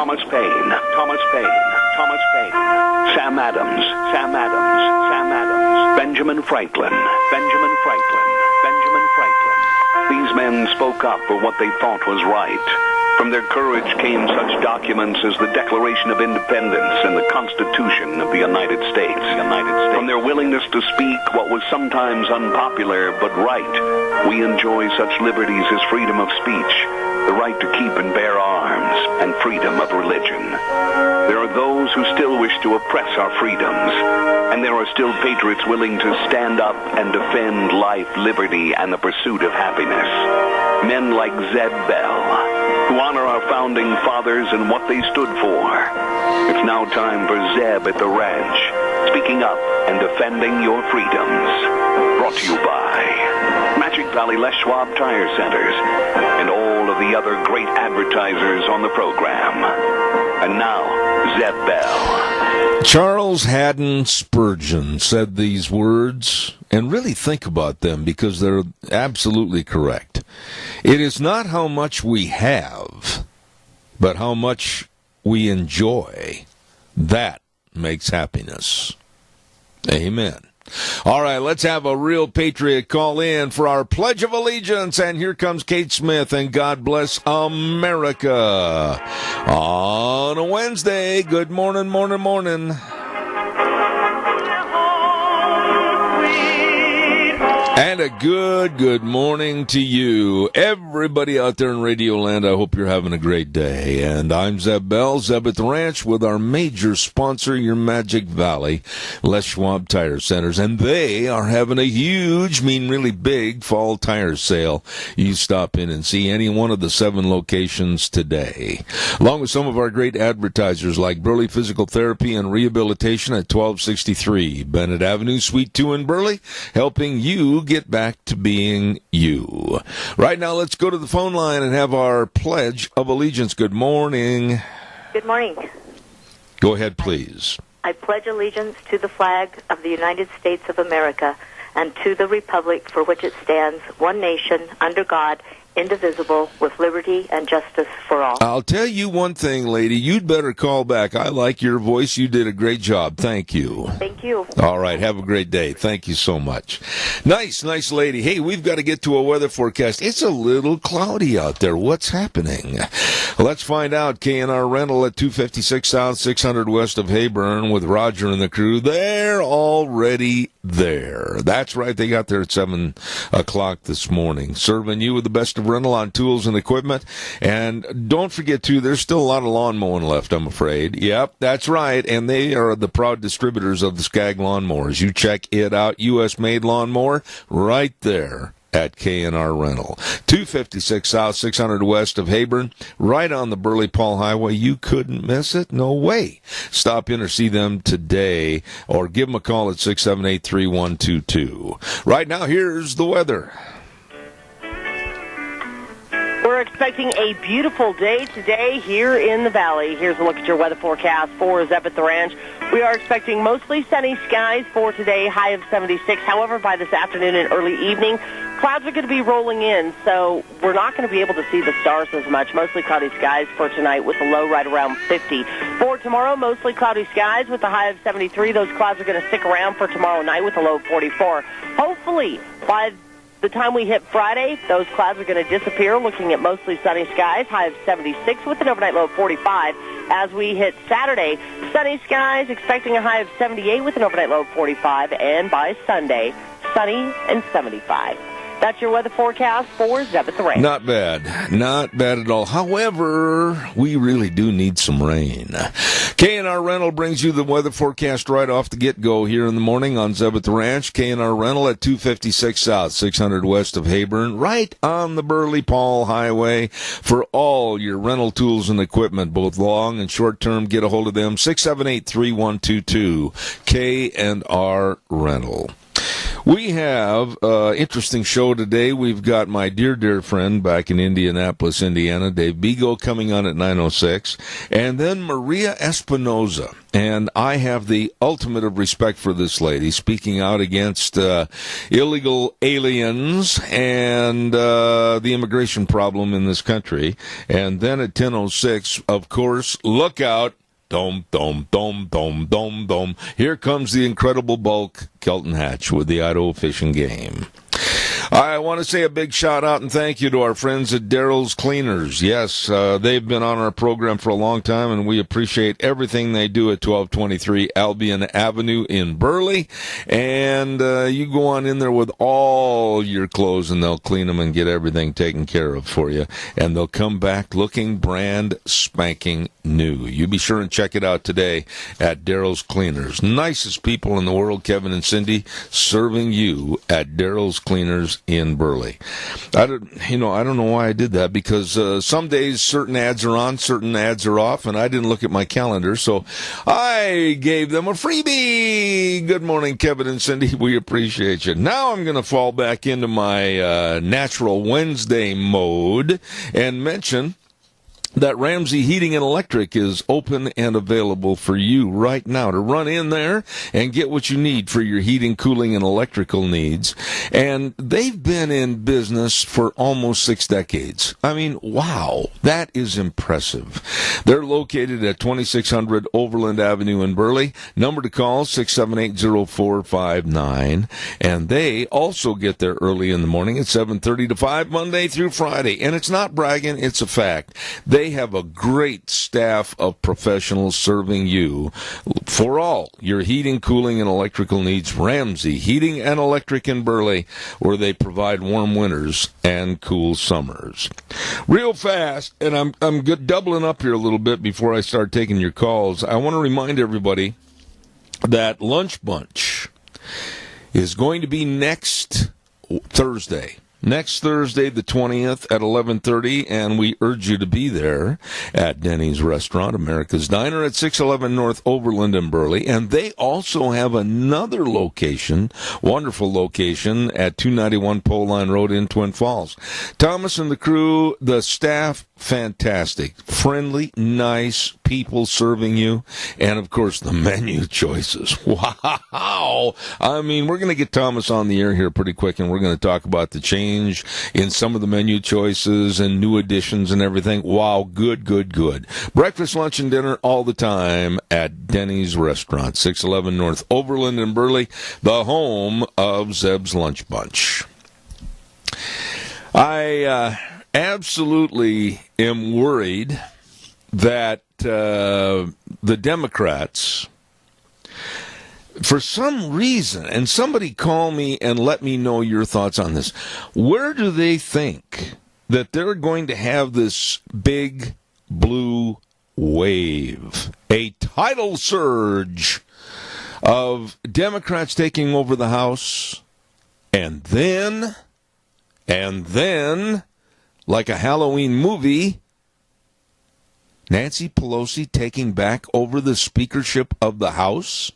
Thomas Paine, Thomas Paine, Thomas Paine, Sam Adams, Sam Adams, Sam Adams, Benjamin Franklin, Benjamin Franklin, Benjamin Franklin. These men spoke up for what they thought was right. From their courage came such documents as the Declaration of Independence and the Constitution of the United States. From their willingness to speak what was sometimes unpopular but right, we enjoy such liberties as freedom of speech, the right to keep and bear arms, and freedom of religion. There are those who still wish to oppress our freedoms, and there are still patriots willing to stand up and defend life, liberty, and the pursuit of happiness. Men like Zeb Bell, who honor our founding fathers and what they stood for. It's now time for Zeb at the ranch, speaking up and defending your freedoms. Brought to you by Magic Valley Les Schwab Tire Centers and all of the other great advertisers on the program. And now, Zeb Bell. Charles Haddon Spurgeon said these words, and really think about them because they're absolutely correct. It is not how much we have, but how much we enjoy. That makes happiness. Amen. All right, let's have a real patriot call in for our Pledge of Allegiance. And here comes Kate Smith, and God bless America. On a Wednesday, good morning, morning, morning. And a good morning to you. Everybody out there in Radio Land, I hope you're having a great day. And I'm Zeb Bell, Zeb at the Ranch, with our major sponsor, your Magic Valley, Les Schwab Tire Centers. And they are having a huge, really big fall tire sale. You stop in and see any one of the 7 locations today. Along with some of our great advertisers like Burley Physical Therapy and Rehabilitation at 1263 Bennett Avenue, Suite 2 in Burley, helping you get back to being you. Right now, let's go to the phone line and have our Pledge of Allegiance. Good morning. Good morning. Go ahead, please. I pledge allegiance to the flag of the United States of America and to the republic for which it stands, one nation, under God, indivisible, with liberty and justice for all. I'll tell you one thing, lady. You'd better call back. I like your voice. You did a great job. Thank you. Thank you. All right. Have a great day. Thank you so much. Nice lady. Hey, we've got to get to a weather forecast. It's a little cloudy out there. What's happening? Let's find out. K&R Rental at 256 South, 600 west of Hayburn with Roger and the crew. They're already there. That's right. They got there at 7 o'clock this morning. Serving you with the best of rental on tools and equipment. And don't forget, too, there's still a lot of lawn mowing left, I'm afraid. Yep, that's right. And they are the proud distributors of the Skag lawnmowers. You check it out. U.S.-made lawnmower right there at K&R Rental. 256 South, 600 west of Hayburn, right on the Burley-Paul Highway. You couldn't miss it? No way. Stop in or see them today, or give them a call at 678-3122. Right now, here's the weather. We're expecting a beautiful day today here in the valley. Here's a look at your weather forecast for Zeb at the Ranch. We are expecting mostly sunny skies for today, high of 76. However, by this afternoon and early evening, clouds are going to be rolling in, so we're not going to be able to see the stars as much. Mostly cloudy skies for tonight with a low right around 50. For tomorrow, mostly cloudy skies with a high of 73. Those clouds are going to stick around for tomorrow night with a low of 44. Hopefully, by the time we hit Friday, those clouds are going to disappear, looking at mostly sunny skies, high of 76 with an overnight low of 45. As we hit Saturday, sunny skies, expecting a high of 78 with an overnight low of 45. And by Sunday, sunny and 75. That's your weather forecast for Zeb at the Ranch. Not bad. Not bad at all. However, we really do need some rain. K&R Rental brings you the weather forecast right off the get-go here in the morning on Zeb at the Ranch. K&R Rental at 256 South, 600 west of Hayburn, right on the Burley-Paul Highway. For all your rental tools and equipment, both long and short-term, get a hold of them. 678-3122, K&R Rental. We have an interesting show today. We've got my dear friend back in Indianapolis, Indiana, Dave Bigo, coming on at 9:06, and then Maria Espinoza. And I have the ultimate of respect for this lady, speaking out against illegal aliens and the immigration problem in this country. And then at 10:06, of course, look out. Dome, dome, dome, dome, dome, dome. Here comes the incredible bulk, Kelton Hatch, with the Idaho Fishing Game. I want to say a big shout out and thank you to our friends at Daryl's Cleaners. Yes, they've been on our program for a long time, and we appreciate everything they do at 1223 Albion Avenue in Burley. And you go on in there with all your clothes, and they'll clean them and get everything taken care of for you. And they'll come back looking brand spanking new. You be sure and check it out today at Daryl's Cleaners. Nicest people in the world, Kevin and Cindy, serving you at Daryl's Cleaners in Burley. I don't know why I did that, because some days certain ads are on, certain ads are off, and I didn't look at my calendar, so I gave them a freebie. Good morning, Kevin and Cindy. We appreciate you. Now I'm going to fall back into my natural Wednesday mode and mention that Ramsey Heating and Electric is open and available for you right now to run in there and get what you need for your heating, cooling, and electrical needs. And they've been in business for almost 6 decades. I mean, wow, that is impressive. They're located at 2600 Overland Avenue in Burley. Number to call, 678-0459. And they also get there early in the morning at 7:30 to 5, Monday through Friday. And it's not bragging, it's a fact. They have a great staff of professionals serving you for all your heating, cooling, and electrical needs. Ramsey Heating and Electric in Burley, where they provide warm winters and cool summers. Real fast, and I'm doubling up here a little bit before I start taking your calls. I want to remind everybody that Lunch Bunch is going to be next Thursday. Next Thursday, the 20th at 11:30, and we urge you to be there at Denny's Restaurant, America's Diner at 611 North Overland in Burley. And they also have another location, wonderful location, at 291 Pole Line Road in Twin Falls. Thomas and the crew, the staff, fantastic, friendly, nice people serving you, and of course the menu choices. Wow! I mean, we're going to get Thomas on the air here pretty quick, and we're going to talk about the change in some of the menu choices and new additions and everything. Wow, good. Breakfast, lunch, and dinner all the time at Denny's Restaurant, 611 North Overland in Burley, the home of Zeb's Lunch Bunch. I absolutely am worried that the Democrats, for some reason, and somebody call me and let me know your thoughts on this, where do they think that they're going to have this big blue wave, a tidal surge of Democrats taking over the House, and then, like a Halloween movie, Nancy Pelosi taking back over the speakership of the House?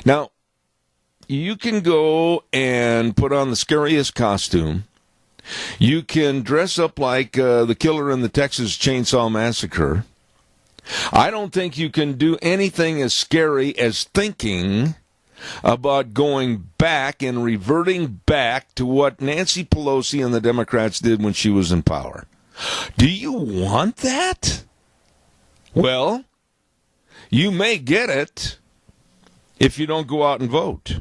Now, you can go and put on the scariest costume. You can dress up like the killer in the Texas Chainsaw Massacre. I don't think you can do anything as scary as thinking about going back and reverting back to what Nancy Pelosi and the Democrats did when she was in power. Do you want that? Well, you may get it if you don't go out and vote.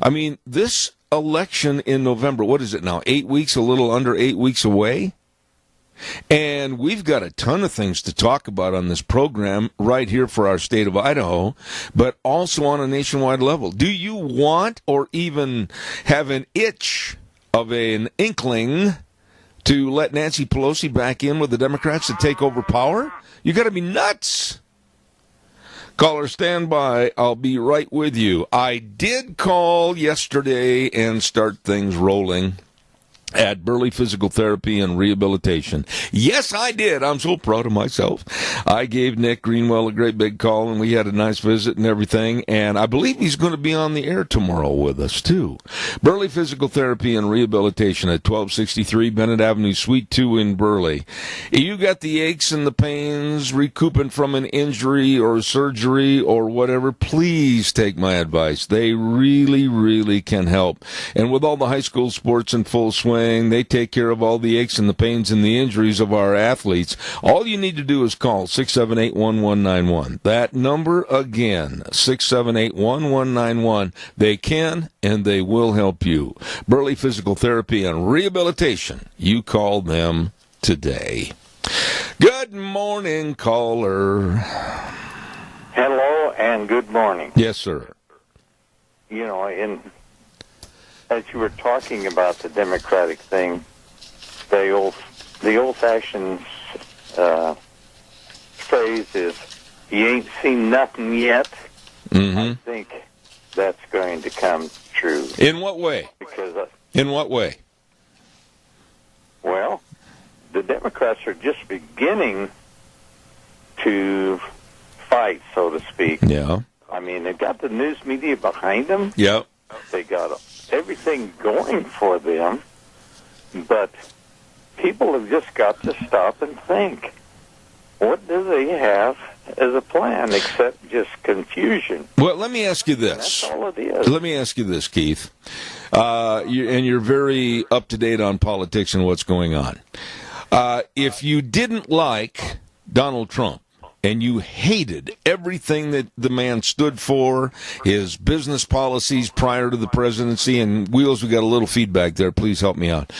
I mean, this election in November, what is it now, 8 weeks, a little under 8 weeks away? And we've got a ton of things to talk about on this program right here for our state of Idaho, but also on a nationwide level. Do you want or even have an itch of an inkling to let Nancy Pelosi back in with the Democrats to take over power? You got to be nuts. Caller, stand by. I'll be right with you. I did call yesterday and start things rolling at Burley Physical Therapy and Rehabilitation. Yes, I did. I'm so proud of myself. I gave Nick Greenwell a great big call, and we had a nice visit and everything, and I believe he's going to be on the air tomorrow with us, too. Burley Physical Therapy and Rehabilitation at 1263 Bennett Avenue, Suite 2 in Burley. You got the aches and the pains, recouping from an injury or surgery or whatever, please take my advice. They really, really can help. And with all the high school sports in full swing, they take care of all the aches and the pains and the injuries of our athletes. All you need to do is call 678-1191. That number again, 678-1191. They can and they will help you. Burley Physical Therapy and Rehabilitation. You call them today. Good morning, caller. Hello and good morning. Yes, sir. You know, as you were talking about the Democratic thing, the old-fashioned phrase is, "You ain't seen nothing yet." Mm-hmm. I think that's going to come true. In what way? Because In what way? well, the Democrats are just beginning to fight, so to speak. Yeah. I mean, they've got the news media behind them. Yep. They got everything going for them, but people have just got to stop and think. What do they have as a plan except just confusion? Well, let me ask you this. That's all it is. Let me ask you this, Keith. You're very up to date on politics and what's going on. If you didn't like Donald Trump, and you hated everything that the man stood for, his business policies prior to the presidency, and Wheels, we got a little feedback there, please help me out,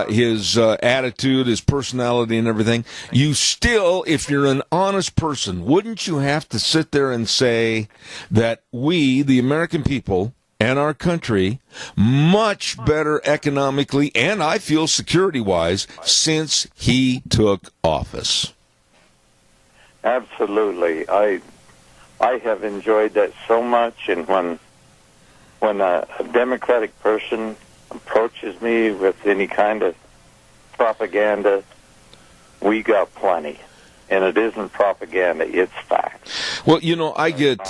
his attitude, his personality and everything, you still, if you're an honest person, wouldn't you have to sit there and say that we, the American people, and our country, much better economically, and I feel security-wise, since he took office? Absolutely. I have enjoyed that so much, and when a Democratic person approaches me with any kind of propaganda, we got plenty. And it isn't propaganda, it's fact. Well, you know, I get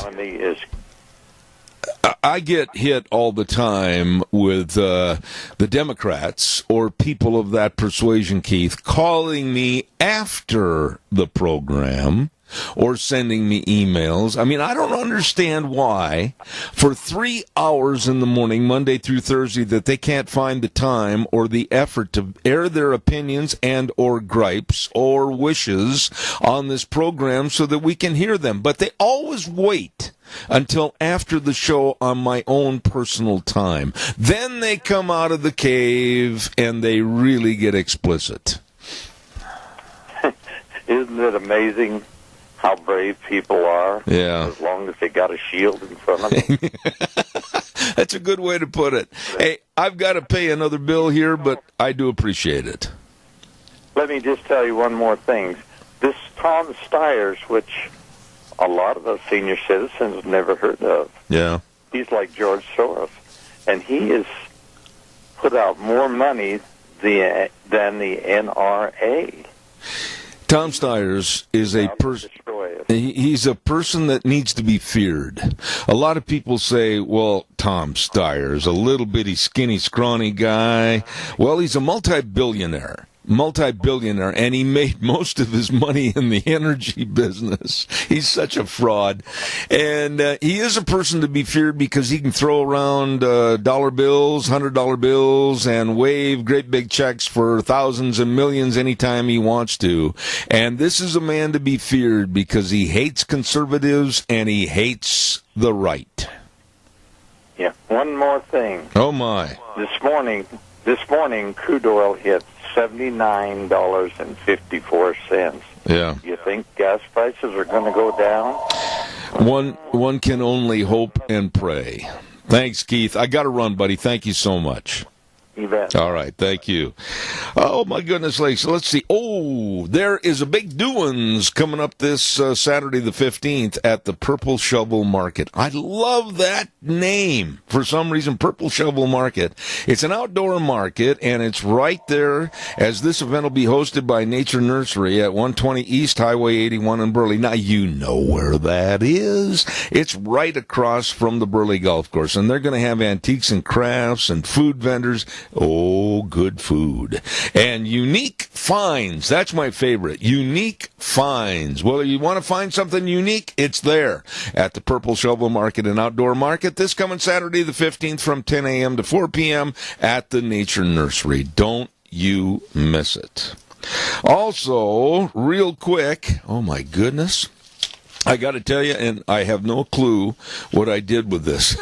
hit all the time with the Democrats or people of that persuasion, Keith, calling me after the program or sending me emails. I mean, I don't understand why for 3 hours in the morning, Monday through Thursday, that they can't find the time or the effort to air their opinions and or gripes or wishes on this program so that we can hear them. But they always wait until after the show on my own personal time. Then they come out of the cave and they really get explicit. Isn't it amazing how brave people are? Yeah. As long as they got a shield in front of them. That's a good way to put it. Hey, I've got to pay another bill here, but I do appreciate it. Let me just tell you one more thing. This Tom Stiers, which a lot of us senior citizens have never heard of. Yeah. He's like George Soros. And he has put out more money than the NRA. Tom Stiers is a person. He's a person that needs to be feared. A lot of people say, well, Tom Stiers, a little bitty, skinny, scrawny guy. Well, he's a multi-billionaire, and he made most of his money in the energy business. He's such a fraud. And he is a person to be feared because he can throw around dollar bills, $100 bills, and wave great big checks for thousands and millions anytime he wants to. And this is a man to be feared because he hates conservatives and he hates the right. Yeah, one more thing. Oh, my. This morning, crude oil hit $79.54. Yeah. You think gas prices are going to go down? One can only hope and pray. Thanks, Keith. I got to run, buddy. Thank you so much. event. All right, thank you. Oh, my goodness sakes. Let's see. Oh, there is a big doings coming up this Saturday the 15th at the Purple Shovel Market. I love that name for some reason, Purple Shovel Market. It's an outdoor market, and it's right there as this event will be hosted by Nature Nursery at 120 East Highway 81 in Burley. Now, you know where that is. It's right across from the Burley Golf Course, and they're going to have antiques and crafts and food vendors. Oh, good food. And unique finds. That's my favorite. Unique finds. Whether you want to find something unique, it's there at the Purple Shovel Market and Outdoor Market this coming Saturday the 15th from 10 a.m. to 4 p.m. at the Nature Nursery. Don't you miss it. Also, real quick, oh my goodness, I got to tell you, and I have no clue what I did with this.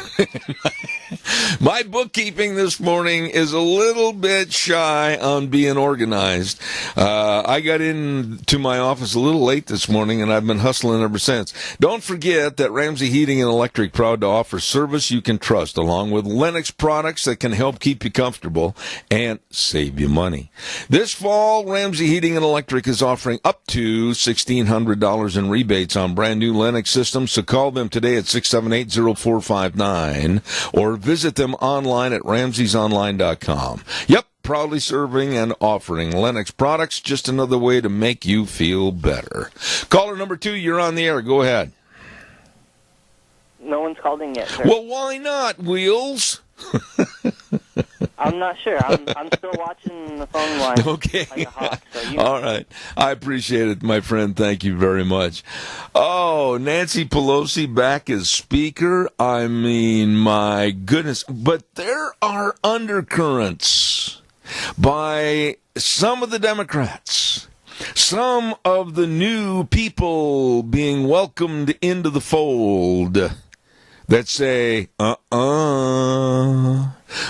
My bookkeeping this morning is a little bit shy on being organized. I got into my office a little late this morning, and I've been hustling ever since. Don't forget that Ramsey Heating and Electric proud to offer service you can trust, along with Lennox products that can help keep you comfortable and save you money. This fall, Ramsey Heating and Electric is offering up to $1,600 in rebates on brand new Lennox systems, so call them today at 678-0459 or visit them online at ramseysonline.com. Yep, proudly serving and offering Lennox products, just another way to make you feel better. Caller number 2, you're on the air. Go ahead. No one's called in yet, sir. Well, why not, Wheels? I'm not sure. I'm still watching the phone line. Okay. Like a hawk, so All right. I appreciate it, my friend. Thank you very much. Oh, Nancy Pelosi back as Speaker. I mean, my goodness. But there are undercurrents by some of the Democrats. Some of the new people being welcomed into the fold that say,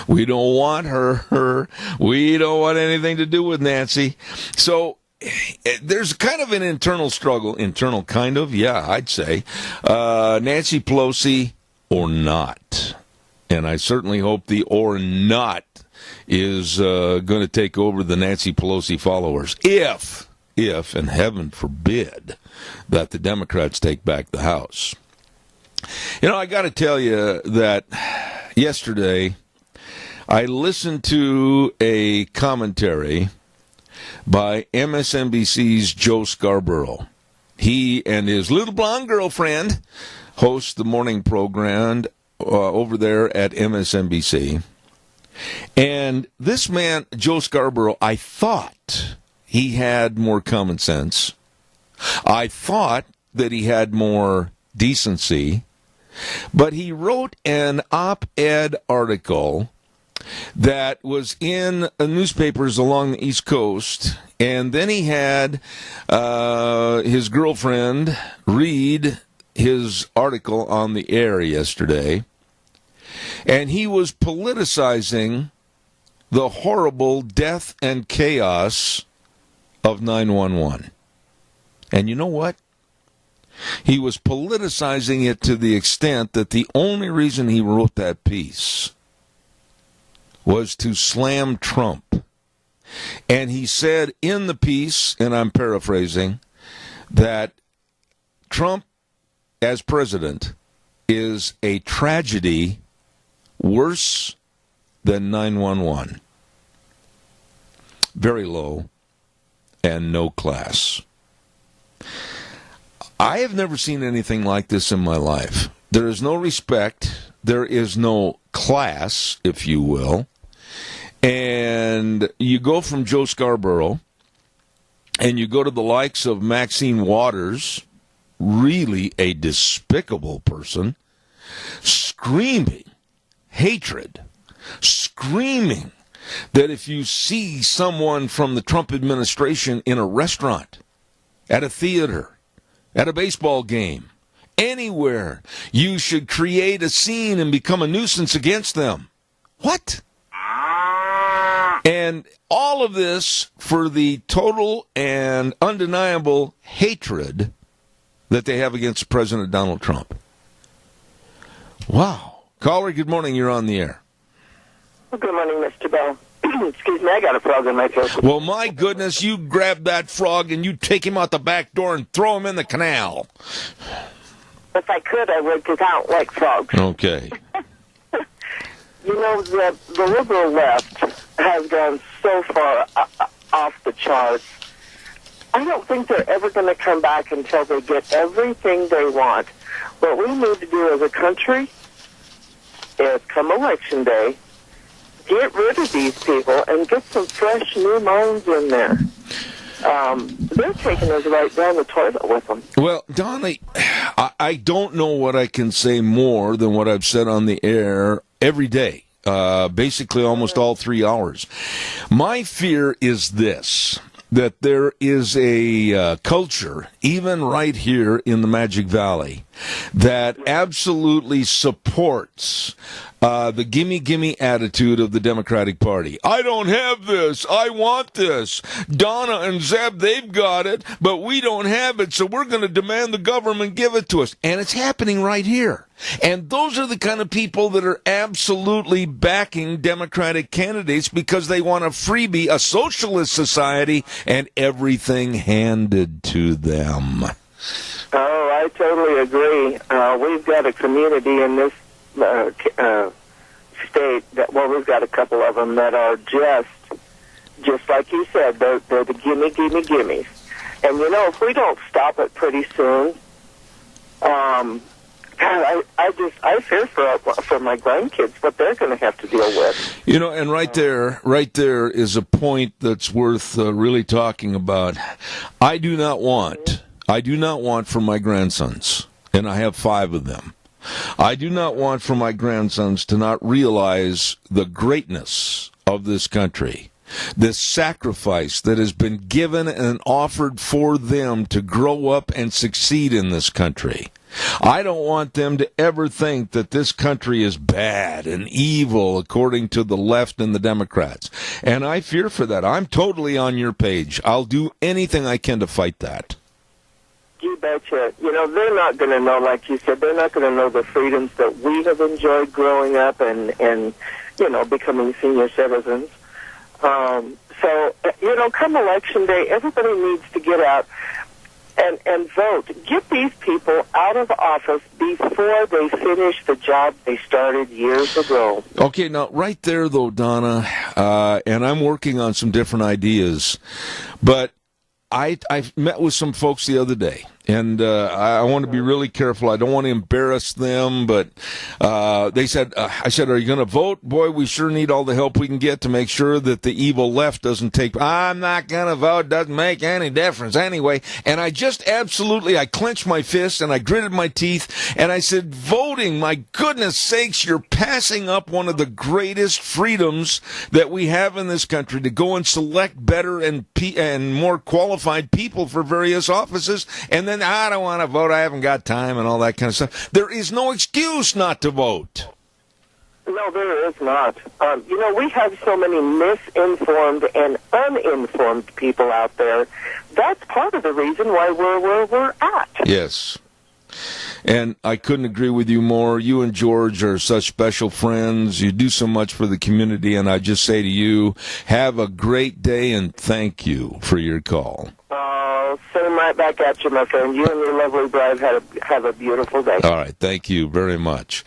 we don't want her. We don't want anything to do with Nancy. So there's kind of an internal struggle. Internal kind of, yeah, I'd say. Nancy Pelosi or not. And I certainly hope the or not is going to take over the Nancy Pelosi followers. If, and heaven forbid, that the Democrats take back the House. You know, I got to tell you that yesterday I listened to a commentary by MSNBC's Joe Scarborough. He and his little blonde girlfriend host the morning program over there at MSNBC. And this man, Joe Scarborough, I thought he had more common sense. I thought that he had more decency. But he wrote an op-ed article that was in newspapers along the East Coast, and then he had his girlfriend read his article on the air yesterday, and he was politicizing the horrible death and chaos of 911. And you know what? He was politicizing it to the extent that the only reason he wrote that piece was to slam Trump. And he said in the piece, and I'm paraphrasing, that Trump as president is a tragedy worse than 911. Very low and no class. I have never seen anything like this in my life. There is no respect. There is no class, if you will. And you go from Joe Scarborough, and you go to the likes of Maxine Waters, really a despicable person, screaming hatred, screaming that if you see someone from the Trump administration in a restaurant, at a theater, at a baseball game, anywhere, you should create a scene and become a nuisance against them. What? And all of this for the total and undeniable hatred that they have against President Donald Trump. Wow. Caller, good morning. You're on the air. Well, good morning, Mr. Bell. Excuse me, I got a frog in my throat. Well, my goodness, you grab that frog and you take him out the back door and throw him in the canal. If I could, I would, because I don't like frogs. Okay. You know, the liberal left has gone so far off the charts. I don't think they're ever going to come back until they get everything they want. What we need to do as a country is, come election day, get rid of these people and get some fresh new minds in there. They're taking us right down the toilet with them. Well, Donnie, I don't know what I can say more than what I've said on the air every day, basically almost all 3 hours. My fear is this, that there is a culture, even right here in the Magic Valley, that absolutely supports the gimme attitude of the Democratic Party. I don't have this. I want this. Donna and Zeb, they've got it, but we don't have it, so we're going to demand the government give it to us. And it's happening right here. And those are the kind of people that are absolutely backing Democratic candidates because they want a freebie, a socialist society, and everything handed to them. Oh, I totally agree. We've got a community in this state that, well, we've got a couple of them that are just like you said, they're the gimmies. And you know, if we don't stop it pretty soon, I fear for my grandkids what they're going to have to deal with. You know, and right there is a point that's worth really talking about. I do not want for my grandsons, and I have 5 of them, I do not want for my grandsons to not realize the greatness of this country, this sacrifice that has been given and offered for them to grow up and succeed in this country. I don't want them to ever think that this country is bad and evil according to the left and the Democrats. And I fear for that. I'm totally on your page. I'll do anything I can to fight that. You betcha. You know, they're not going to know, like you said, they're not going to know the freedoms that we have enjoyed growing up and you know, becoming senior citizens. So, you know, come election day, everybody needs to get out and vote. Get these people out of office before they finish the job they started years ago. Okay, now, right there, though, Donna, and I'm working on some different ideas, but I met with some folks the other day, and I want to be really careful. I don't want to embarrass them, but they said, I said, are you going to vote? Boy, we sure need all the help we can get to make sure that the evil left doesn't take. I'm not going to vote. Doesn't make any difference anyway. And I just I clenched my fist and I gritted my teeth and I said, voting, my goodness sakes, you're passing up one of the greatest freedoms that we have in this country to go and select better and more qualified people for various offices. And then I don't want to vote, I haven't got time and all that kind of stuff. There is no excuse not to vote. No, there is not. You know, we have so many misinformed and uninformed people out there. That's part of the reason why we're where we're at. Yes. And I couldn't agree with you more. You and George are such special friends. You do so much for the community, and I just say to you, have a great day, and thank you for your call. Send right back at you, my friend. You and your lovely bride have a beautiful day. All right. Thank you very much.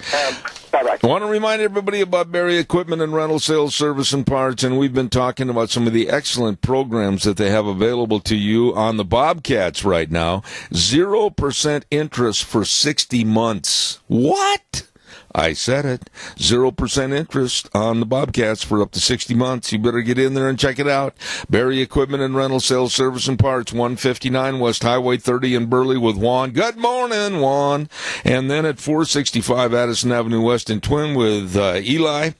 Bye-bye. I want to remind everybody about Berry Equipment and Rental Sales, Service, and Parts, and we've been talking about some of the excellent programs that they have available to you on the Bobcats right now. 0% interest for 60 months. What? I said it. 0% interest on the Bobcats for up to 60 months. You better get in there and check it out. Berry Equipment and Rental Sales, Service, and Parts, 159 West Highway 30 in Burley with Juan. Good morning, Juan. And then at 465 Addison Avenue West in Twin with Eli.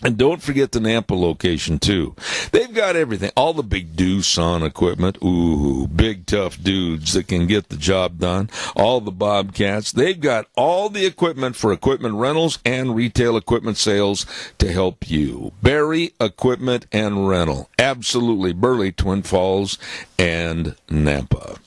And don't forget the Nampa location, too. They've got everything. All the big Doosan equipment. Ooh, big, tough dudes that can get the job done. All the Bobcats. They've got all the equipment for equipment rentals and retail equipment sales to help you. Berry Equipment and Rental. Absolutely. Burley, Twin Falls, and Nampa.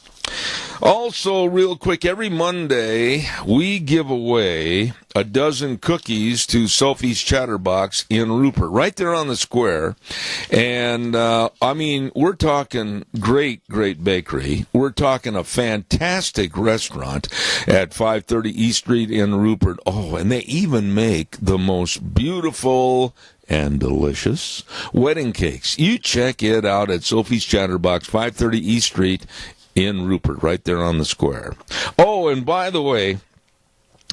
Also, real quick, every Monday we give away a dozen cookies to Sophie's Chatterbox in Rupert, right there on the square. And, we're talking great bakery. We're talking a fantastic restaurant at 530 East Street in Rupert. Oh, and they even make the most beautiful and delicious wedding cakes. You check it out at Sophie's Chatterbox, 530 East Street in Rupert, right there on the square. Oh, and by the way,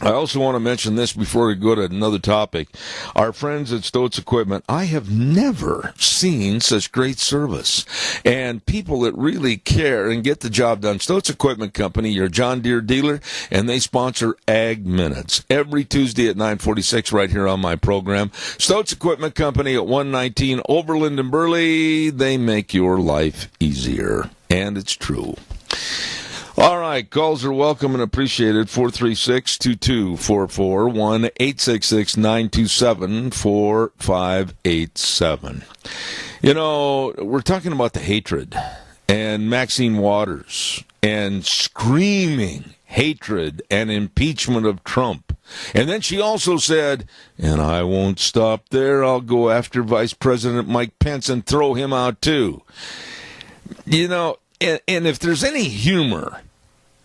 I also want to mention this before we go to another topic. Our friends at Stoats Equipment, I have never seen such great service and people that really care and get the job done. Stoats Equipment Company, your John Deere dealer, and they sponsor Ag Minutes every Tuesday at 9:46 right here on my program. Stoats Equipment Company at 119 Overland and Burley. They make your life easier, and it's true. All right, calls are welcome and appreciated. 436-2244, 1-866-927-4587. You know, we're talking about the hatred and Maxine Waters and screaming hatred and impeachment of Trump. And then she also said, and I won't stop there, I'll go after Vice President Mike Pence and throw him out too. You know, and if there's any humor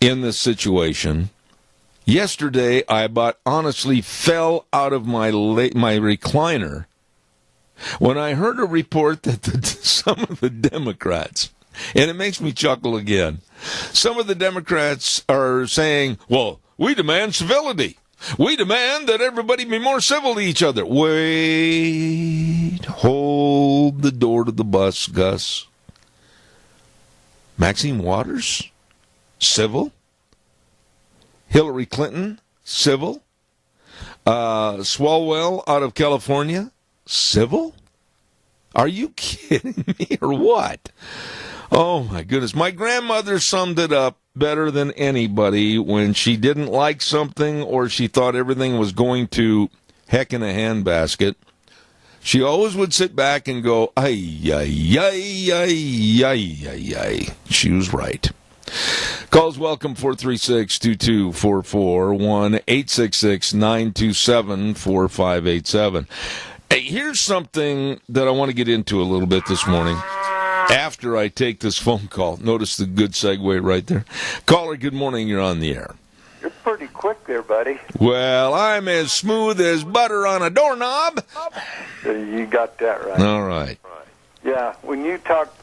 in this situation, yesterday I about honestly fell out of my recliner when I heard a report that some of the Democrats, and it makes me chuckle again, some of the Democrats are saying, well, we demand civility. We demand that everybody be more civil to each other. Wait, hold the door to the bus, Gus. Maxine Waters? Civil? Hillary Clinton? Civil? Swalwell out of California? Civil? Are you kidding me or what? Oh, my goodness. My grandmother summed it up better than anybody when she didn't like something or she thought everything was going to heck in a handbasket. She always would sit back and go, ay, ay, ay, ay, ay, ay, ay. She was right. Calls welcome, 436-2244, 1-866-927-4587. Hey, here's something that I want to get into a little bit this morning after I take this phone call. Notice the good segue right there. Caller, good morning. You're on the air. You're pretty quick there, buddy. Well, I'm as smooth as butter on a doorknob. You got that right. All right. Yeah, when you talk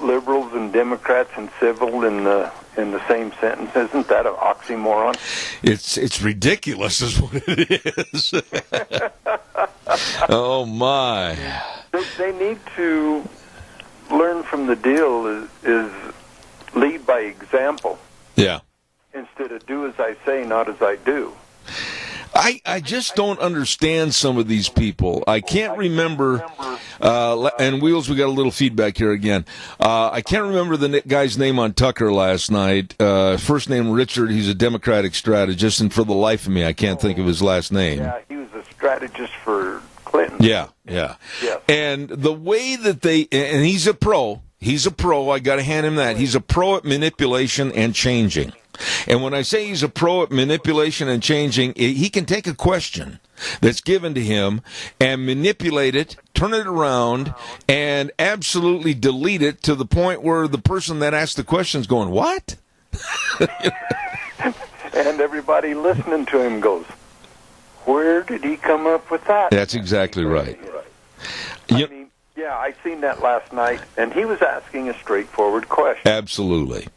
liberals and Democrats and civil in the same sentence, isn't that an oxymoron? It's ridiculous is what it is. Oh, my. They need to learn from the deal is lead by example. Yeah. Instead of do as I say, not as I do. I just don't understand some of these people. I can't remember, and Wheels, we got a little feedback here again. I can't remember the guy's name on Tucker last night. First name Richard, he's a Democratic strategist, and for the life of me, I can't think of his last name. Yeah, he was a strategist for Clinton. Yeah. Yes. And the way that and he's a pro, I got to hand him that. He's a pro at manipulation and changing. And when I say he's a pro at manipulation and changing, he can take a question that's given to him and manipulate it, turn it around, and absolutely delete it to the point where the person that asked the question is going, what? And everybody listening to him goes, where did he come up with that? That's exactly right. I seen that last night, and he was asking a straightforward question. Absolutely.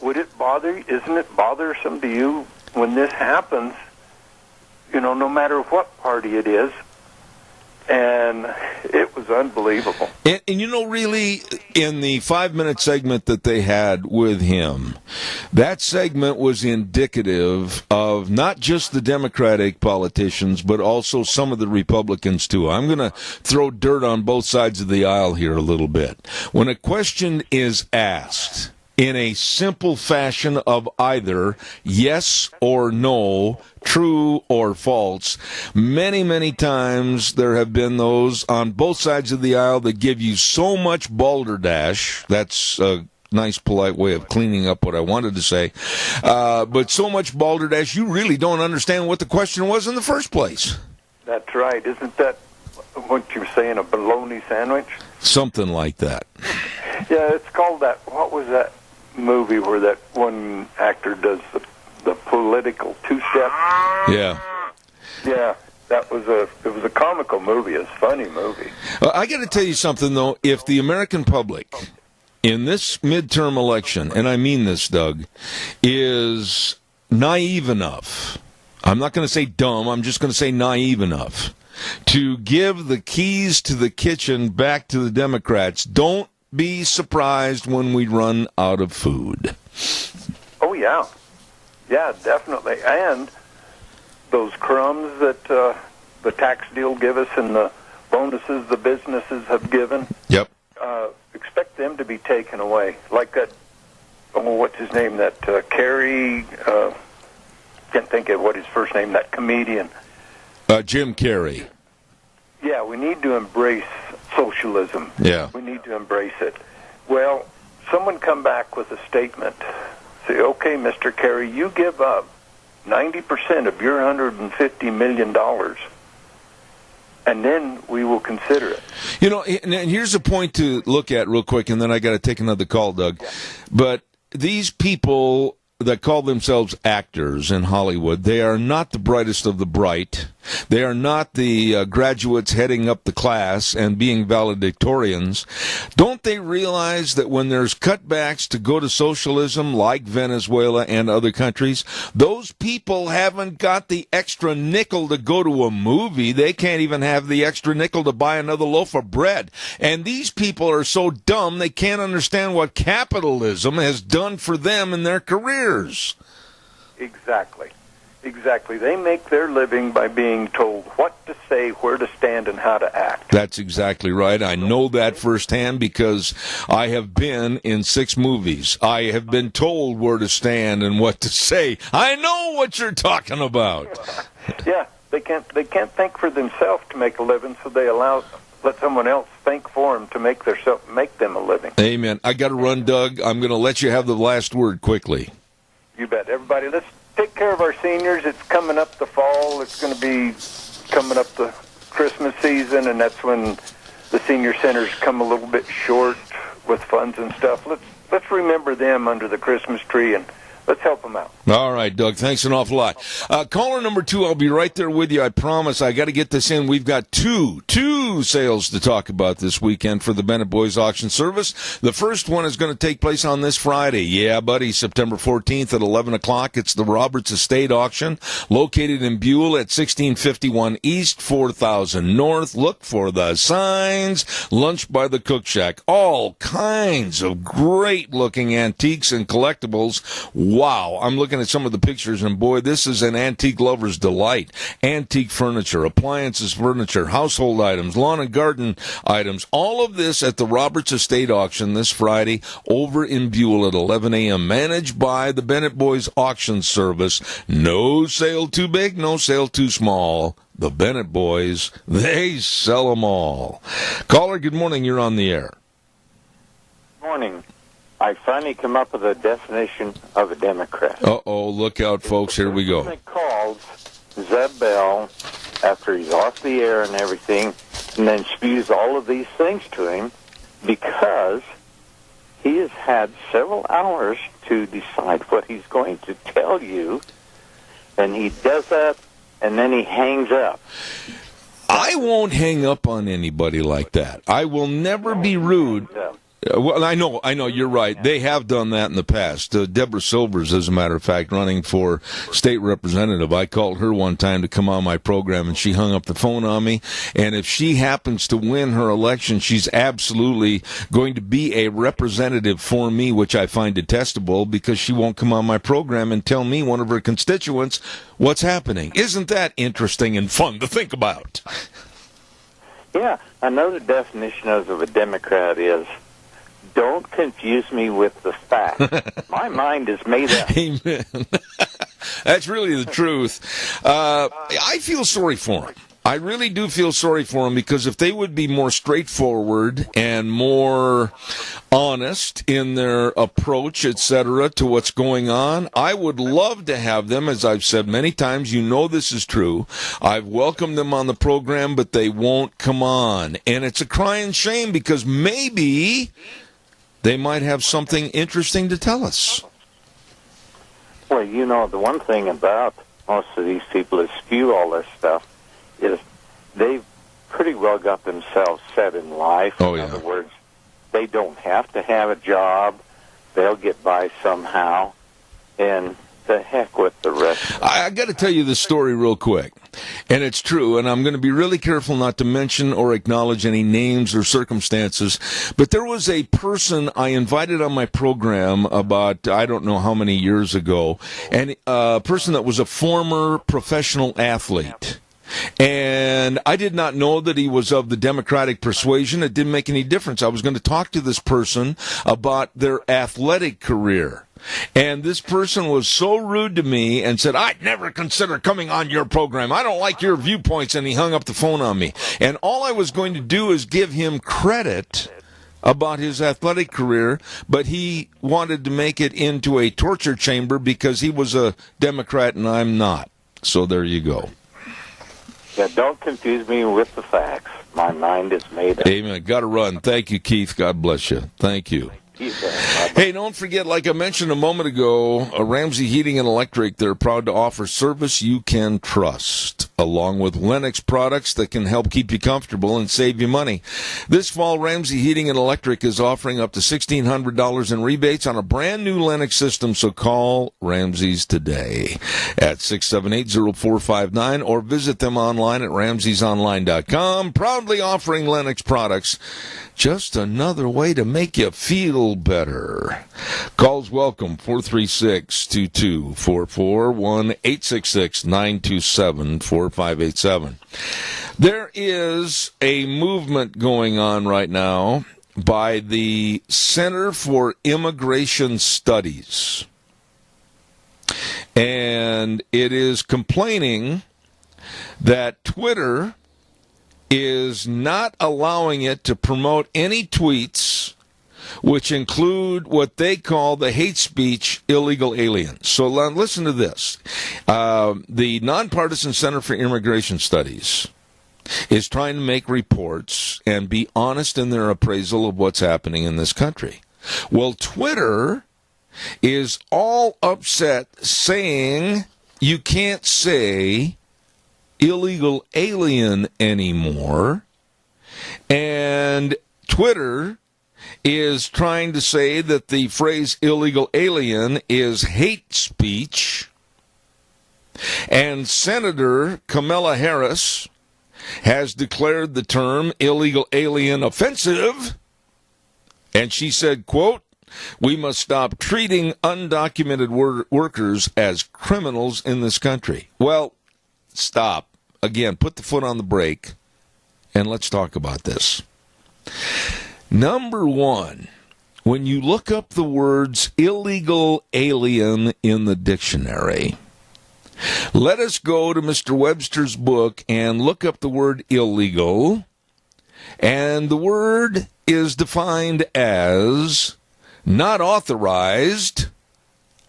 Would it isn't it bothersome to you when this happens, no matter what party it is? And it was unbelievable. And really, in the 5-minute segment that they had with him, that segment was indicative of not just the Democratic politicians, but also some of the Republicans, too. I'm going to throw dirt on both sides of the aisle here a little bit. When a question is asked in a simple fashion of either yes or no, true or false, many, many times there have been those on both sides of the aisle that give you so much balderdash, that's nice, polite way of cleaning up what I wanted to say. But so much balderdash, you really don't understand what the question was in the first place. That's right. Isn't that what you're saying, a bologna sandwich? Something like that. Yeah, it's called that. What was that movie where that one actor does the political two-step? Yeah. Yeah, it was a comical movie, a funny movie. I got to tell you something, though. If the American public in this midterm election, and I mean this, Doug, is naive enough, I'm not going to say dumb, I'm just going to say naive enough, to give the keys to the kitchen back to the Democrats, don't be surprised when we run out of food. Oh, yeah. Yeah, definitely. And those crumbs that the tax deal give us and the bonuses the businesses have given, yep. Expect them to be taken away. Like that, what's his name, that Kerry, can't think of what his first name, that comedian. Jim Carrey. Yeah, we need to embrace socialism. Yeah. We need to embrace it. Well, someone come back with a statement. Say, okay, Mr. Kerry, you give up 90% of your $150 million, and then we will consider it. You know, and here's a point to look at real quick, and then I got to take another call, Doug. Yeah. But these people that call themselves actors in Hollywood, they are not the brightest of the bright. They are not the graduates heading up the class and being valedictorians. Don't they realize that when there's cutbacks to go to socialism like Venezuela and other countries, those people haven't got the extra nickel to go to a movie. They can't even have the extra nickel to buy another loaf of bread. And these people are so dumb they can't understand what capitalism has done for them in their careers. Exactly. Exactly. They make their living by being told what to say, where to stand, and how to act. That's exactly right. I know that firsthand because I have been in 6 movies. I have been told where to stand and what to say. I know what you're talking about. Yeah, they can't think for themselves to make a living, so they let someone else think for them to make them a living. Amen. I got to run, Doug. I'm going to let you have the last word quickly. You bet. Everybody, let's take care of our seniors. It's coming up the fall. It's going to be coming up the Christmas season, and that's when the senior centers come a little bit short with funds and stuff. Let's remember them under the Christmas tree, and let's help them out. All right, Doug. Thanks an awful lot. Caller number 2, I'll be right there with you. I promise. I got to get this in. We've got two sales to talk about this weekend for the Bennett Boys Auction Service. The first one is going to take place on this Friday. Yeah, buddy, September 14th at 11 o'clock. It's the Roberts Estate Auction, located in Buell at 1651 East, 4000 North. Look for the signs. Lunch by the Cook Shack. All kinds of great-looking antiques and collectibles. Wow, I'm looking at some of the pictures, and boy, this is an antique lover's delight. Antique furniture, appliances, furniture, household items, lawn and garden items, all of this at the Roberts Estate Auction this Friday over in Buell at 11 a.m., managed by the Bennett Boys Auction Service. No sale too big, no sale too small. The Bennett Boys, they sell them all. Caller, good morning, you're on the air. Morning. I finally come up with a definition of a Democrat. Uh-oh, look out, folks. Here we go. He calls Zeb Bell after he's off the air and everything, and then spews all of these things to him because he has had several hours to decide what he's going to tell you, and he does that, and then he hangs up. I won't hang up on anybody like that. I will never be rude. Well, I know, you're right. They have done that in the past. Deborah Silvers, as a matter of fact, running for state representative. I called her one time to come on my program, and she hung up the phone on me. And if she happens to win her election, she's absolutely going to be a representative for me, which I find detestable because she won't come on my program and tell me, one of her constituents, what's happening. Isn't that interesting and fun to think about? Yeah, another definition of a Democrat is, don't confuse me with the facts. My mind is made up. Amen. That's really the truth. I feel sorry for him. I really do feel sorry for them, because if they would be more straightforward and more honest in their approach, etc., to what's going on, I would love to have them. As I've said many times, you know this is true. I've welcomed them on the program, but they won't come on. And it's a crying shame, because maybe they might have something interesting to tell us. Well, you know, the one thing about most of these people that spew all this stuff is they've pretty well got themselves set in life. Oh, in yeah. other words, they don't have to have a job. They'll get by somehow, and the heck with the rest. I got to tell you the story real quick, and it's true, and I'm going to be really careful not to mention or acknowledge any names or circumstances, but there was a person I invited on my program about, I don't know how many years ago, and a person that was a former professional athlete. And I did not know that he was of the Democratic persuasion. It didn't make any difference. I was going to talk to this person about their athletic career. And this person was so rude to me and said, I'd never consider coming on your program. I don't like your viewpoints. And he hung up the phone on me. And all I was going to do is give him credit about his athletic career, but he wanted to make it into a torture chamber because he was a Democrat and I'm not. So there you go. Yeah, don't confuse me with the facts. My mind is made up. Amen. Got to run. Thank you, Keith. God bless you. Thank you. Hey, don't forget, like I mentioned a moment ago, Ramsey Heating and Electric, they're proud to offer service you can trust, along with Lennox products that can help keep you comfortable and save you money. This fall, Ramsey Heating and Electric is offering up to $1,600 in rebates on a brand new Lennox system, so call Ramsey's today at 678-0459 or visit them online at ramseysonline.com. Proudly offering Lennox products. Just another way to make you feel better. Calls welcome, 436-2244, 1-866-927-4587. There is a movement going on right now by the Center for Immigration Studies. And it is complaining that Twitter is not allowing it to promote any tweets which include what they call the hate speech illegal aliens. So listen to this. The Nonpartisan Center for Immigration Studies is trying to make reports and be honest in their appraisal of what's happening in this country. Well, Twitter is all upset saying you can't say illegal alien anymore, and Twitter is trying to say that the phrase illegal alien is hate speech, and Senator Kamala Harris has declared the term illegal alien offensive, and she said, quote, "We must stop treating undocumented workers as criminals in this country." Well, stop. Again, put the foot on the brake, and let's talk about this. Number one, when you look up the words illegal alien in the dictionary, let us go to Mr. Webster's book and look up the word illegal, and the word is defined as not authorized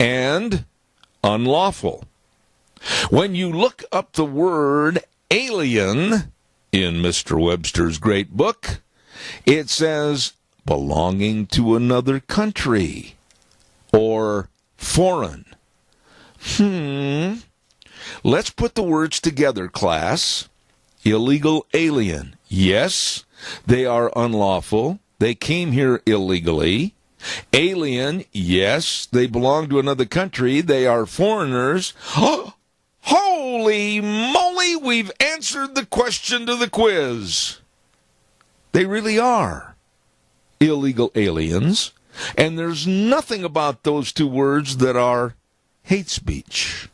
and unlawful. When you look up the word alien in Mr. Webster's great book, it says belonging to another country or foreign. Let's put the words together, class. Illegal alien. Yes, they are unlawful. They came here illegally. Alien. Yes, they belong to another country. They are foreigners. Holy moly, we've answered the question to the quiz. They really are illegal aliens, and there's nothing about those two words that are hate speech.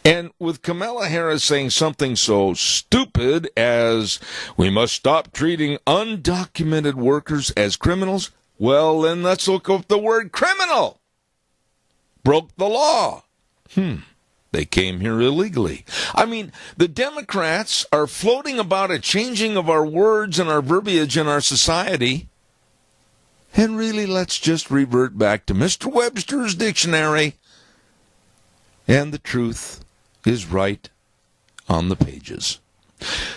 And with Kamala Harris saying something so stupid as we must stop treating undocumented workers as criminals, well, then let's look up the word criminal. Broke the law. They came here illegally. I mean, the Democrats are floating about a changing of our words and our verbiage in our society. And really, let's just revert back to Mr. Webster's dictionary. And the truth is right on the pages.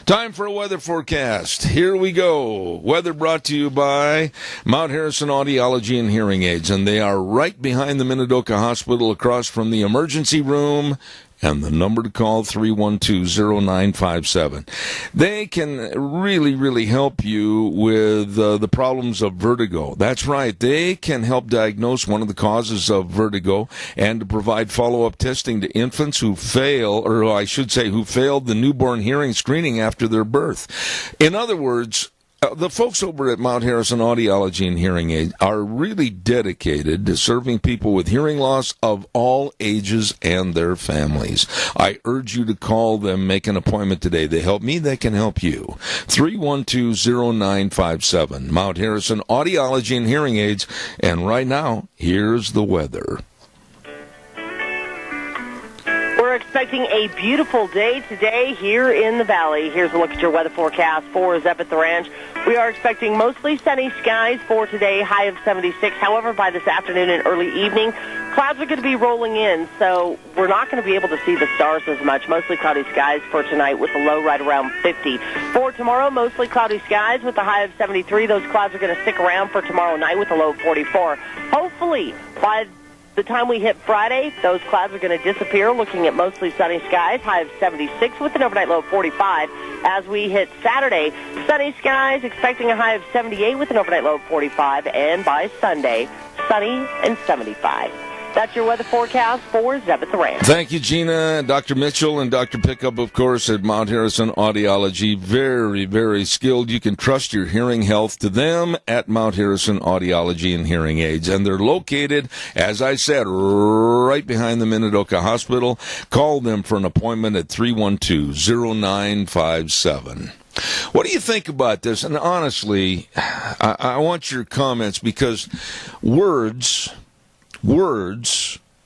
Time for a weather forecast. Here we go. Weather brought to you by Mount Harrison Audiology and Hearing Aids, and they are right behind the Minidoka Hospital across from the emergency room. And the number to call, 312-0957. They can really, really help you with the problems of vertigo. That's right. They can help diagnose one of the causes of vertigo and to provide follow-up testing to infants who fail, or I should say who failed the newborn hearing screening after their birth. In other words, the folks over at Mount Harrison Audiology and Hearing Aids are really dedicated to serving people with hearing loss of all ages and their families. I urge you to call them, make an appointment today. They help me, they can help you. 312-0957, Mount Harrison Audiology and Hearing Aids. And right now, here's the weather. We're expecting a beautiful day today here in the valley. Here's a look at your weather forecast for Zep at the Ranch. We are expecting mostly sunny skies for today, high of 76. However, by this afternoon and early evening, clouds are going to be rolling in, so we're not going to be able to see the stars as much. Mostly cloudy skies for tonight with a low right around 50. For tomorrow, mostly cloudy skies with a high of 73. Those clouds are going to stick around for tomorrow night with a low of 44. Hopefully, by the time we hit Friday, those clouds are going to disappear, looking at mostly sunny skies, high of 76 with an overnight low of 45. As we hit Saturday, sunny skies, expecting a high of 78 with an overnight low of 45. And by Sunday, sunny and 75. That's your weather forecast for Zeb at the Ranch. Thank you, Gina, Dr. Mitchell, and Dr. Pickup, of course, at Mount Harrison Audiology. Very, very skilled. You can trust your hearing health to them at Mount Harrison Audiology and Hearing Aids. And they're located, as I said, right behind the Minidoka Hospital. Call them for an appointment at 312-0957. What do you think about this? And honestly, I want your comments, because words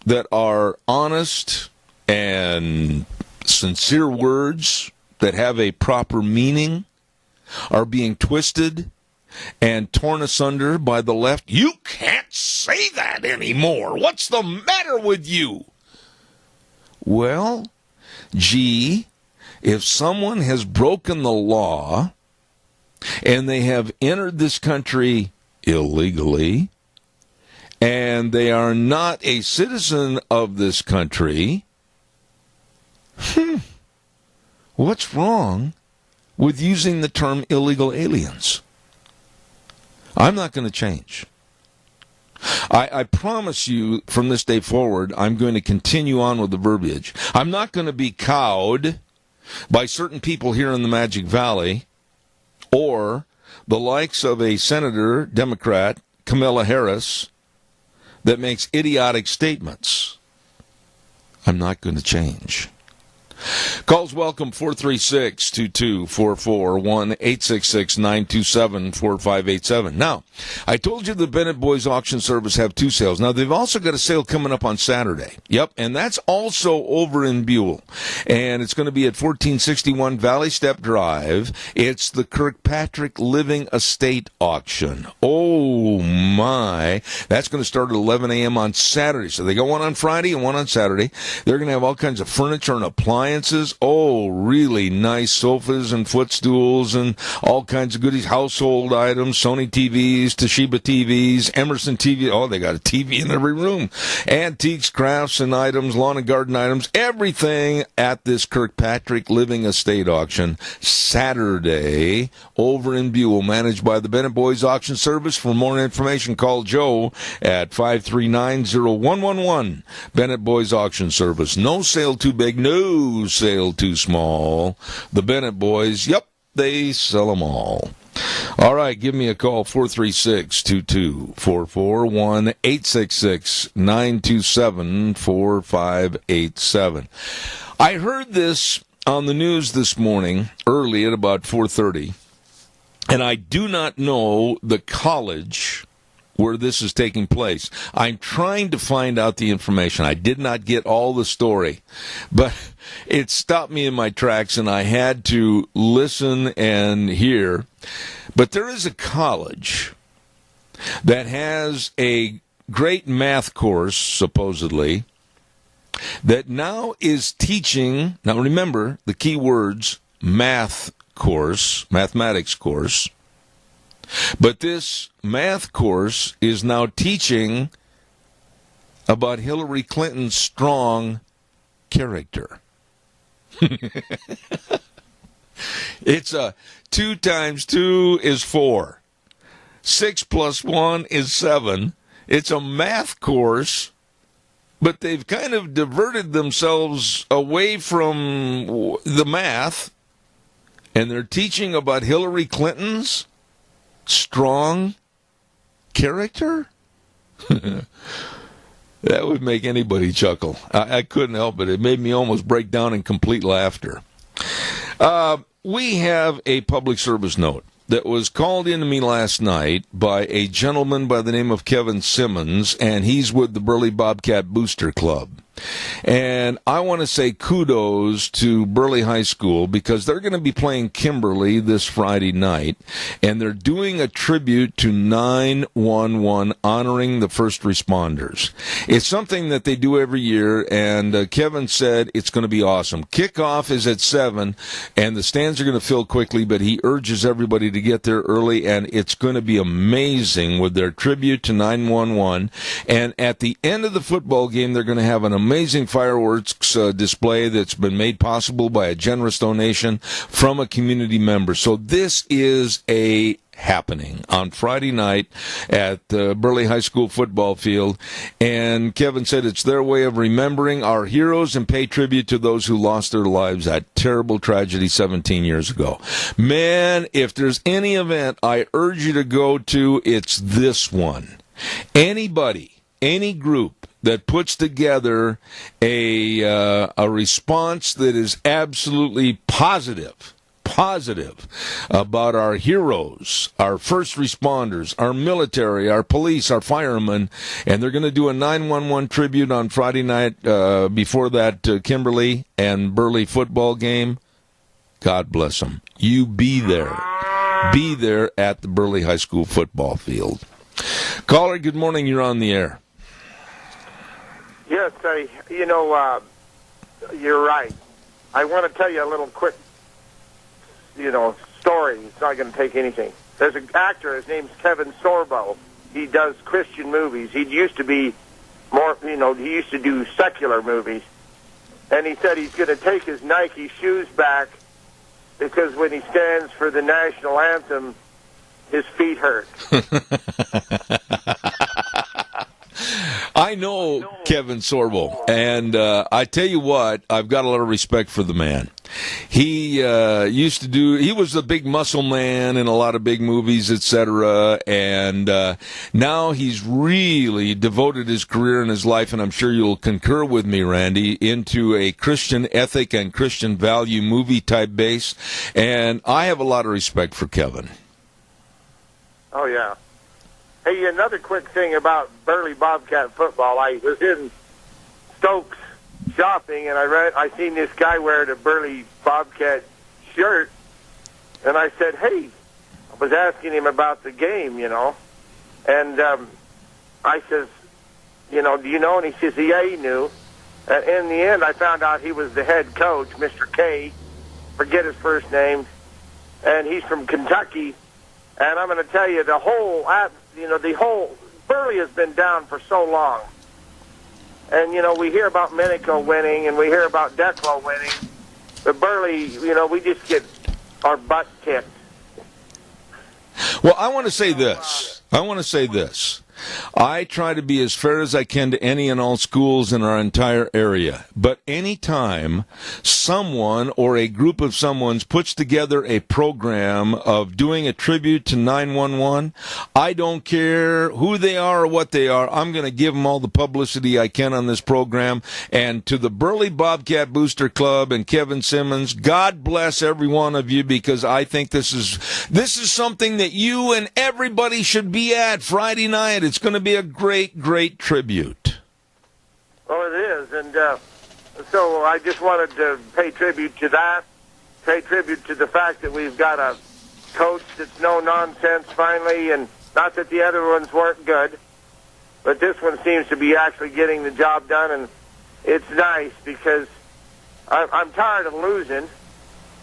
that are honest and sincere words that have a proper meaning are being twisted and torn asunder by the left. You can't say that anymore. What's the matter with you? Well, gee, if someone has broken the law and they have entered this country illegally, and they are not a citizen of this country, what's wrong with using the term illegal aliens? I'm not going to change. I promise you, from this day forward, I'm going to continue on with the verbiage. I'm not going to be cowed by certain people here in the Magic Valley or the likes of a Senator, Democrat, Kamala Harris, that makes idiotic statements. I'm not going to change. Calls welcome, 436-2244, 1-866-927-4587. Now, I told you the Bennett Boys Auction Service have two sales. Now, they've also got a sale coming up on Saturday. Yep, and that's also over in Buell. And it's going to be at 1461 Valley Step Drive. It's the Kirkpatrick Living Estate Auction. Oh, my. That's going to start at 11 a.m. on Saturday. So they got one on Friday and one on Saturday. They're going to have all kinds of furniture and appliances. Oh, really nice sofas and footstools and all kinds of goodies, household items, Sony TVs, Toshiba TVs, Emerson TV. Oh, they got a TV in every room. Antiques, crafts, and items, lawn and garden items, everything at this Kirkpatrick Living Estate Auction Saturday over in Buell, managed by the Bennett Boys Auction Service. For more information, call Joe at 539-0111. Bennett Boys Auction Service. No sale too big, no sale too small. The Bennett Boys, yep, they sell them all. All right, give me a call, 436-2244, 1-866-927-4587. I heard this on the news this morning, early at about 4:30, and I do not know the college where this is taking place. I'm trying to find out the information. I did not get all the story, but it stopped me in my tracks, and I had to listen and hear. But there is a college that has a great math course, supposedly, that now is teaching, now remember the key words, mathematics course, but this math course is now teaching about Hillary Clinton's strong character. It's a 2 times 2 is 4. 6 plus 1 is 7. It's a math course, but they've kind of diverted themselves away from the math, and they're teaching about Hillary Clinton's strong character? That would make anybody chuckle. I couldn't help it. It made me almost break down in complete laughter. We have a public service note that was called in to me last night by a gentleman by the name of Kevin Simmons, and he's with the Burley Bobcat Booster Club. And I want to say kudos to Burley High School because they're going to be playing Kimberly this Friday night, and they're doing a tribute to 911, honoring the first responders. It's something that they do every year, and Kevin said it's going to be awesome. Kickoff is at 7, and the stands are going to fill quickly, but he urges everybody to get there early, and it's going to be amazing with their tribute to 911. And at the end of the football game, they're going to have an amazing fireworks display that's been made possible by a generous donation from a community member. So this is a happening on Friday night at the Burley High School football field. And Kevin said it's their way of remembering our heroes and pay tribute to those who lost their lives at terrible tragedy 17 years ago. Man, if there's any event I urge you to go to, it's this one. Anybody, any group that puts together a response that is absolutely positive about our heroes, our first responders, our military, our police, our firemen, and they're going to do a 911 tribute on Friday night before that Kimberly and Burley football game. God bless them. You be there. Be there at the Burley High School football field. Caller, good morning. You're on the air. Yes, you're right. I want to tell you a little quick, story. It's not going to take anything. There's an actor, his name's Kevin Sorbo. He does Christian movies. He used to be more, he used to do secular movies. And he said he's going to take his Nike shoes back because when he stands for the national anthem, his feet hurt. I know Kevin Sorbo, and I tell you what, I've got a lot of respect for the man. He he was a big muscle man in a lot of big movies, etc., and now he's really devoted his career and his life, and I'm sure you'll concur with me, Randy, into a Christian ethic and Christian value movie type base, and I have a lot of respect for Kevin. Oh, yeah. Hey, another quick thing about Burley Bobcat football. I was in Stokes shopping, and I seen this guy wearing a Burley Bobcat shirt, and I said, hey, I was asking him about the game, and I says, do you know? And he says, yeah, he knew. And in the end, I found out he was the head coach, Mr. K, forget his first name, and he's from Kentucky. And I'm going to tell you, the whole Burley has been down for so long. And, we hear about Minico winning, and we hear about Declo winning. But Burley, we just get our butt kicked. Well, I want to say this. I try to be as fair as I can to any and all schools in our entire area. But anytime someone or a group of someone's puts together a program of doing a tribute to 911, I don't care who they are or what they are. I'm going to give them all the publicity I can on this program. And to the Burley Bobcat Booster Club and Kevin Simmons, God bless every one of you, because I think this is something that you and everybody should be at Friday night. It's going to be a great, great tribute. Well, it is, and so I just wanted to pay tribute to that, pay tribute to the fact that we've got a coach that's no nonsense finally, and not that the other ones weren't good, but this one seems to be actually getting the job done, and it's nice because I'm tired of losing.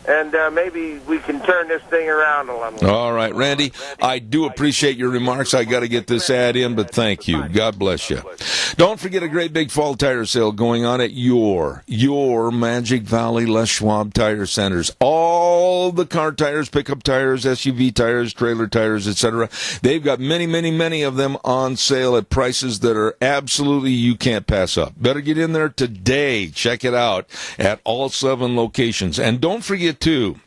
And maybe we can turn this thing around a little. All right, Randy, I do appreciate your remarks. I got to get this ad in, but thank you. God bless you. Don't forget a great big fall tire sale going on at your Magic Valley Les Schwab Tire Centers. All the car tires, pickup tires, SUV tires, trailer tires, etc. They've got many, many, many of them on sale at prices that are absolutely you can't pass up. Better get in there today. Check it out at all 7 locations. And don't forget, too,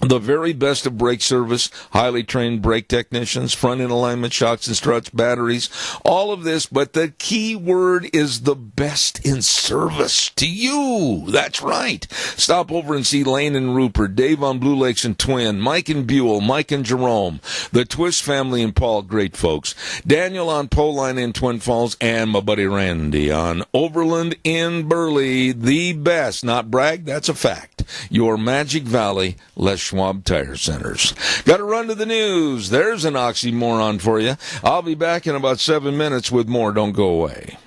the very best of brake service, highly trained brake technicians, front-end alignment, shocks and struts, batteries, all of this, but the key word is the best in service to you. That's right. Stop over and see Lane and Rupert, Dave on Blue Lakes and Twin, Mike and Buell, Mike and Jerome, the Twist family and Paul, great folks, Daniel on Poline in Twin Falls, and my buddy Randy on Overland in Burley. The best, not brag, that's a fact. Your Magic Valley Les Schwab Tire Centers. Got to run to the news. There's an oxymoron for you. I'll be back in about 7 minutes with more. Don't go away.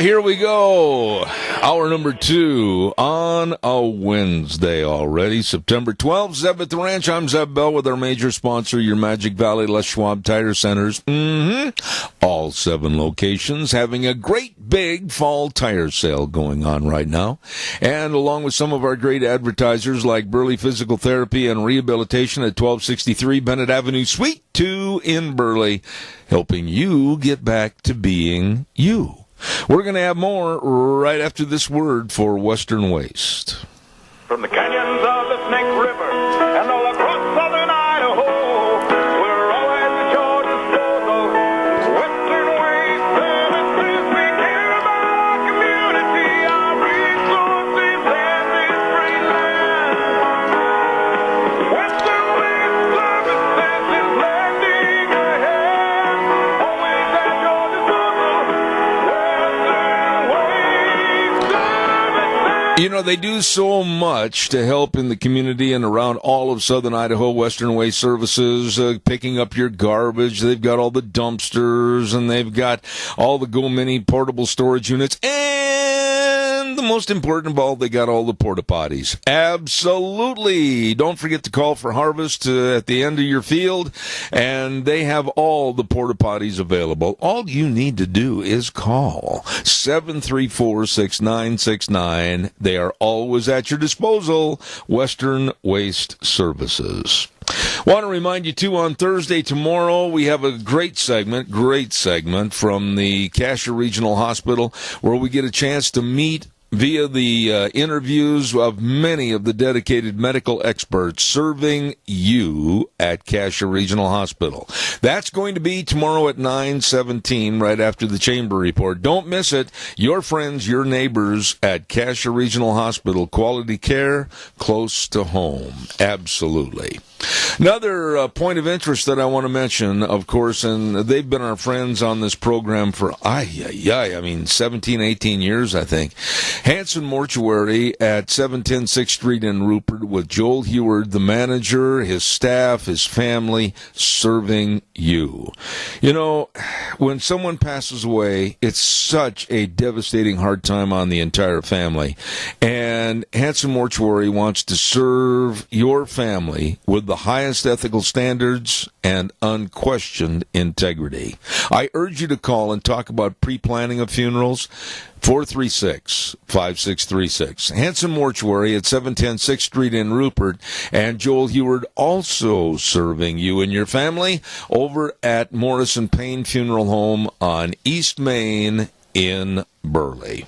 Here we go. Hour number 2 on a Wednesday already, September 12th. Zeb at the Ranch. I'm Zeb Bell with our major sponsor, your Magic Valley Les Schwab Tire Centers. All 7 locations having a great big fall tire sale going on right now. And along with some of our great advertisers like Burley Physical Therapy and Rehabilitation at 1263 Bennett Avenue, Suite 2 in Burley, helping you get back to being you. We're going to have more right after this word for Western Waste. From the canyons of the Snake River and all across southern Idaho, we're always at your disposal. Western Waste Services, we care about our community, our resources, and this great land. Western Waste Services is lending a hand, always at your disposal. You know, they do so much to help in the community and around all of southern Idaho. Western Waste Services, picking up your garbage. They've got all the dumpsters, and they've got all the Go Mini portable storage units. And the most important of all, they got all the porta potties. Absolutely. Don't forget to call for harvest at the end of your field, and they have all the porta potties available. All you need to do is call 734-6969. They are always at your disposal. Western Waste Services. Want to remind you, too, on Thursday, tomorrow, we have a great segment from the Cassia Regional Hospital, where we get a chance to meet via the interviews of many of the dedicated medical experts serving you at Cassia Regional Hospital. That's going to be tomorrow at 9:17, right after the Chamber Report. Don't miss it. Your friends, your neighbors at Cassia Regional Hospital. Quality care close to home. Absolutely. Another point of interest that I want to mention, of course, and they've been our friends on this program for, 17, 18 years, I think. Hanson Mortuary at 710 6th Street in Rupert with Joel Heward, the manager, his staff, his family, serving you. You know, when someone passes away, it's such a devastating hard time on the entire family. And Hanson Mortuary wants to serve your family with the highest ethical standards and unquestioned integrity. I urge you to call and talk about pre-planning of funerals. 436-5636. Hanson Mortuary at 710 6th Street in Rupert. And Joel Heward also serving you and your family over at Morrison Payne Funeral Home on East Main in Burley.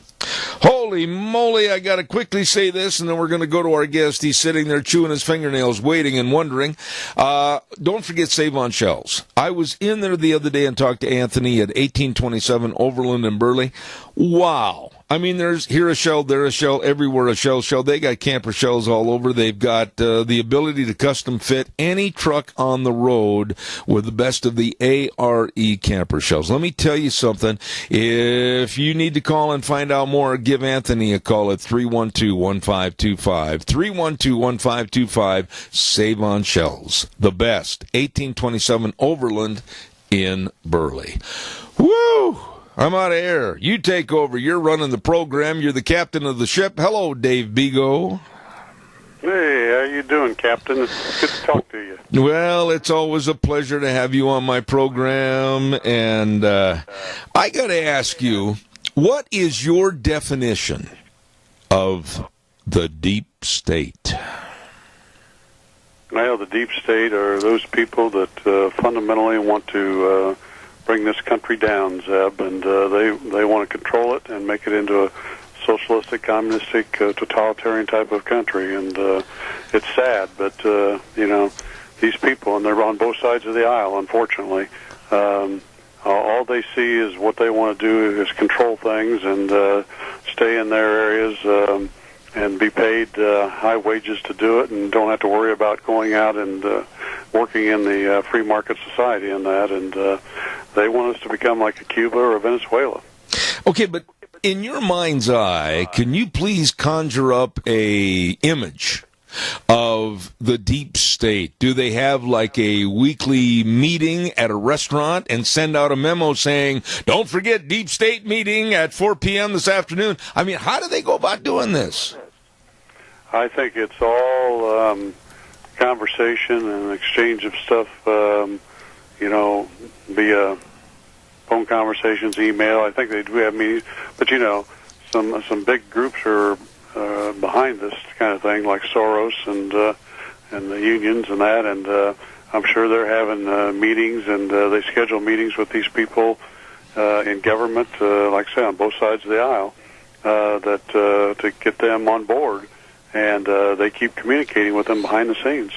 Holy moly, I got to quickly say this, and then we're going to go to our guest. He's sitting there chewing his fingernails, waiting and wondering. Don't forget Save on Shells. I was in there the other day and talked to Anthony at 1827 Overland in Burley. Wow. I mean, there's here a shell, there a shell, everywhere a shell. They got camper shells all over. They've got the ability to custom fit any truck on the road with the best of the ARE camper shells. Let me tell you something. If you need to call and find out more, give Anthony a call at 312-1525. 312-1525. Save on Shells. The best. 1827 Overland in Burley. Woo! I'm out of air. You take over. You're running the program. You're the captain of the ship. Hello, Dave Bigo. Hey, how you doing, Captain? It's good to talk to you. Well, it's always a pleasure to have you on my program. And I got to ask you, what is your definition of the deep state? Well, the deep state are those people that fundamentally want to bring this country down, Zeb, and they want to control it and make it into a socialistic, communistic, totalitarian type of country. And it's sad, but these people, and they're on both sides of the aisle, unfortunately. All they see is what they want to do is control things and stay in their areas and be paid high wages to do it, and don't have to worry about going out and working in the free market society and that. And they want us to become like a Cuba or a Venezuela. Okay, but in your mind's eye, can you please conjure up a image of the deep state? Do they have like a weekly meeting at a restaurant and send out a memo saying, don't forget deep state meeting at 4 p.m. this afternoon? I mean, how do they go about doing this? I think it's all conversation and exchange of stuff, via phone conversations, email. I think they do have meetings, but some big groups are behind this kind of thing, like Soros and the unions and that. And I'm sure they're having meetings, and they schedule meetings with these people in government, like I say, on both sides of the aisle, to get them on board. And they keep communicating with them behind the scenes.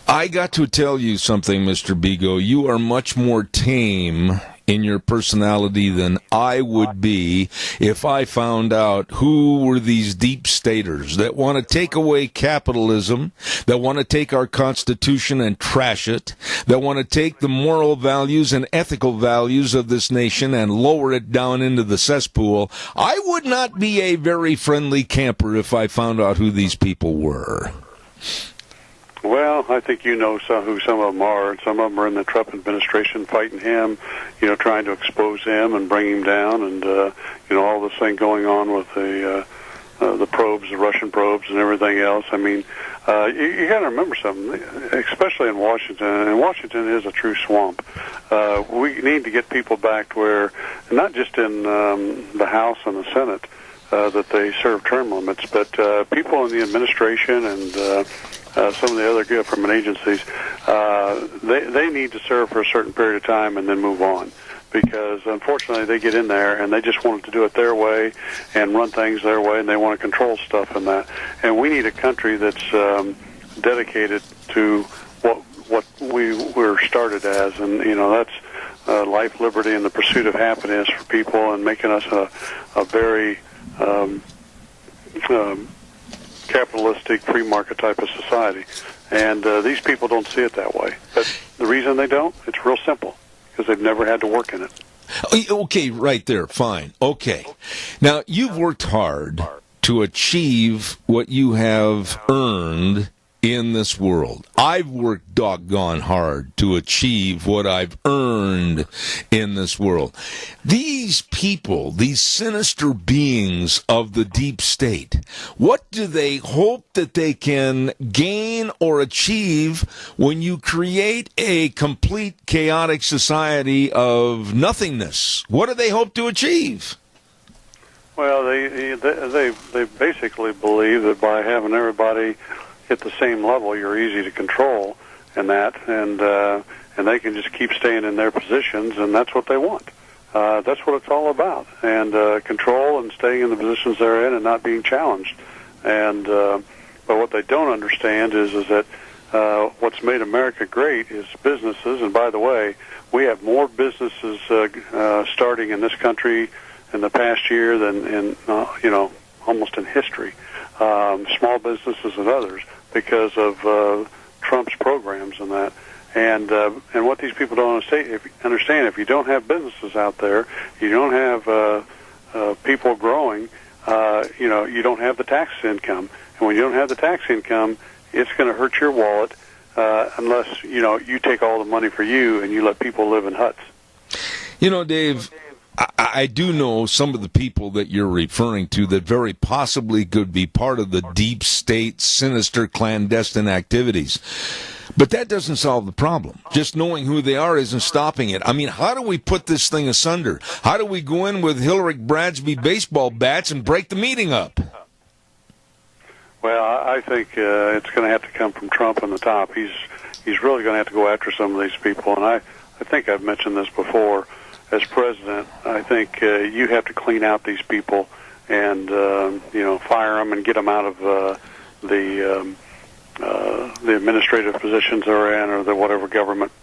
I got to tell you something, Mr. Bigo. You are much more tame in your personality than I would be if I found out who were these deep staters that want to take away capitalism, that want to take our Constitution and trash it, that want to take the moral values and ethical values of this nation and lower it down into the cesspool. I would not be a very friendly camper if I found out who these people were. Well, I think who some of them are. Some of them are in the Trump administration fighting him, trying to expose him and bring him down, and all this thing going on with the probes, the Russian probes, and everything else. I mean, you got to remember something, especially in Washington. And Washington is a true swamp. We need to get people back to where, not just in the House and the Senate, that they serve term limits, but people in the administration and some of the other government agencies, they need to serve for a certain period of time and then move on. Because, unfortunately, they get in there and they just want to do it their way and run things their way, and they want to control stuff and that. And we need a country that's dedicated to what we were started as. And, that's life, liberty, and the pursuit of happiness for people, and making us a very capitalistic, free market type of society. And these people don't see it that way. But the reason they don't, it's real simple, because they've never had to work in it. Okay, right there, fine. Okay. Now, you've worked hard to achieve what you have earned in this world. I've worked doggone hard to achieve what I've earned in this world. These people, these sinister beings of the deep state, what do they hope that they can gain or achieve when you create a complete chaotic society of nothingness? What do they hope to achieve? Well, they basically believe that by having everybody at the same level, you're easy to control, and they can just keep staying in their positions, and that's what they want. That's what it's all about, and control and staying in the positions they're in and not being challenged. And but what they don't understand is that what's made America great is businesses. And by the way, we have more businesses starting in this country in the past year than in almost in history. Small businesses and others, because of Trump's programs and that. And what these people don't understand, if you don't have businesses out there, you don't have people growing, you don't have the tax income. And when you don't have the tax income, it's going to hurt your wallet unless, you take all the money for you and you let people live in huts. Dave, I do know some of the people that you're referring to that very possibly could be part of the deep state, sinister, clandestine activities. But that doesn't solve the problem. Just knowing who they are isn't stopping it. I mean, how do we put this thing asunder? How do we go in with Hillary Bradsby baseball bats and break the meeting up? Well, I think it's going to have to come from Trump on the top. He's really going to have to go after some of these people. And I think I've mentioned this before. As president, I think you have to clean out these people and fire them and get them out of the administrative positions they're in or the whatever government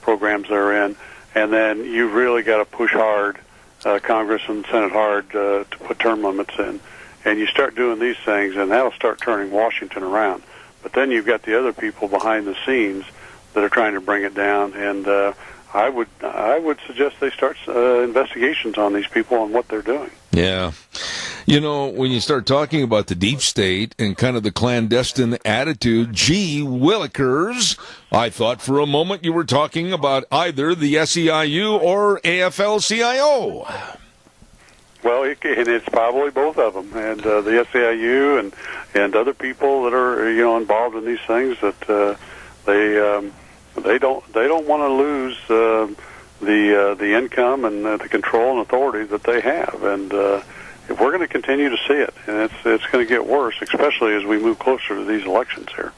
programs they're in. And then you've really got to push hard, Congress and Senate hard to put term limits in. And you start doing these things, and that'll start turning Washington around. But then you've got the other people behind the scenes that are trying to bring it down. And I would suggest they start investigations on these people and what they're doing. Yeah. When you start talking about the deep state and kind of the clandestine attitude, gee willikers, I thought for a moment you were talking about either the SEIU or AFL-CIO. Well, and it's probably both of them, and the SEIU and other people that are involved in these things that they don't want to lose the income and the control and authority that they have, and if we're going to continue to see it, and it's going to get worse, especially as we move closer to these elections here.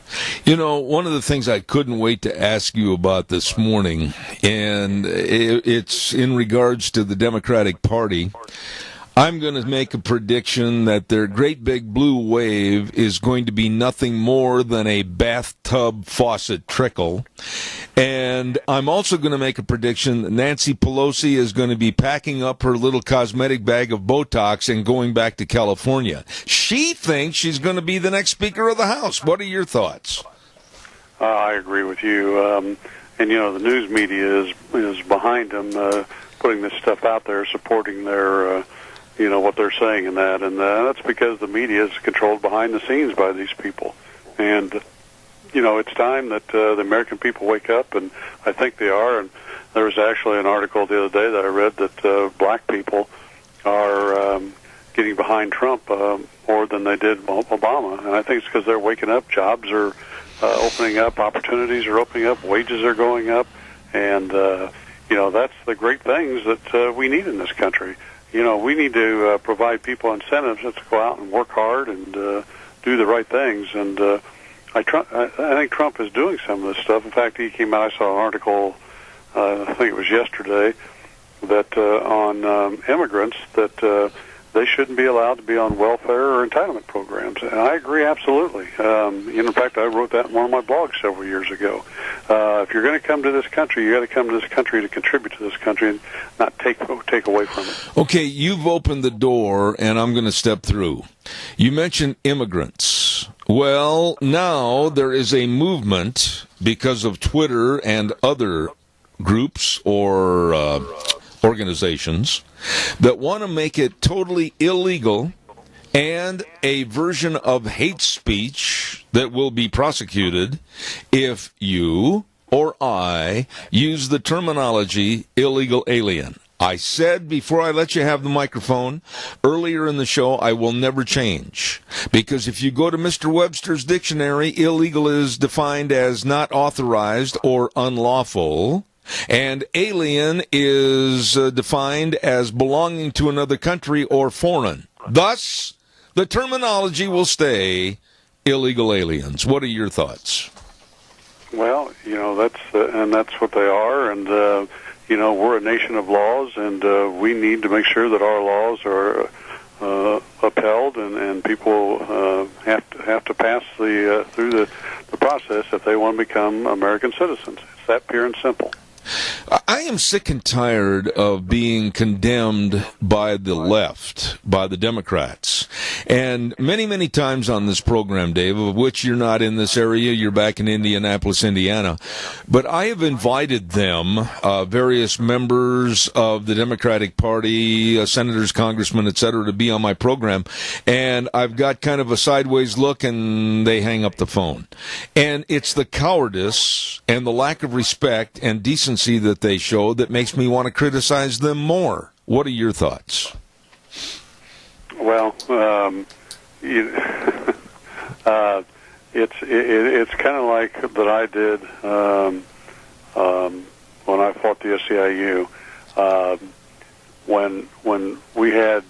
One of the things I couldn't wait to ask you about this morning, and it's in regards to the Democratic Party. I'm going to make a prediction that their great big blue wave is going to be nothing more than a bathtub faucet trickle. And I'm also going to make a prediction that Nancy Pelosi is going to be packing up her little cosmetic bag of Botox and going back to California. She thinks she's going to be the next Speaker of the House. What are your thoughts? I agree with you. And, the news media is behind them, putting this stuff out there, supporting their what they're saying in that, and that's because the media is controlled behind the scenes by these people. And it's time that the American people wake up, and I think they are. And there was actually an article the other day that I read that black people are getting behind Trump more than they did Obama, and I think it's because they're waking up. Jobs are opening up, opportunities are opening up, wages are going up, and that's the great things that we need in this country. We need to provide people incentives to go out and work hard and do the right things. And I think Trump is doing some of this stuff. In fact, he came out, I saw an article, I think it was yesterday, that on immigrants that they shouldn't be allowed to be on welfare or entitlement programs. And I agree absolutely. In fact, I wrote that in one of my blogs several years ago. If you're going to come to this country, you got to come to this country to contribute to this country and not take away from it. Okay, you've opened the door, and I'm going to step through. You mentioned immigrants. Well, now there is a movement because of Twitter and other groups or organizations that want to make it totally illegal and a version of hate speech that will be prosecuted if you or I use the terminology illegal alien. I said before I let you have the microphone earlier in the show, I will never change. Because if you go to Mr. Webster's dictionary, illegal is defined as not authorized or unlawful. And alien is defined as belonging to another country or foreign. Thus, the terminology will stay illegal aliens. What are your thoughts? Well, that's what they are, and we're a nation of laws, and we need to make sure that our laws are upheld, and people have to pass through the process if they want to become American citizens. It's that pure and simple. I am sick and tired of being condemned by the left, by the Democrats. And many, many times on this program, Dave, of which you're not in this area, you're back in Indianapolis, Indiana. But I have invited them, various members of the Democratic Party, senators, congressmen, et cetera, to be on my program. And I've got kind of a sideways look, and they hang up the phone. And it's the cowardice and the lack of respect and decency that they show that makes me want to criticize them more. What are your thoughts? Well, it's kind of like that I did when I fought the SEIU. When we had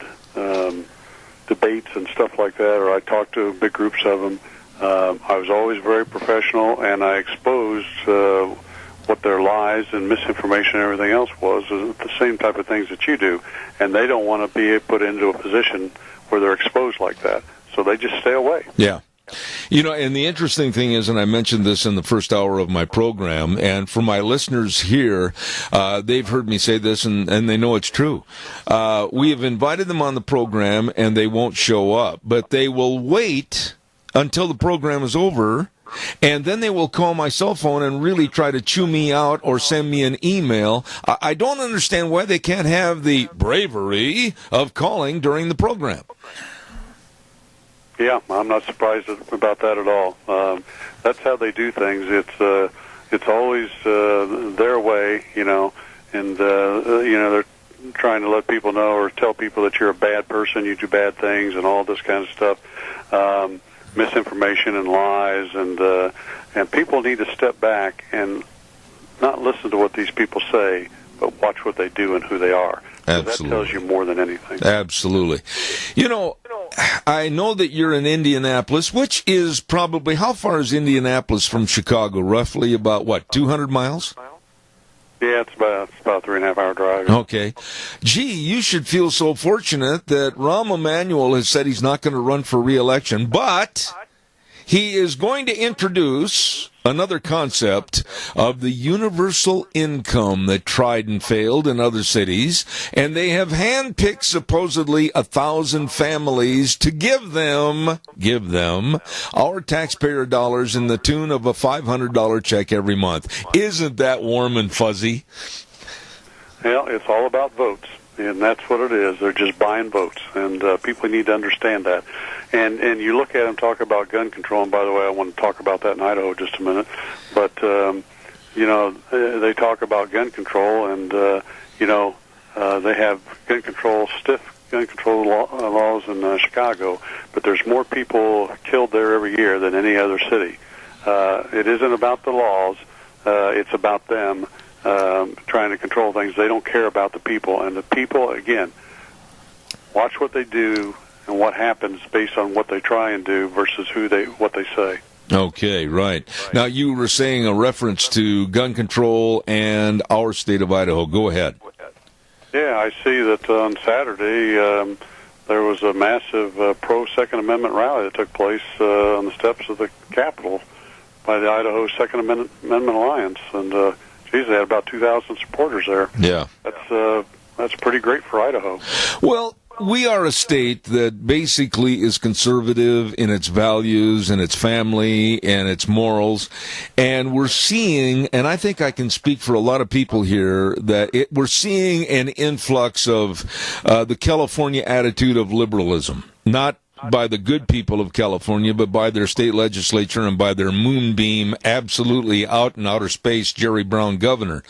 debates and stuff like that, or I talked to big groups of them, I was always very professional, and I exposed what their lies and misinformation and everything else was, the same type of things that you do. And they don't want to be put into a position where they're exposed like that. So they just stay away. Yeah. And the interesting thing is, and I mentioned this in the first hour of my program, and for my listeners here, they've heard me say this, and they know it's true. We have invited them on the program, and they won't show up. But they will wait until the program is over, and then they will call my cell phone and really try to chew me out or send me an email. I don't understand why they can't have the bravery of calling during the program. Yeah, I'm not surprised about that at all. That's how they do things. It's always their way, and they're trying to let people know or tell people that you're a bad person, you do bad things, and all this kind of stuff. Misinformation and lies, and people need to step back and not listen to what these people say, but watch what they do and who they are. Absolutely. That tells you more than anything. Absolutely. I know that you're in Indianapolis, which is probably, how far is Indianapolis from Chicago? Roughly about, 200 miles? Yeah, it's about a 3.5-hour drive. Okay. Gee, you should feel so fortunate that Rahm Emanuel has said he's not going to run for re-election, but he is going to introduce another concept of the universal income that tried and failed in other cities, and they have handpicked supposedly 1,000 families to give them our taxpayer dollars in the tune of a $500 check every month. Isn't that warm and fuzzy? Well, it's all about votes, and that's what it is. They're just buying votes, and people need to understand that. And you look at them talk about gun control, and by the way, I want to talk about that in Idaho just a minute. But, they talk about gun control, and, they have stiff gun control laws in Chicago, but there's more people killed there every year than any other city. It isn't about the laws. It's about them trying to control things. They don't care about the people. And the people, again, watch what they do and what happens based on what they try and do versus what they say. Okay, right. Now, you were saying a reference to gun control and our state of Idaho. Go ahead. Yeah, I see that on Saturday there was a massive pro-Second Amendment rally that took place on the steps of the Capitol by the Idaho Second Amendment Alliance, and they had about 2,000 supporters there. Yeah. That's pretty great for Idaho. Well, we are a state that basically is conservative in its values and its family and its morals, and we're seeing, and I think I can speak for a lot of people here, that we're seeing an influx of the California attitude of liberalism. Not by the good people of California, but by their state legislature and by their moonbeam, absolutely out in outer space, Jerry Brown governor.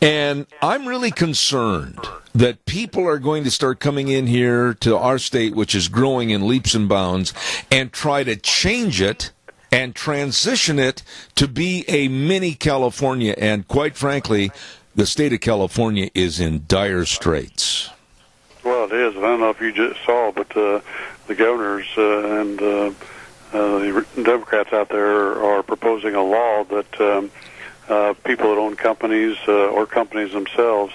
And I'm really concerned that people are going to start coming in here to our state, which is growing in leaps and bounds, and try to change it and transition it to be a mini California. And quite frankly, the state of California is in dire straits. Well, it is. I don't know if you just saw, but the governors and the Democrats out there are proposing a law that people that own companies or companies themselves,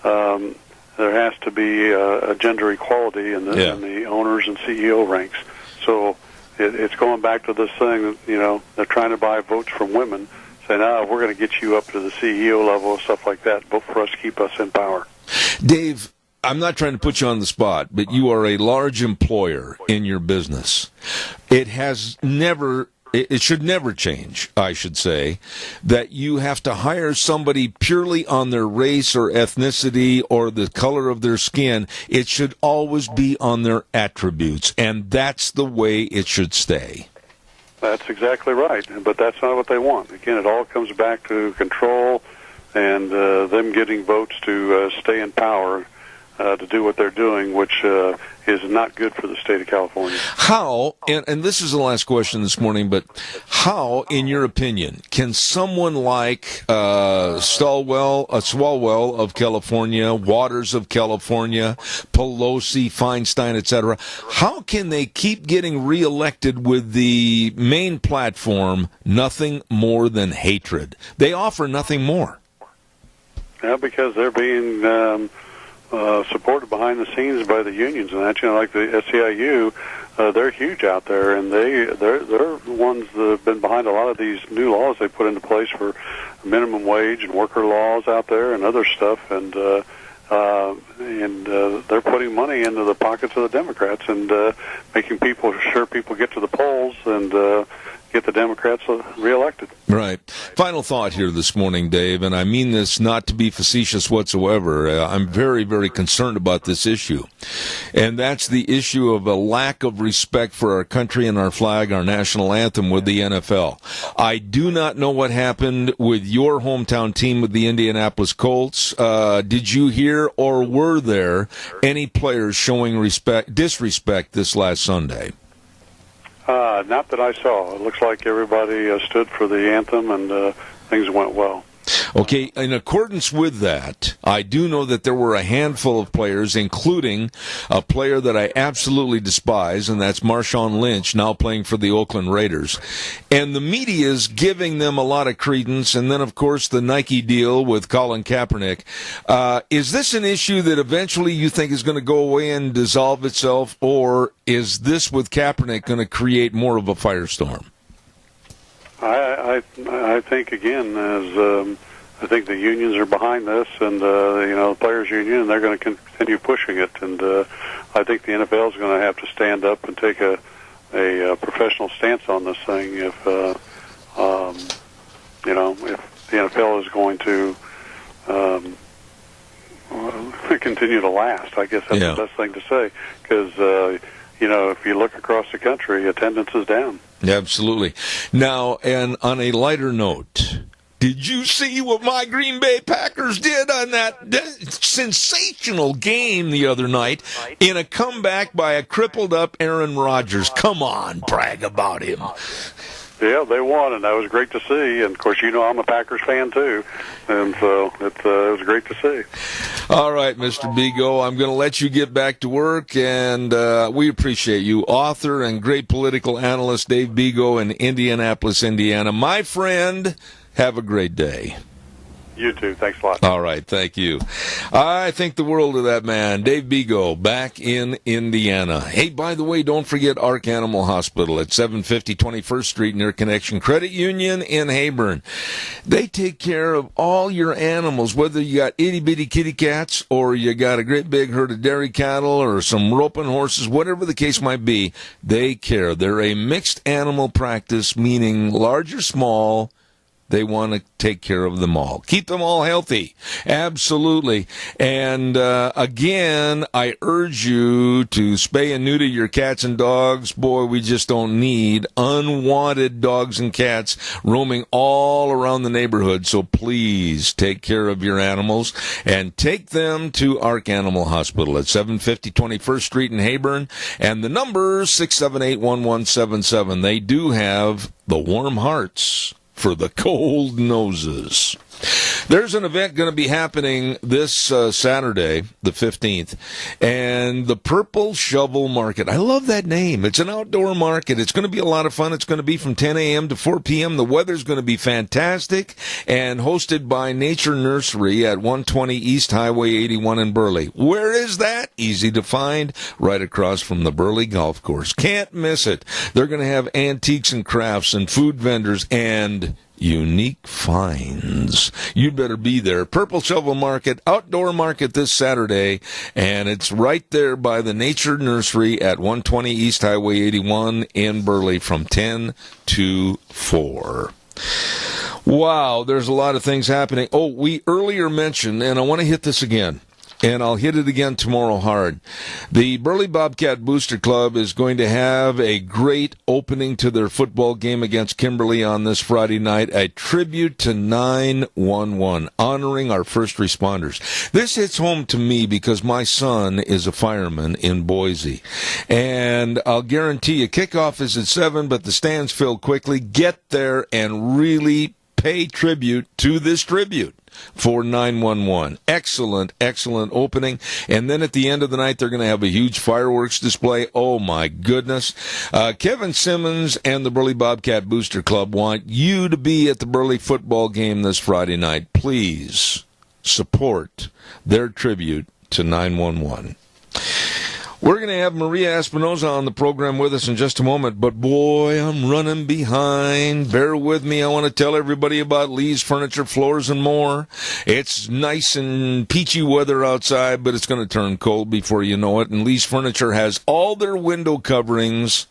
there has to be a gender equality in the owners and CEO ranks. So it's going back to this thing that, you know, they're trying to buy votes from women, saying, we're going to get you up to the CEO level and stuff like that. Vote for us, keep us in power. Dave, I'm not trying to put you on the spot, but you are a large employer in your business. It should never change, I should say, that you have to hire somebody purely on their race or ethnicity or the color of their skin. It should always be on their attributes, and that's the way it should stay. That's exactly right, but that's not what they want. Again, it all comes back to control and them getting votes to stay in power to do what they're doing, which is not good for the state of California. How, and this is the last question this morning, but how, in your opinion, can someone like Swalwell of California, Waters of California, Pelosi, Feinstein, etc., how can they keep getting reelected with the main platform, nothing more than hatred? They offer nothing more. Yeah, because they're being supported behind the scenes by the unions and that, you know, like the SEIU, they're huge out there, and they're the ones that have been behind a lot of these new laws they put into place for minimum wage and worker laws out there and other stuff, and they're putting money into the pockets of the Democrats and making sure people get to the polls and get the Democrats reelected. Right. Final thought here this morning, Dave, and I mean this not to be facetious whatsoever. I'm very, very concerned about this issue, and that's the issue of a lack of respect for our country and our flag, our national anthem with the NFL. I do not know what happened with your hometown team with the Indianapolis Colts. Did you hear or were there any players showing disrespect this last Sunday? Not that I saw. It looks like everybody stood for the anthem and things went well. Okay, in accordance with that, I do know that there were a handful of players, including a player that I absolutely despise, and that's Marshawn Lynch, now playing for the Oakland Raiders. And the media is giving them a lot of credence, and then, of course, the Nike deal with Colin Kaepernick. Is this an issue that eventually you think is going to go away and dissolve itself, or is this with Kaepernick going to create more of a firestorm? I think, again, I think the unions are behind this, and the players' union, and they're going to continue pushing it. And I think the NFL is going to have to stand up and take a professional stance on this thing. If if the NFL is going to continue to last, I guess that's the best thing to say. Because if you look across the country, attendance is down. Absolutely. Now, and on a lighter note, did you see what my Green Bay Packers did on that sensational game the other night in a comeback by a crippled up Aaron Rodgers? Come on, brag about him. Yeah, they won, and that was great to see. And, of course, I'm a Packers fan, too. And so it was great to see. All right, Mr. Bigo, I'm going to let you get back to work, and we appreciate you. Author and great political analyst Dave Bigo in Indianapolis, Indiana. My friend, have a great day. You too. Thanks a lot. All right. Thank you. I think the world of that man, Dave Bigo, back in Indiana. Hey, by the way, don't forget Ark Animal Hospital at 750 21st Street near Connection Credit Union in Hayburn. They take care of all your animals, whether you got itty-bitty kitty cats or you got a great big herd of dairy cattle or some roping horses, whatever the case might be, they care. They're a mixed animal practice, meaning large or small, They want to take care of them all. Keep them all healthy. Absolutely. And again, I urge you to spay and neuter your cats and dogs. Boy, we just don't need unwanted dogs and cats roaming all around the neighborhood. So please take care of your animals and take them to Ark Animal Hospital at 750 21st Street in Hayburn. And the number is 678-1177. They do have the warm hearts for the cold noses. There's an event going to be happening this Saturday, the 15th, and the Purple Shovel Market. I love that name. It's an outdoor market. It's going to be a lot of fun. It's going to be from 10 a.m. to 4 p.m. The weather's going to be fantastic, and hosted by Nature Nursery at 120 East Highway 81 in Burley. Where is that? Easy to find, right across from the Burley Golf Course. Can't miss it. They're going to have antiques and crafts and food vendors and unique finds. You'd better be there. Purple Shovel Market, outdoor market this Saturday, and it's right there by the Nature Nursery at 120 East Highway 81 in Burley from 10 to 4. Wow, there's a lot of things happening. Oh, we earlier mentioned, and I want to hit this again, and I'll hit it again tomorrow hard. The Burley Bobcat Booster Club is going to have a great opening to their football game against Kimberly on this Friday night, a tribute to 911, honoring our first responders. This hits home to me because my son is a fireman in Boise. And I'll guarantee you, kickoff is at 7, but the stands fill quickly. Get there and really pay tribute to this tribute for 911. Excellent, excellent opening. And then at the end of the night, they're going to have a huge fireworks display. Oh, my goodness. Kevin Simmons and the Burley Bobcat Booster Club want you to be at the Burley football game this Friday night. Please support their tribute to 911. We're going to have Maria Espinoza on the program with us in just a moment, but boy, I'm running behind. Bear with me. I want to tell everybody about Lee's Furniture, Floors, and More. It's nice and peachy weather outside, but it's going to turn cold before you know it, and Lee's Furniture has all their window coverings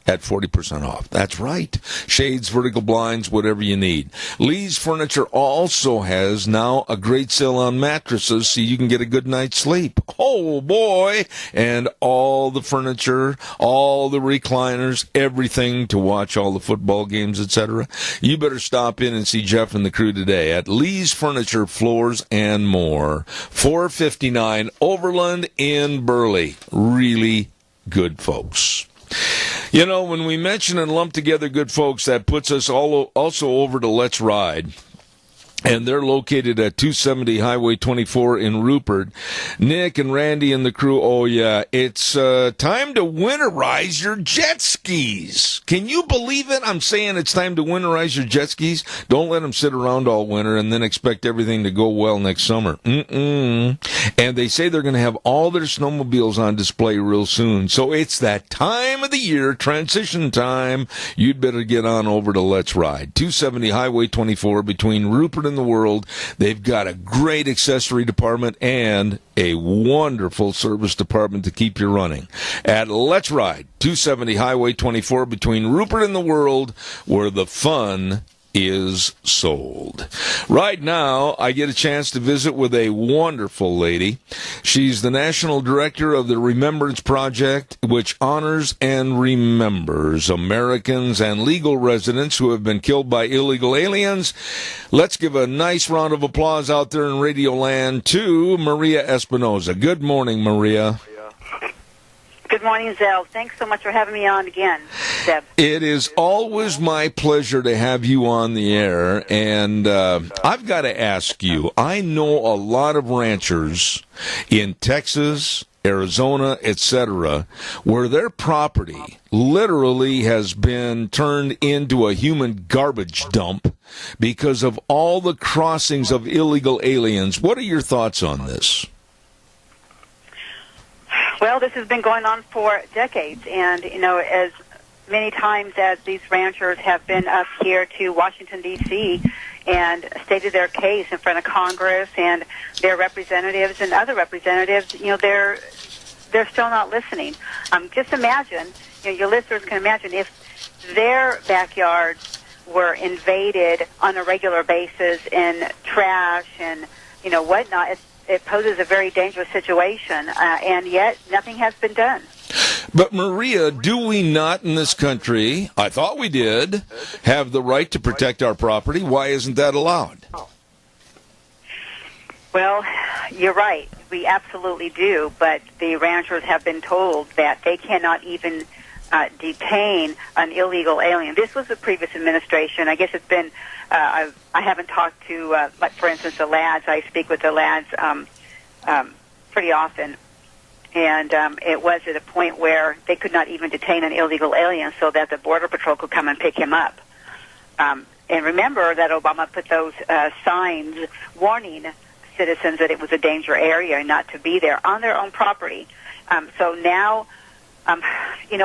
at 40% off. That's right. Shades, vertical blinds, whatever you need. Lee's Furniture also has now a great sale on mattresses so you can get a good night's sleep. Oh, boy. And all the furniture, all the recliners, everything to watch all the football games, etc. You better stop in and see Jeff and the crew today at Lee's Furniture, Floors, and More. 459 Overland in Burley. Really good folks. You know, when we mention and lump together good folks, that puts us also over to Let's Ride. And they're located at 270 Highway 24 in Rupert. Nick and Randy and the crew, oh yeah, it's time to winterize your jet skis. Can you believe it? I'm saying it's time to winterize your jet skis. Don't let them sit around all winter and then expect everything to go well next summer. And they say they're going to have all their snowmobiles on display real soon. So it's that time of the year, transition time. You'd better get on over to Let's Ride. 270 Highway 24 between Rupert and the World. They've got a great accessory department and a wonderful service department to keep you running. At Let's Ride, 270 Highway 24 between Rupert and the World, where the fun is sold. Right now, I get a chance to visit with a wonderful lady. She's the National Director of the Remembrance Project, which honors and remembers Americans and legal residents who have been killed by illegal aliens. Let's give a nice round of applause out there in Radio Land to Maria Espinoza. Good morning, Maria. Good morning, Zell. Thanks so much for having me on again, Deb. It is always my pleasure to have you on the air, and I've got to ask you, I know a lot of ranchers in Texas, Arizona, etc., where their property literally has been turned into a human garbage dump because of all the crossings of illegal aliens. What are your thoughts on this? Well, this has been going on for decades, and, you know, as many times as these ranchers have been up here to Washington, D.C., and stated their case in front of Congress and their representatives and other representatives, you know, they're still not listening. Just imagine, you know, your listeners can imagine if their backyards were invaded on a regular basis in trash and, whatnot. It poses a very dangerous situation, and yet nothing has been done. But, Maria, do we not in this country, I thought we did, have the right to protect our property? Why isn't that allowed? Well, you're right. We absolutely do, but the ranchers have been told that they cannot even detain an illegal alien. This was the previous administration. I guess it's been, I haven't talked to, like, for instance, the lads. I speak with the lads pretty often. And it was at a point where they could not even detain an illegal alien so that the Border Patrol could come and pick him up. And remember that Obama put those signs warning citizens that it was a danger area and not to be there on their own property. So now,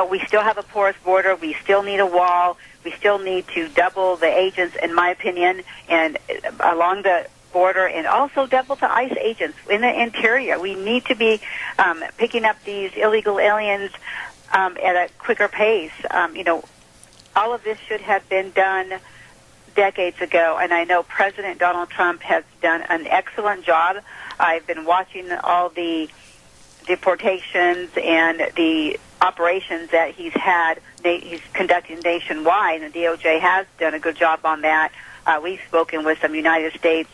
we still have a porous border. We still need a wall. We still need to double the agents, in my opinion, and along the border, and also double the ICE agents in the interior. We need to be picking up these illegal aliens at a quicker pace. All of this should have been done decades ago, and I know President Donald Trump has done an excellent job. I've been watching all the deportations and the operations that he's conducting nationwide, and the DOJ has done a good job on that. We've spoken with some United States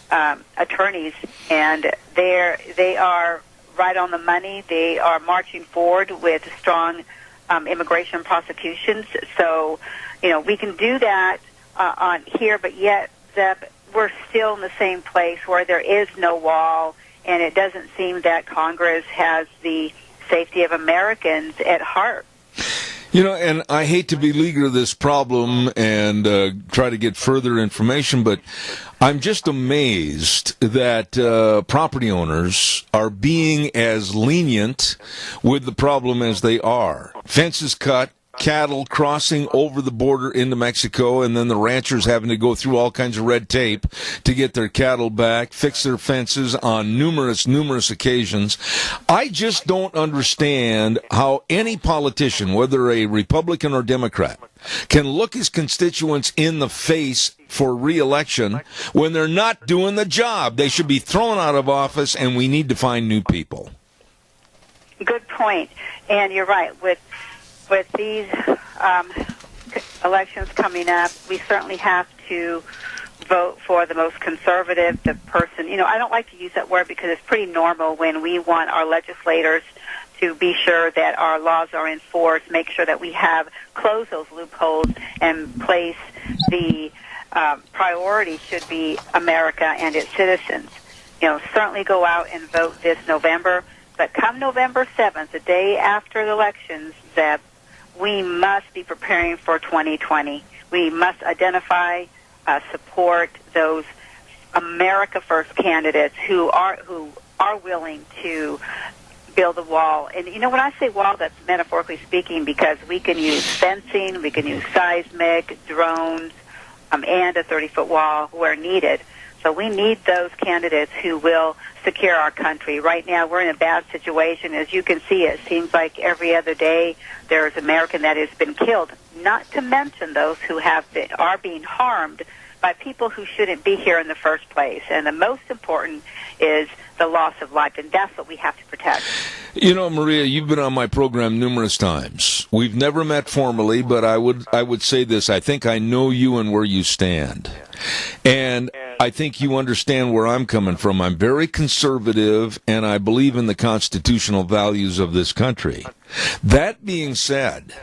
attorneys, and they are right on the money. They are marching forward with strong immigration prosecutions. So, we can do that on here, but yet, Zeb, we're still in the same place where there is no wall, and it doesn't seem that Congress has the safety of Americans at heart. And I hate to beleaguer this problem and try to get further information, but I'm just amazed that property owners are being as lenient with the problem as they are. Fences cut, cattle crossing over the border into Mexico, and then the ranchers having to go through all kinds of red tape to get their cattle back, fix their fences on numerous occasions. I just don't understand how any politician, whether a Republican or Democrat, can look his constituents in the face for re-election when they're not doing the job. They should be thrown out of office, and we need to find new people. Good point. And you're right. With these elections coming up, we certainly have to vote for the most conservative, the person. I don't like to use that word because it's pretty normal when we want our legislators to be sure that our laws are enforced, make sure that we have closed those loopholes, and place the priority should be America and its citizens. Certainly go out and vote this November, but come November 7th, the day after the elections, Zeb, we must be preparing for 2020. We must identify, support those America First candidates who are willing to build a wall. And when I say wall, that's metaphorically speaking, because we can use fencing, we can use seismic, drones, and a 30-foot wall where needed. So we need those candidates who will secure our country. Right now, we're in a bad situation. As you can see, it seems like every other day there's an American that has been killed, not to mention those who are being harmed by people who shouldn't be here in the first place. And the most important is the loss of life, and that's what we have to protect. Maria, you've been on my program numerous times. We've never met formally, but I would say this. I think I know you and where you stand. And I think you understand where I'm coming from. I'm very conservative, and I believe in the constitutional values of this country. That being said,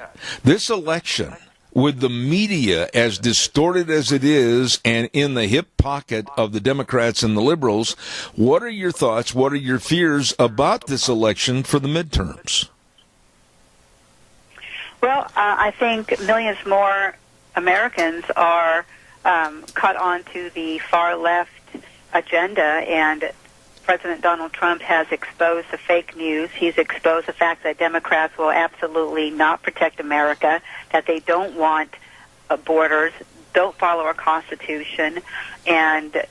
this election, with the media as distorted as it is and in the hip pocket of the Democrats and the liberals, what are your thoughts, what are your fears about this election for the midterms? Well, I think millions more Americans are caught on to the far left agenda, and President Donald Trump has exposed the fake news. He's exposed the fact that Democrats will absolutely not protect America, that they don't want borders, don't follow our Constitution, and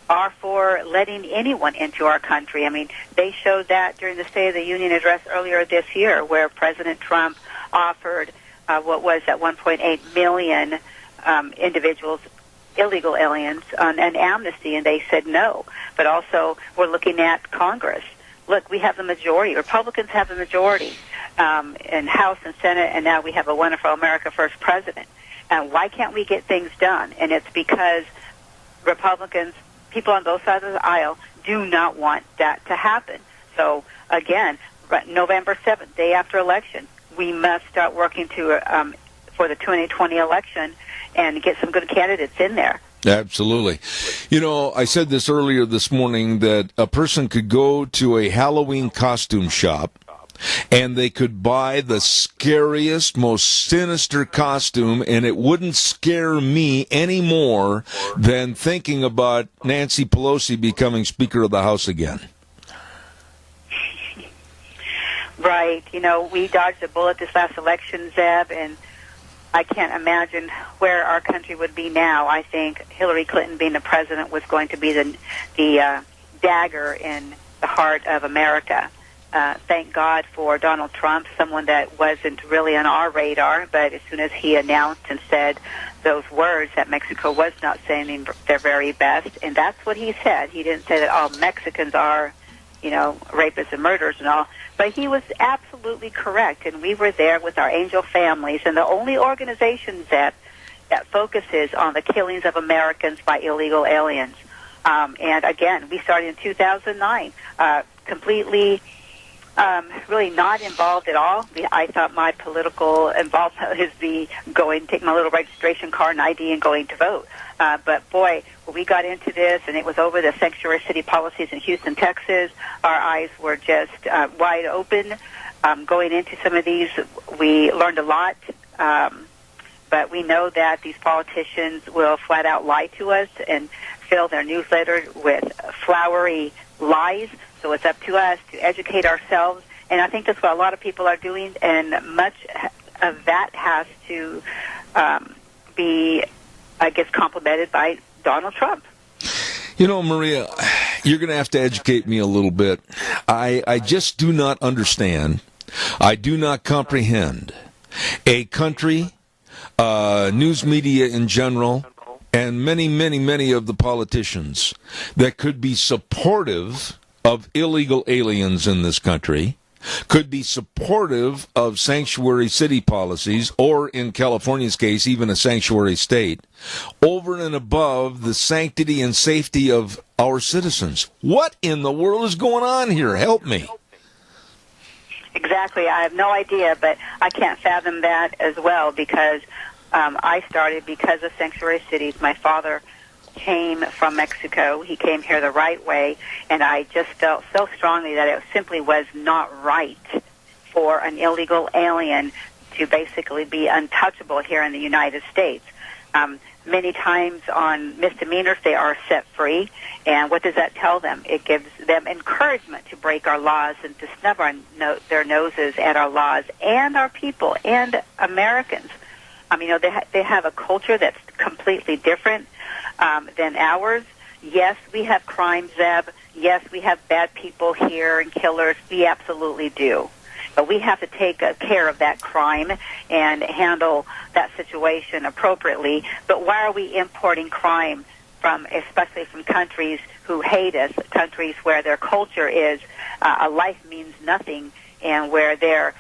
are for letting anyone into our country. I mean, they showed that during the State of the Union address earlier this year, where President Trump offered what was that 1.8 million individuals, illegal aliens, on an amnesty, and they said no. But also, we're looking at Congress. Look, we have the majority. Republicans have the majority in House and Senate, and now we have a wonderful America First president. And why can't we get things done? And it's because Republicans, people on both sides of the aisle, do not want that to happen. So, again, November 7th, day after election, we must start working to for the 2020 election and get some good candidates in there. Absolutely. You know, I said this earlier this morning that a person could go to a Halloween costume shop and they could buy the scariest, most sinister costume, and it wouldn't scare me any more than thinking about Nancy Pelosi becoming Speaker of the House again. Right. You know, we dodged a bullet this last election, Zeb, and I can't imagine where our country would be now. I think Hillary Clinton being the president was going to be the dagger in the heart of America. Thank God for Donald Trump, someone that wasn't really on our radar, but as soon as he announced and said those words that Mexico was not sending their very best, and that's what he said. He didn't say that all Mexicans are, you know, rapists and murderers and all, but he was absolutely correct, and we were there with our angel families, and the only organization that focuses on the killings of Americans by illegal aliens. And again, we started in 2009, completely really not involved at all. I thought my political involvement is take my little registration card and ID and going to vote. But boy, when we got into this and it was over the sanctuary city policies in Houston, Texas, our eyes were just wide open. Going into some of these, we learned a lot. But we know that these politicians will flat out lie to us and fill their newsletter with flowery lies. So it's up to us to educate ourselves. And I think that's what a lot of people are doing, and much of that has to be, I guess, complemented by Donald Trump. You know, Maria, you're going to have to educate me a little bit. I just do not understand. I do not comprehend a country, news media in general, and many, many, many of the politicians that could be supportive of illegal aliens in this country, could be supportive of sanctuary city policies, or in California's case, even a sanctuary state, over and above the sanctity and safety of our citizens. What in the world is going on here? Help me. Exactly. I have no idea, but I can't fathom that as well, because I started because of sanctuary cities. My father came from Mexico. He came here the right way, and I just felt so strongly that it simply was not right for an illegal alien to basically be untouchable here in the United States. Many times on misdemeanors, they are set free, and what does that tell them? It gives them encouragement to break our laws and to snub their noses at our laws and our people and Americans. You know, they have a culture that's completely different than ours. Yes, we have crime, Zeb. Yes, we have bad people here and killers. We absolutely do. But we have to take care of that crime and handle that situation appropriately. But why are we importing crime especially from countries who hate us, countries where their culture is a life means nothing, and where their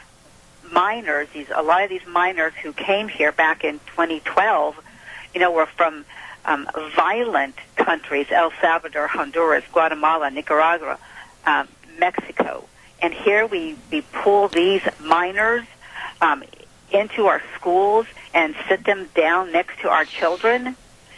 minors, a lot of these minors who came here back in 2012, you know, were from violent countries: El Salvador, Honduras, Guatemala, Nicaragua, Mexico. And here we pull these minors into our schools and sit them down next to our children.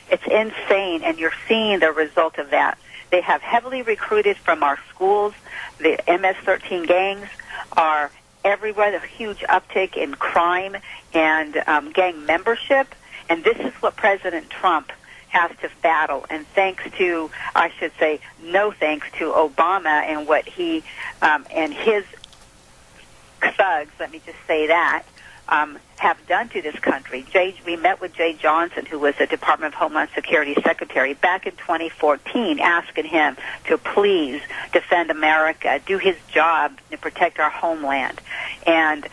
It's insane, and you're seeing the result of that. They have heavily recruited from our schools. The MS-13 gangs are everywhere. There's a huge uptick in crime and gang membership. And this is what President Trump has to battle. And thanks to, I should say, no thanks to Obama and what he and his thugs, let me just say that, have done to this country. We met with Jay Johnson, who was the Department of Homeland Security Secretary, back in 2014, asking him to please defend America, do his job to protect our homeland. And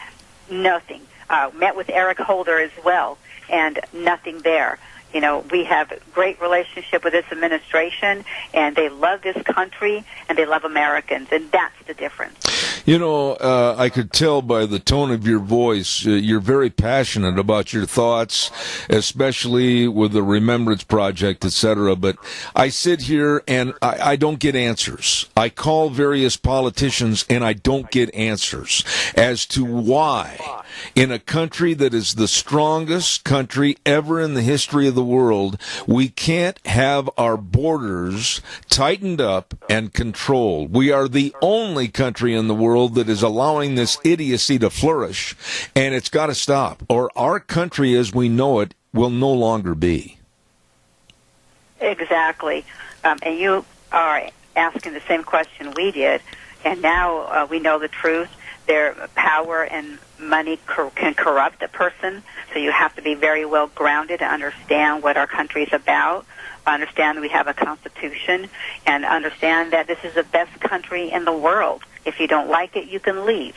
nothing. met with Eric Holder as well, and nothing there. You know, we have a great relationship with this administration, and they love this country, and they love Americans, and that's the difference. You know, I could tell by the tone of your voice, you're very passionate about your thoughts, especially with the Remembrance Project, etc. But I sit here and I don't get answers. I call various politicians and I don't get answers as to why, in a country that is the strongest country ever in the history of the world, we can't have our borders tightened up and controlled. We are the only country in the world that is allowing this idiocy to flourish, and it's got to stop, or our country as we know it will no longer be. Exactly. And you are asking the same question we did, and now we know the truth. Their power and money can corrupt a person, so you have to be very well grounded to understand what our country is about, understand that we have a constitution, and understand that this is the best country in the world. If you don't like it, you can leave.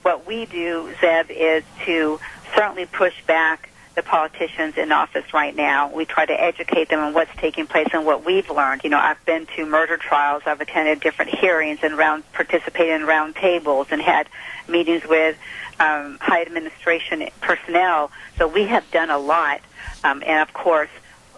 What we do, Zeb, is to certainly push back the politicians in office right now. We try to educate them on what's taking place and what we've learned. You know, I've been to murder trials. I've attended different hearings and participated in round tables and had meetings with high administration personnel. So we have done a lot. And, of course,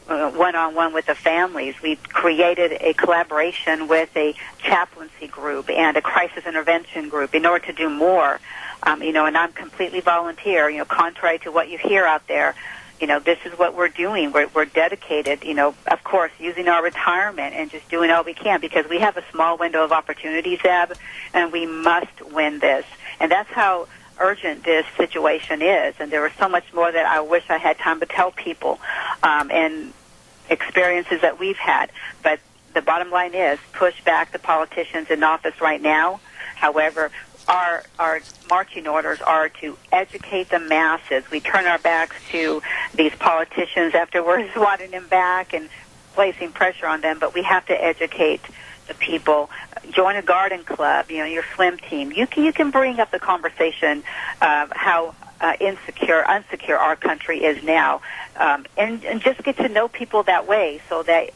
one-on-one with the families. We've created a collaboration with a chaplaincy group and a crisis intervention group in order to do more. And I'm completely volunteer, contrary to what you hear out there. This is what we're doing. We're dedicated, of course, using our retirement and just doing all we can because we have a small window of opportunity, Zeb, and we must win this. And that's how urgent this situation is, and there was so much more that I wish I had time to tell people and experiences that we've had. But the bottom line is push back the politicians in office right now. However, our marching orders are to educate the masses. We turn our backs to these politicians after we're swatting them back and placing pressure on them, but we have to educate the people. Join a garden club, your swim team. You can bring up the conversation of how unsecure our country is now, and just get to know people that way so that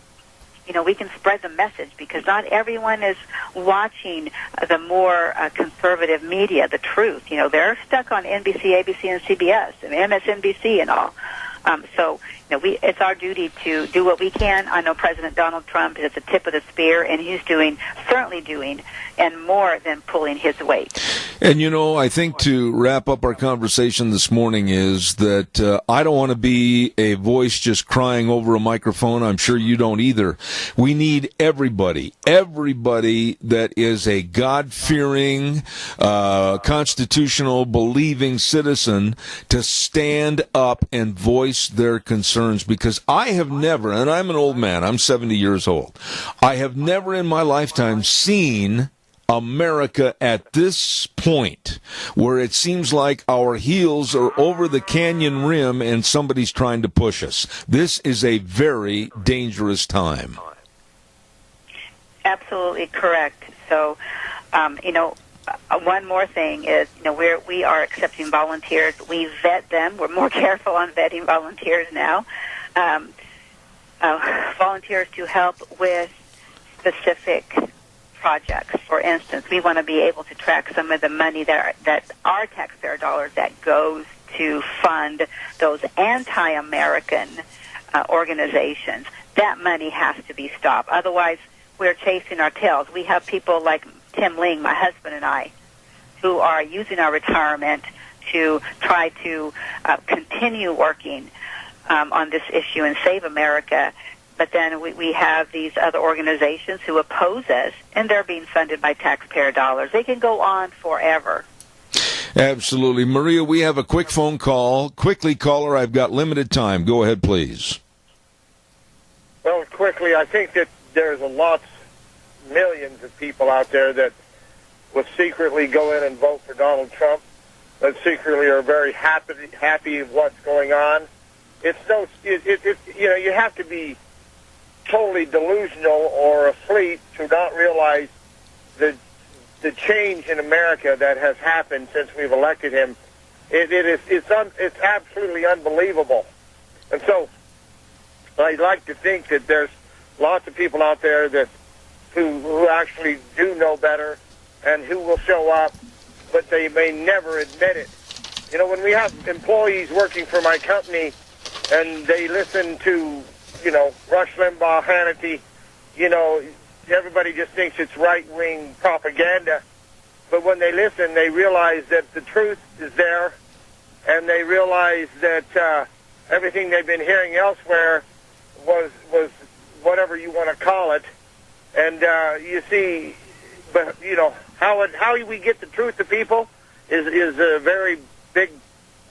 we can spread the message, because not everyone is watching the more conservative media, the truth. They're stuck on NBC, ABC, and CBS, and MSNBC and all. So it's our duty to do what we can. I know President Donald Trump is at the tip of the spear, and he's certainly doing, and more than pulling his weight. And, I think to wrap up our conversation this morning is that I don't want to be a voice just crying over a microphone. I'm sure you don't either. We need everybody that is a God-fearing, constitutional, believing citizen to stand up and voice their concerns, because I have never, and I'm an old man, I'm 70 years old, I have never in my lifetime seen America at this point where it seems like our heels are over the canyon rim and somebody's trying to push us. This is a very dangerous time. Absolutely correct. So, one more thing is, we are accepting volunteers. We vet them. We're more careful on vetting volunteers now. Volunteers to help with specific projects. For instance, we want to be able to track some of the money that our taxpayer dollars that goes to fund those anti-American organizations. That money has to be stopped. Otherwise, we're chasing our tails. We have people like Tim Ling, my husband, and I, who are using our retirement to try to continue working on this issue and save America. But then we have these other organizations who oppose us, and they're being funded by taxpayer dollars. They can go on forever. Absolutely. Maria, we have a quick phone call. Quickly, caller, I've got limited time. Go ahead, please. Well, quickly, I think that there's millions of people out there that will secretly go in and vote for Donald Trump, that secretly are very happy with what's going on. You have to be totally delusional or asleep to not realize the the change in America that has happened since we've elected him, it's absolutely unbelievable. And so I'd like to think that there's lots of people out there that who actually do know better and who will show up, but they may never admit it. You know, when we have employees working for my company and they listen to, you know, Rush Limbaugh, Hannity, you know, everybody just thinks it's right-wing propaganda. But when they listen, they realize that the truth is there, and they realize that everything they've been hearing elsewhere was whatever you want to call it. And you see, but you know how we get the truth to people is a very big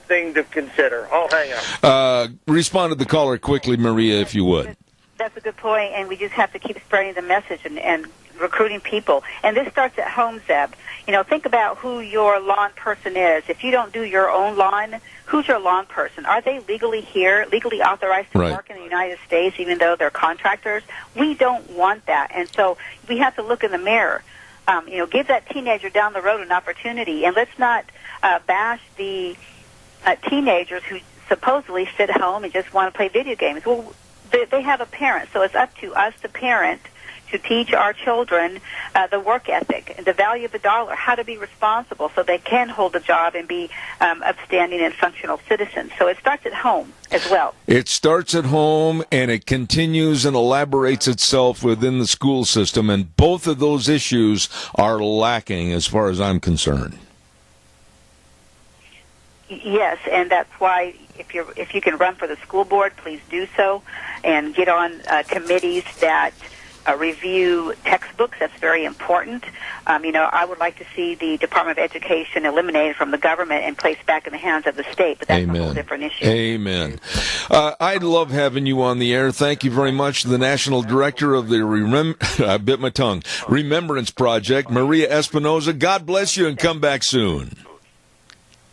thing to consider. I'll hang up. Respond to the caller quickly, Maria, if you would. That's a good point, and we just have to keep spreading the message and recruiting people. And this starts at home, Zeb. You know, think about who your lawn person is. If you don't do your own lawn, who's your lawn person? Are they legally here, legally authorized to work in the United States, even though they're contractors? We don't want that. And so we have to look in the mirror. You know, give that teenager down the road an opportunity, and let's not bash the teenagers who supposedly sit at home and just want to play video games. Well, they have a parent, so it's up to us, the parent, to teach our children the work ethic, the value of the dollar, how to be responsible so they can hold a job and be upstanding and functional citizens. So it starts at home as well. It starts at home, and it continues and elaborates itself within the school system, and both of those issues are lacking as far as I'm concerned. Yes, and that's why if you can run for the school board, please do so, and get on committees that review textbooks. That's very important. You know, I would like to see the Department of Education eliminated from the government and placed back in the hands of the state, but that's a whole different issue. Amen. I love having you on the air. Thank you very much. The National Director of the Remembrance Project, Maria Espinoza. God bless you, and come back soon.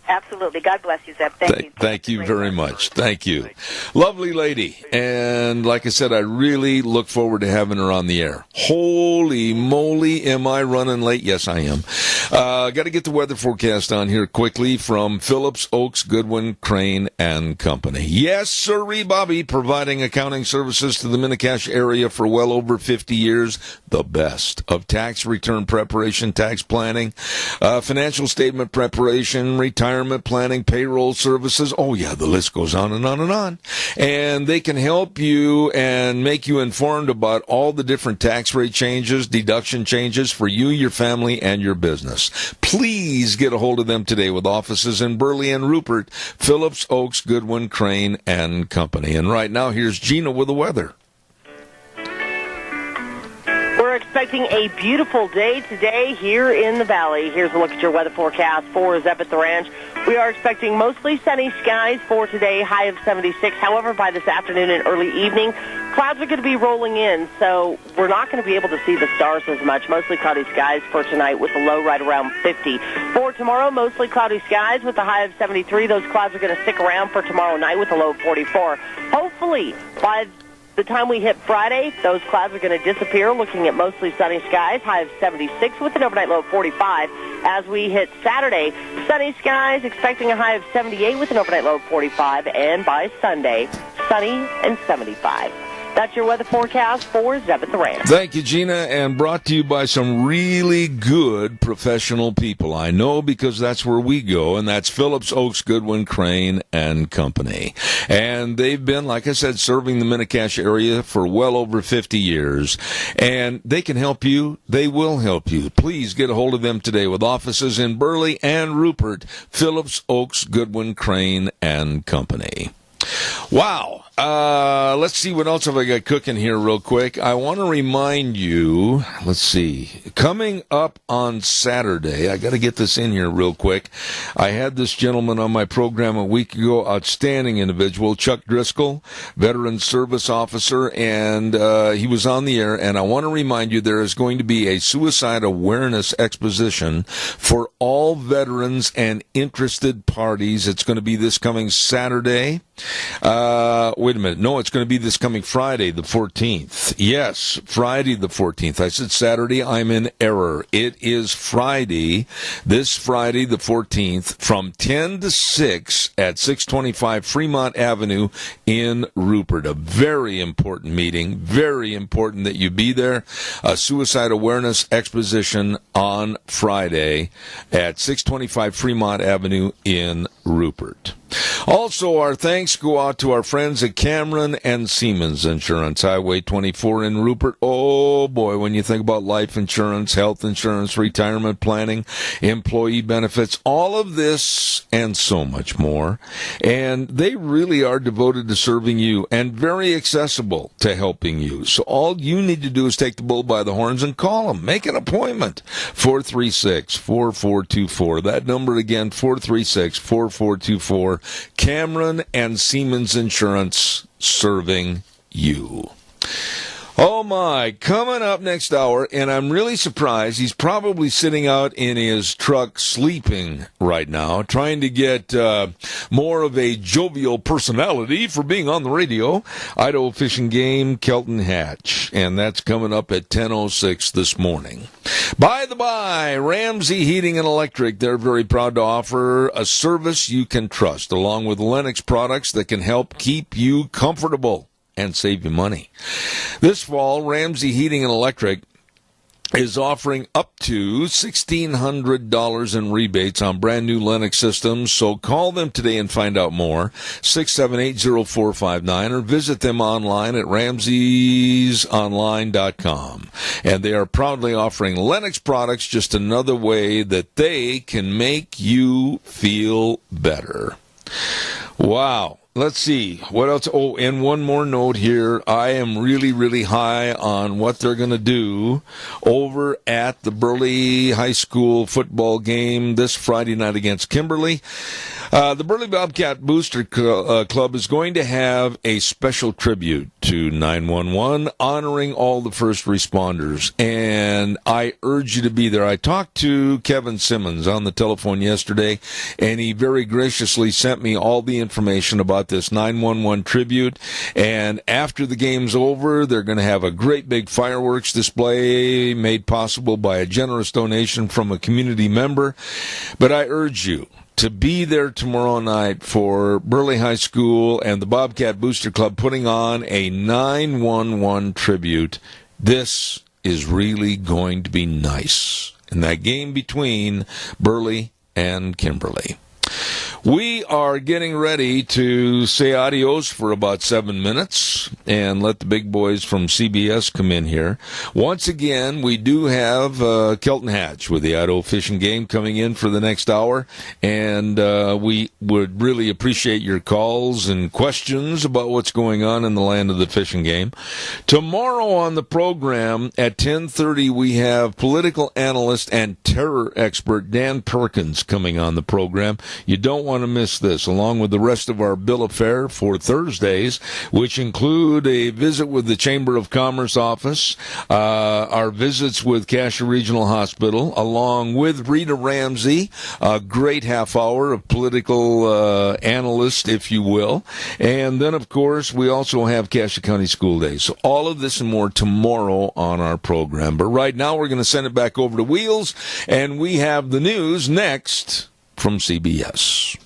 Absolutely. God bless you, Zeb. Thank you. Thank you very much. Thank you. Lovely lady. And like I said, I really look forward to having her on the air. Holy moly, am I running late? Yes, I am. Got to get the weather forecast on here quickly from Phillips, Oaks, Goodwin, Crane, and Company. Yes, sirree, Bobby, providing accounting services to the Mini-Cash area for well over 50 years. The best of tax return preparation, tax planning, financial statement preparation, retirement planning, payroll services. Oh, yeah, the list goes on and on and on. And they can help you and make you informed about all the different tax rate changes, deduction changes for you, your family, and your business. Please get a hold of them today with offices in Burley and Rupert, Phillips, Oaks, Goodwin, Crane, and Company. And right now, here's Gina with the weather. We're expecting a beautiful day today here in the valley. Here's a look at your weather forecast for Zeb at the Ranch. We are expecting mostly sunny skies for today, high of 76. However, by this afternoon and early evening, clouds are going to be rolling in, so we're not going to be able to see the stars as much. Mostly cloudy skies for tonight with a low right around 50. For tomorrow, mostly cloudy skies with a high of 73. Those clouds are going to stick around for tomorrow night with a low of 44. Hopefully, by the time we hit Friday, those clouds are going to disappear, looking at mostly sunny skies, high of 76 with an overnight low of 45. As we hit Saturday, sunny skies, expecting a high of 78 with an overnight low of 45. And by Sunday, sunny and 75. That's your weather forecast for Zeb at the Ranch. Thank you, Gina, and brought to you by some really good professional people. I know because that's where we go, and that's Phillips, Oaks, Goodwin, Crane, and Company. And they've been, like I said, serving the Mini-Cash area for well over 50 years. And they can help you. They will help you. Please get a hold of them today with offices in Burley and Rupert, Phillips, Oaks, Goodwin, Crane, and Company. Wow. Let's see what else have I got cooking here real quick. I want to remind you, let's see, coming up on Saturday, I got to get this in here real quick. I had this gentleman on my program a week ago, outstanding individual, Chuck Driscoll, veteran service officer, and he was on the air, and I want to remind you there is going to be a suicide awareness exposition for all veterans and interested parties. It's going to be this coming Saturday. wait a minute. No, it's going to be this coming Friday, the 14th. Yes, Friday the 14th. I said Saturday. I'm in error. It is Friday, this Friday the 14th, from 10 to 6 at 625 Fremont Avenue in Rupert. A very important meeting. Very important that you be there. A suicide awareness exposition on Friday at 625 Fremont Avenue in Rupert. Also, our thanks go out to our friends at Cameron and Siemens Insurance, Highway 24 in Rupert. Oh, boy, when you think about life insurance, health insurance, retirement planning, employee benefits, all of this and so much more. And they really are devoted to serving you and very accessible to helping you. So all you need to do is take the bull by the horns and call them. Make an appointment. 436-4424. That number again, 436-4424. Cameron and Siemens Insurance, serving you. Oh my, coming up next hour, and I'm really surprised, he's probably sitting out in his truck sleeping right now, trying to get more of a jovial personality for being on the radio. Idaho Fish and Game, Kelton Hatch, and that's coming up at 10:06 this morning. By the by, Ramsey Heating and Electric, they're very proud to offer a service you can trust, along with Lennox products that can help keep you comfortable and save you money. This fall, Ramsey Heating and Electric is offering up to $1,600 in rebates on brand new Lennox systems, so call them today and find out more, 678-0459, or visit them online at ramseysonline.com. And they are proudly offering Lennox products, just another way that they can make you feel better. Wow. Let's see. What else? Oh, and one more note here. I am really, really high on what they're going to do over at the Burley High School football game this Friday night against Kimberly. The Burley Bobcat Booster Club is going to have a special tribute to 911, honoring all the first responders, and I urge you to be there. I talked to Kevin Simmons on the telephone yesterday, and he very graciously sent me all the information about this 911 tribute, and after the game's over, they're going to have a great big fireworks display made possible by a generous donation from a community member. But I urge you to be there tomorrow night for Burley High School and the Bobcat Booster Club putting on a 911 tribute. This is really going to be nice in that game between Burley and Kimberly. We are getting ready to say adios for about 7 minutes and let the big boys from CBS come in here. Once again, we do have Kelton Hatch with the Idaho Fish and Game coming in for the next hour, and we would really appreciate your calls and questions about what's going on in the land of the fish and game. Tomorrow on the program at 10:30, we have political analyst and terror expert Dan Perkins coming on the program. You don't want to miss this, along with the rest of our bill of fare for Thursdays, which include a visit with the Chamber of Commerce office, our visits with Cassia Regional Hospital, along with Rita Ramsey, a great half hour of political analyst, if you will. And then, of course, we also have Cassia County School Days. So all of this and more tomorrow on our program. But right now, we're going to send it back over to Wheels, and we have the news next from CBS.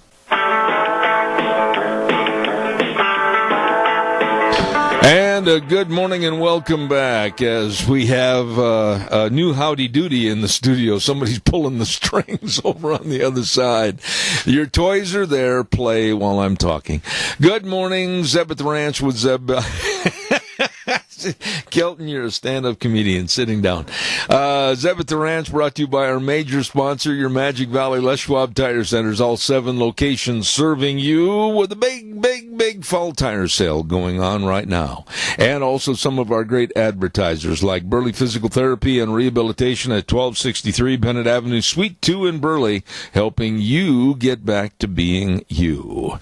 And a good morning and welcome back as we have a new howdy doody in the studio. Somebody's pulling the strings over on the other side. Your toys are there. Play while I'm talking. Good morning, Zeb at the Ranch with Zeb. Kelton, you're a stand-up comedian. Sitting down. Zeb at the Ranch brought to you by our major sponsor, your Magic Valley Les Schwab Tire Centers. All 7 locations serving you with a big fall tire sale going on right now. And also some of our great advertisers like Burley Physical Therapy and Rehabilitation at 1263 Bennett Avenue, Suite 2 in Burley, helping you get back to being you.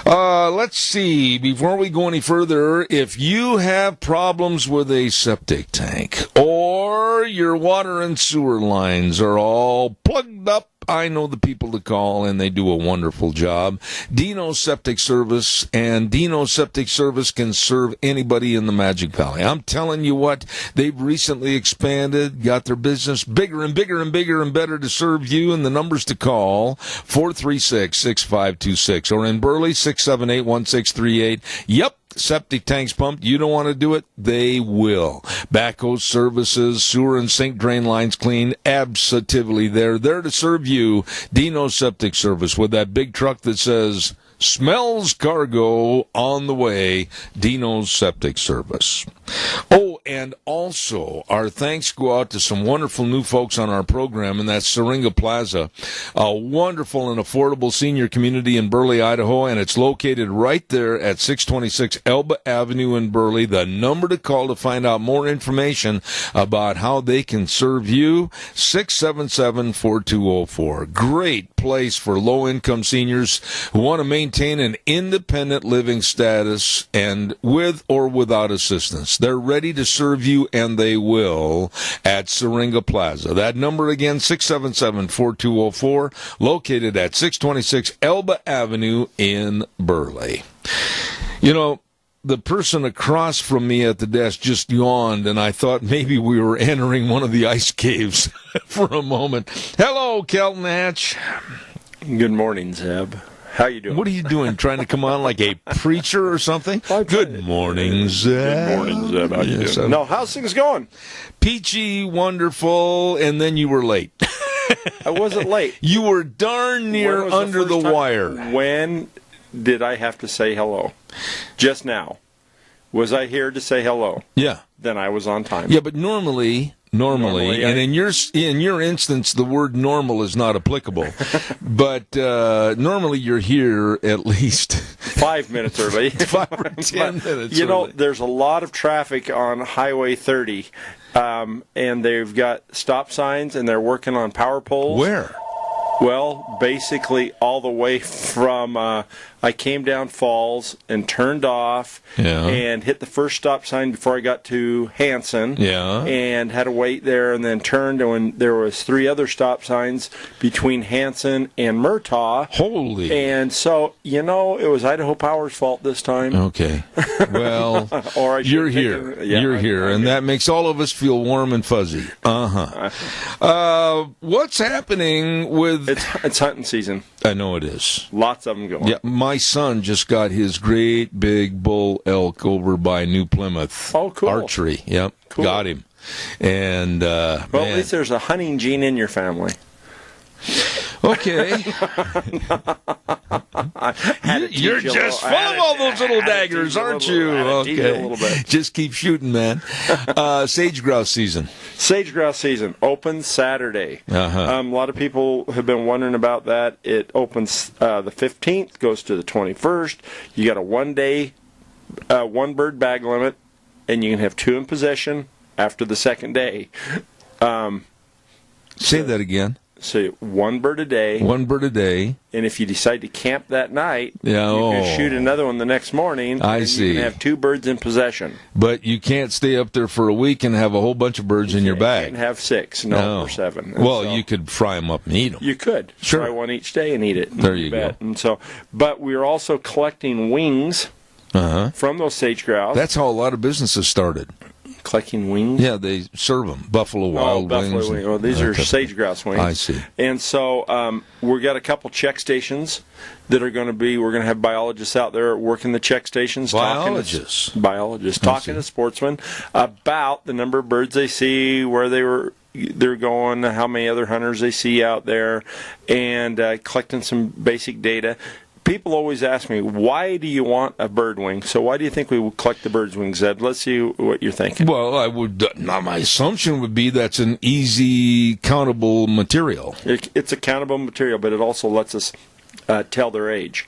Let's see. Before we go any further, if you have problems with a septic tank or your water and sewer lines are all plugged up I know the people to call, and they do a wonderful job. Dino Septic Service, and Dino Septic Service can serve anybody in the Magic Valley. I'm telling you what, they've recently expanded, got their business bigger and bigger and bigger and better to serve you, and the numbers to call, 436-6526, or in Burley, 678-1638. Yep. Septic tanks pumped. You don't want to do it? They will. Backhoe services, sewer and sink drain lines cleaned. Absolutely. They're there to serve you. Dino Septic Service with that big truck that says, smells cargo on the way. Dino's Septic Service. Oh, and also, our thanks go out to some wonderful new folks on our program, and that's Syringa Plaza, a wonderful and affordable senior community in Burley, Idaho, and it's located right there at 626 Elba Avenue in Burley. The number to call to find out more information about how they can serve you, 677-4204. Great place for low-income seniors who want to maintain an independent living status, and with or without assistance. They're ready to serve you, and they will, at Syringa Plaza. That number again, 677-4204, located at 626 Elba Avenue in Burley. You know, the person across from me at the desk just yawned, and I thought maybe we were entering one of the ice caves for a moment. Hello, Kelton Hatch. Good morning, Zeb. How you doing? What are you doing? Trying to come on like a preacher or something? Good morning, Zeb. Good morning, Zeb. How you doing? No, how's things going? Peachy, wonderful, and then you were late. I wasn't late. You were darn near under the wire. When did I have to say hello? Just now. Was I here to say hello? Yeah. Then I was on time. Yeah, but normally, and in your instance, the word normal is not applicable. But normally you're here at least 5 minutes early. 5 or 10 minutes You know, early. there's a lot of traffic on Highway 30, and they've got stop signs, and they're working on power poles. Where? Well, basically all the way from, I came down Falls and turned off and hit the first stop sign before I got to Hanson and had to wait there, and then turned, and when there was 3 other stop signs between Hanson and Murtaugh. Holy. And so, you know, it was Idaho Power's fault this time. Okay. Well, or you're here. You're here, and that makes all of us feel warm and fuzzy. What's happening with... It's hunting season. I know it is. Lots of them going. Yeah, my son just got his great big bull elk over by New Plymouth. Oh, cool. Archery. Yep, cool. Got him. And well, at least there's a hunting gene in your family. Okay. You're just full of all those little daggers, aren't you? Okay. Just keep shooting, man. Sage grouse season. Sage grouse season opens Saturday. A lot of people have been wondering about that. It opens the 15th, goes to the 21st. You got a 1 day, 1 bird bag limit, and you can have 2 in possession after the second day. Say that again. So 1 bird a day. 1 bird a day. And if you decide to camp that night, you oh. can shoot another one the next morning. I see. You can have 2 birds in possession. But you can't stay up there for a week and have a whole bunch of birds in your bag. You can have 6, or 7. And well, you could fry them up and eat them. You could. Sure. Fry one each day and eat it. There you go. And so, but we're also collecting wings from those sage grouse. That's how a lot of businesses started. Collecting wings? Yeah, they serve them. Buffalo Wild Wings. Wings. Well, these are sage grouse wings. I see. And so we've got a couple check stations that are going to be, we're going to have biologists out there working the check stations. Biologists talking to sportsmen about the number of birds they see, where they're going, how many other hunters they see out there, and collecting some basic data. People always ask me, why do you want a bird wing? So why do you think we would collect the bird's wings, Zed? Let's see what you're thinking. Well, I would. My assumption would be that's an easy countable material. It's a countable material, but it also lets us tell their age.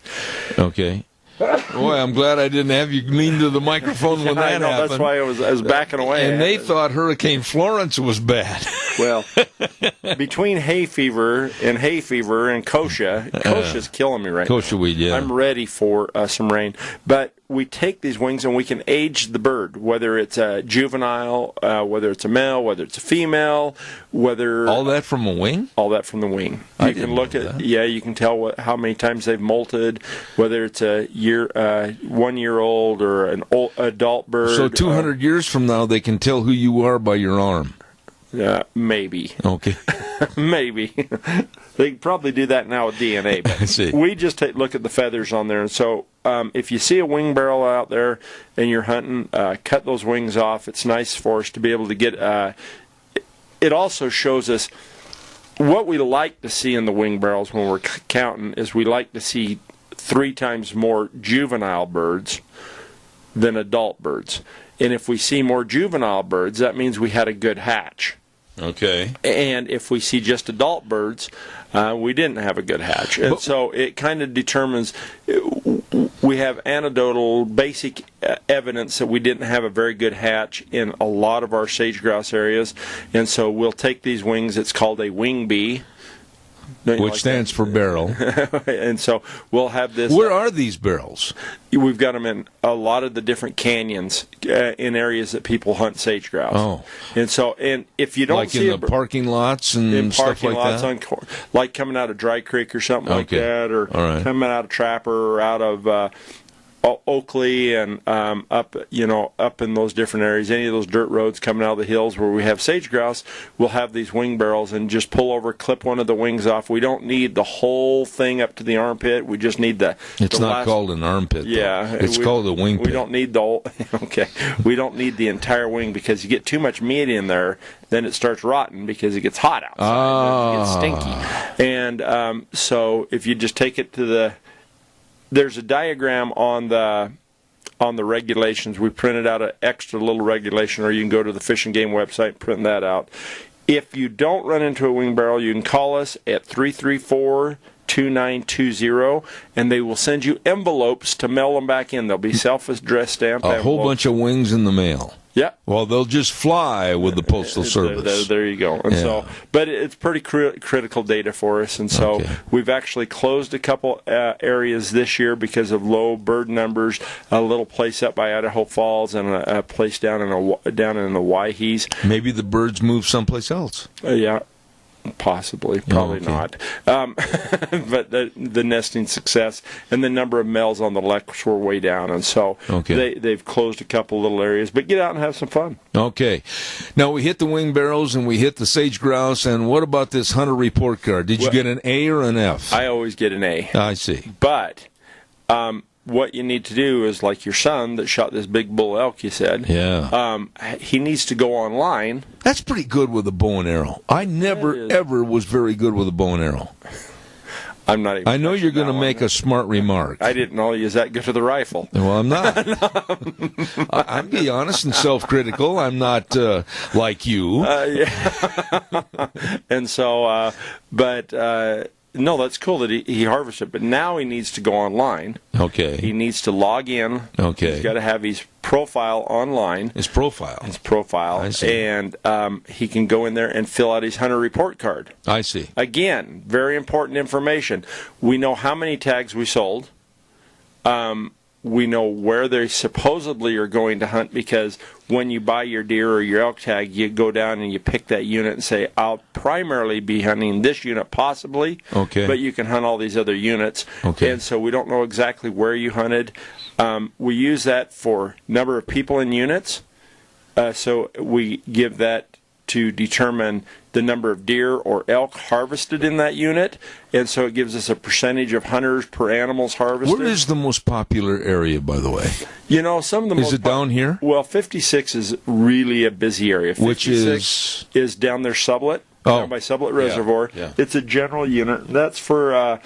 Okay. Boy, I'm glad I didn't have you lean to the microphone when that happened. That's why I was backing away. And they thought Hurricane Florence was bad. Well, between hay fever and kochia, kochia's killing me right now. Kochia weed, yeah. I'm ready for some rain. But we take these wings and we can age the bird, whether it's a juvenile, whether it's a male, whether it's a female, whether all that from a wing. All that from the wing. I You can look at you can tell how many times they've molted, whether it's a 1 year old or an adult bird. So 200 years from now, they can tell who you are by your arm. Maybe. Okay. Maybe. They can probably do that now with DNA. But I see. We just look at the feathers on there. And so if you see a wing barrel out there and you're hunting, cut those wings off. It's nice for us to be able to get... it also shows us what we like to see in the wing barrels when we're counting is we like to see 3 times more juvenile birds than adult birds. And if we see more juvenile birds, that means we had a good hatch. Okay. And if we see just adult birds, we didn't have a good hatch. And so it kind of determines, we have anecdotal basic evidence that we didn't have a very good hatch in a lot of our sage-grouse areas. And so we'll take these wings, it's called a wing bee. Which stands for barrel. And so we'll have this... Where are these barrels? We've got them in a lot of the different canyons in areas that people hunt sage grouse. Oh. And so, and if you don't like see in the parking lots and stuff like that? Like coming out of Dry Creek or something like that, or coming out of Trapper or out of... Oakley and up in those different areas, any of those dirt roads coming out of the hills where we have sage grouse, we'll have these wing barrels and just pull over, clip one of the wings off. We don't need the whole thing up to the armpit. We just need the. It's not called an armpit. Yeah, it's called a wing pit. We don't need the whole, We don't need the entire wing because you get too much meat in there, then it starts rotting because it gets hot outside. It gets stinky, and so if you just take it to the. There's a diagram on the regulations. We printed out an extra little regulation, or you can go to the Fish and Game website and print that out. If you don't run into a wing barrel, you can call us at 334-2920, and they will send you envelopes to mail them back in. They'll be self-addressed stamped envelopes. A whole bunch of wings in the mail. Yeah. Well, they'll just fly with the Postal Service. There you go. And so, but it's pretty critical data for us. And so we've actually closed a couple areas this year because of low bird numbers. A little place up by Idaho Falls and a place down in the Waihees. Maybe the birds move someplace else. Yeah. Possibly, probably not. But the nesting success and the number of males on the leks were way down, and so they've closed a couple little areas. But get out and have some fun. Okay. Now we hit the wing barrels and we hit the sage grouse. And what about this hunter report card? Did you get an A or an F? I always get an A. I see. But what you need to do is, like your son that shot this big bull elk, you said. Yeah. He needs to go online. That's pretty good with a bow and arrow. I never, ever was very good with a bow and arrow. I'm not even. I know you're going to make a smart remark. I didn't know you was that good with the rifle. Well, I'm not. I'm be honest and self-critical. I'm not like you. Yeah. And so, no, that's cool that he harvested, but now he needs to go online. Okay. He needs to log in. Okay. He's got to have his profile online. His profile. I see. And he can go in there and fill out his hunter report card. I see. Again, very important information. We know how many tags we sold. We know where they supposedly are going to hunt, because when you buy your deer or your elk tag, you go down and you pick that unit and say, I'll primarily be hunting this unit possibly, but you can hunt all these other units. And so we don't know exactly where you hunted. We use that for number of people in units. So we give that to determine the number of deer or elk harvested in that unit, and so it gives us a percentage of hunters per animals harvested. Where is the most popular area, by the way? You know, some of the most... Is it down here? Well, 56 is really a busy area. 56 which is down there, Sublet, down by Sublet Reservoir. Yeah. It's a general unit. That's for...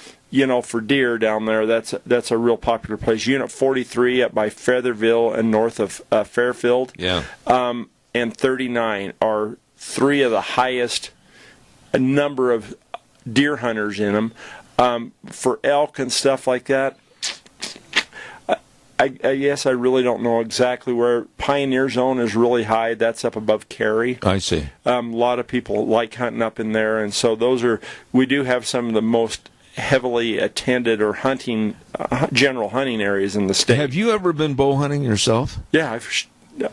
for deer down there, that's a real popular place. Unit 43 up by Featherville and north of Fairfield. Yeah. And 39 are three of the highest number of deer hunters in them. For elk and stuff like that, I guess I really don't know exactly where. Pioneer Zone is really high. That's up above Cary. I see. A lot of people like hunting up in there, and so we do have some of the most heavily attended or hunting, general hunting areas in the state. Have you ever been bow hunting yourself? Yeah,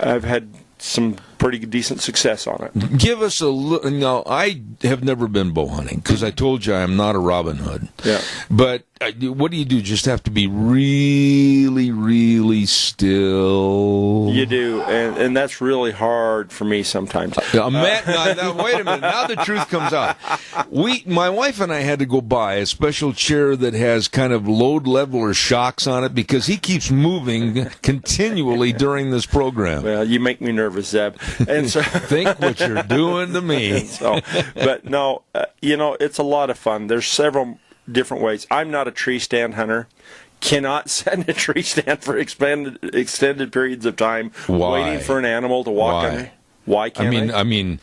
I've had some pretty decent success on it. Give us a look. No, I have never been bow hunting because I told you I'm not a Robin Hood. Yeah. But what do you do? Just have to be really, really still. You do, and that's really hard for me sometimes. Now, wait a minute. Now the truth comes out. My wife and I had to go buy a special chair that has kind of load leveler shocks on it because he keeps moving continually during this program. Well, you make me nervous, Zeb. And so think what you're doing to me. But no, it's a lot of fun. There's several different ways. I'm not a tree stand hunter. Cannot set in a tree stand for extended periods of time. Why? Waiting for an animal to walk on. Why can't I? I mean,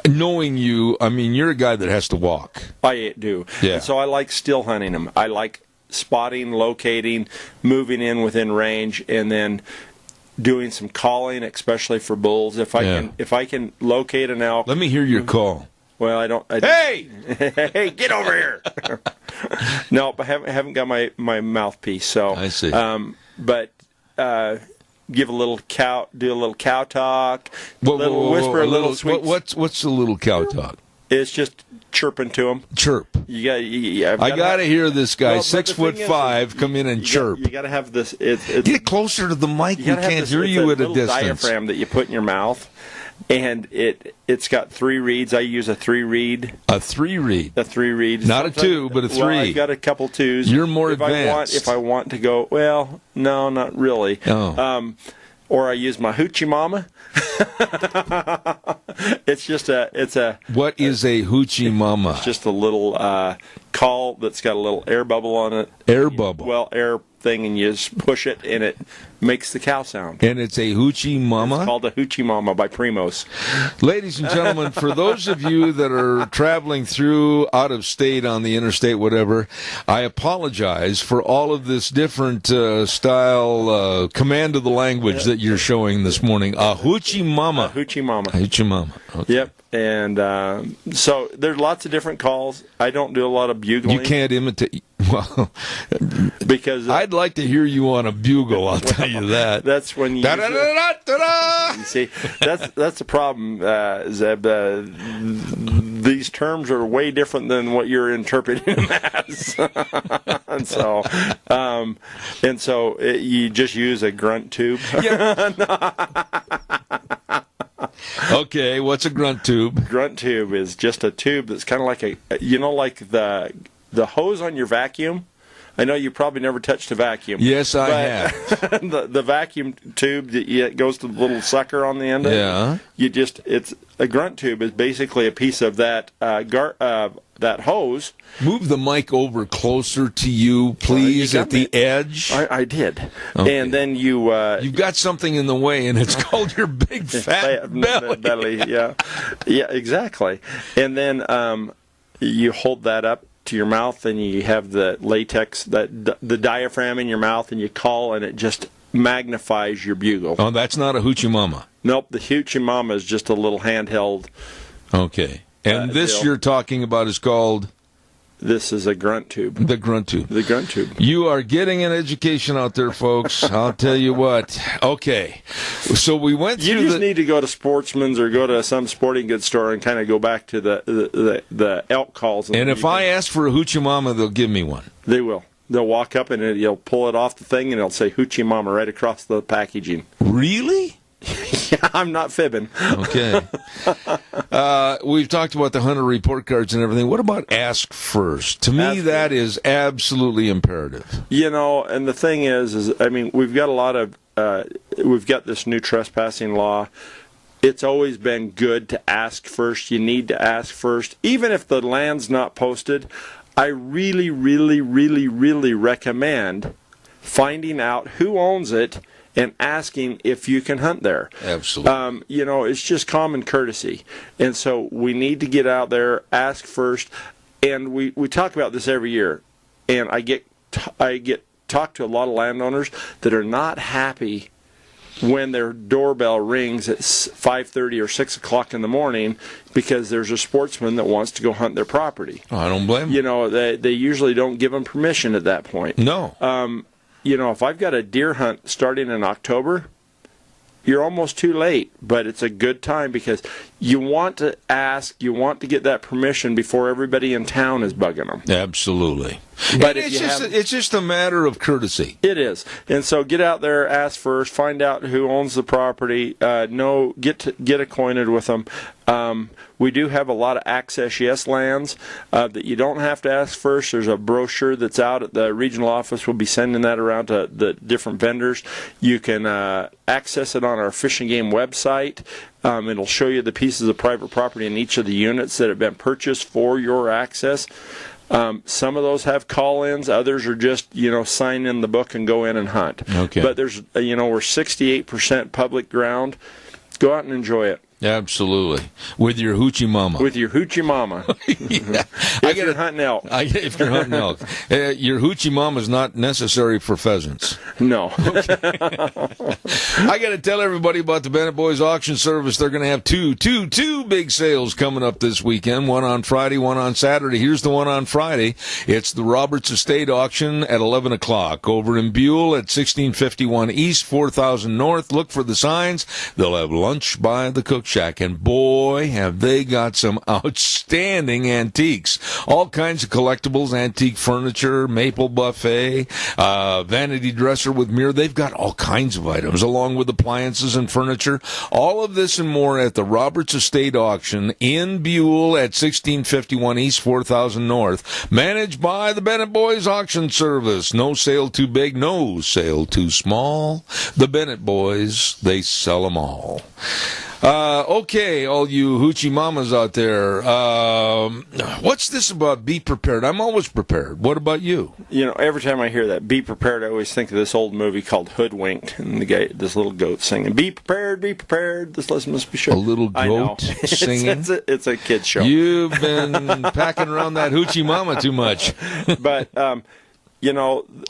knowing you, you're a guy that has to walk. I do. Yeah. And so I like still hunting them. I like spotting, locating, moving in within range, and then doing some calling, especially for bulls. If I can locate an elk. Let me hear your call. Well, I don't. Hey! Hey, get over here! No, I haven't got my mouthpiece. So I see. But give a little cow, do a little cow talk, whisper a little sweet. What's the little cow talk? It's just chirping to them. Chirp. I got to hear this guy, 6'5", come in and chirp. You got to have this. Get closer to the mic. We can't hear you at a distance. Diaphragm that you put in your mouth, and it's got 3 reeds. I use a 3-reed. A 3-reed. A 3-reed. Not a 2, but a 3. Well, I've got a couple 2s. You're more advanced. If I want to go, well, no, not really. Oh. Or I use my hoochie mama. It's a. What is a hoochie mama? It's just a little call that's got a little air bubble on it. Air bubble. Well, air thing, and you just push it, and it makes the cow sound. And it's a hoochie mama? It's called a hoochie mama by Primos. Ladies and gentlemen, for those of you that are traveling through out of state on the interstate, whatever, I apologize for all of this different style command of the language that you're showing this morning. A hoochie mama. A hoochie mama. A hoochie mama. Okay. Yep. And so there's lots of different calls. I don't do a lot of bugling. You can't imitate. Well, because I'd like to hear you on a bugle. I'll tell you that. That's when you. You see, that's the problem, Zeb. These terms are way different than what you're interpreting them as, and so you just use a grunt tube. Okay, what's a grunt tube? Grunt tube is just a tube that's kind of like like the hose on your vacuum. I know you probably never touched a vacuum. Yes, I have. the vacuum tube that goes to the little sucker on the end of it. It's a grunt tube is basically a piece of that that hose. Move the mic over closer to you, please, at the edge. I did. Okay. And then you've got something in the way, and it's called your big fat belly. Yeah, exactly. And then you hold that up to your mouth, and you have the latex, the diaphragm in your mouth, and you call, and it just magnifies your bugle. Oh, that's not a hoochie mama. Nope, the hoochie mama is just a little handheld. Okay, and this you're talking about is called. This is a grunt tube. The grunt tube. The grunt tube. You are getting an education out there, folks. I'll tell you what. Okay. So we went through. You just need to go to Sportsman's or go to some sporting goods store and kind of go back to the elk calls. And if I ask for a hoochie mama, they'll give me one. They will. They'll walk up and you'll pull it off the thing and it'll say hoochie mama right across the packaging. Really? Yeah, I'm not fibbing. Okay. We've talked about the hunter report cards and everything. What about ask first? To me, that is absolutely imperative. And the thing is we've got we've got this new trespassing law. It's always been good to ask first. You need to ask first. Even if the land's not posted, I really, really, really, really recommend finding out who owns it and asking if you can hunt there. Absolutely. It's just common courtesy. And so we need to get out there, ask first. And we talk about this every year. And I get talked to a lot of landowners that are not happy when their doorbell rings at 5:30 or 6 o'clock in the morning because there's a sportsman that wants to go hunt their property. Oh, I don't blame them. You know, they usually don't give them permission at that point. No. You know, if I've got a deer hunt starting in October, you're almost too late, but it's a good time because you want to ask, you want to get that permission before everybody in town is bugging them. Absolutely. But it's just a matter of courtesy. It is. And so get out there, ask first, find out who owns the property, get acquainted with them. We do have a lot of Access Yes lands that you don't have to ask first. There's a brochure that's out at the regional office. We'll be sending that around to the different vendors. You can access it on our Fish and Game website. It'll show you the pieces of private property in each of the units that have been purchased for your access. Some of those have call-ins. Others are just, sign in the book and go in and hunt. Okay. But there's, we're 68% public ground. Go out and enjoy it. Absolutely. With your hoochie mama. With your hoochie mama. Yeah. If you're hunting elk. If you're hunting elk. Your hoochie mama is not necessary for pheasants. No. Okay. I got to tell everybody about the Bennett Boys Auction Service. They're going to have two big sales coming up this weekend. One on Friday, one on Saturday. Here's the one on Friday. It's the Roberts Estate Auction at 11 o'clock over in Buell at 1651 East, 4000 North. Look for the signs. They'll have lunch by the cook shack, and boy, have they got some outstanding antiques. All kinds of collectibles, antique furniture, maple buffet, vanity dresser with mirror. They've got all kinds of items, along with appliances and furniture. All of this and more at the Roberts Estate Auction in Buell at 1651 East, 4000 North. Managed by the Bennett Boys Auction Service. No sale too big, no sale too small. The Bennett Boys, they sell them all. Okay, all you hoochie mamas out there, what's this about be prepared? I'm always prepared. What about you? Every time I hear that, be prepared, I always think of this old movie called Hoodwinked, and this little goat singing, be prepared, this lesson must be sure. A little goat singing? It's a kid's show. You've been packing around that hoochie mama too much. But,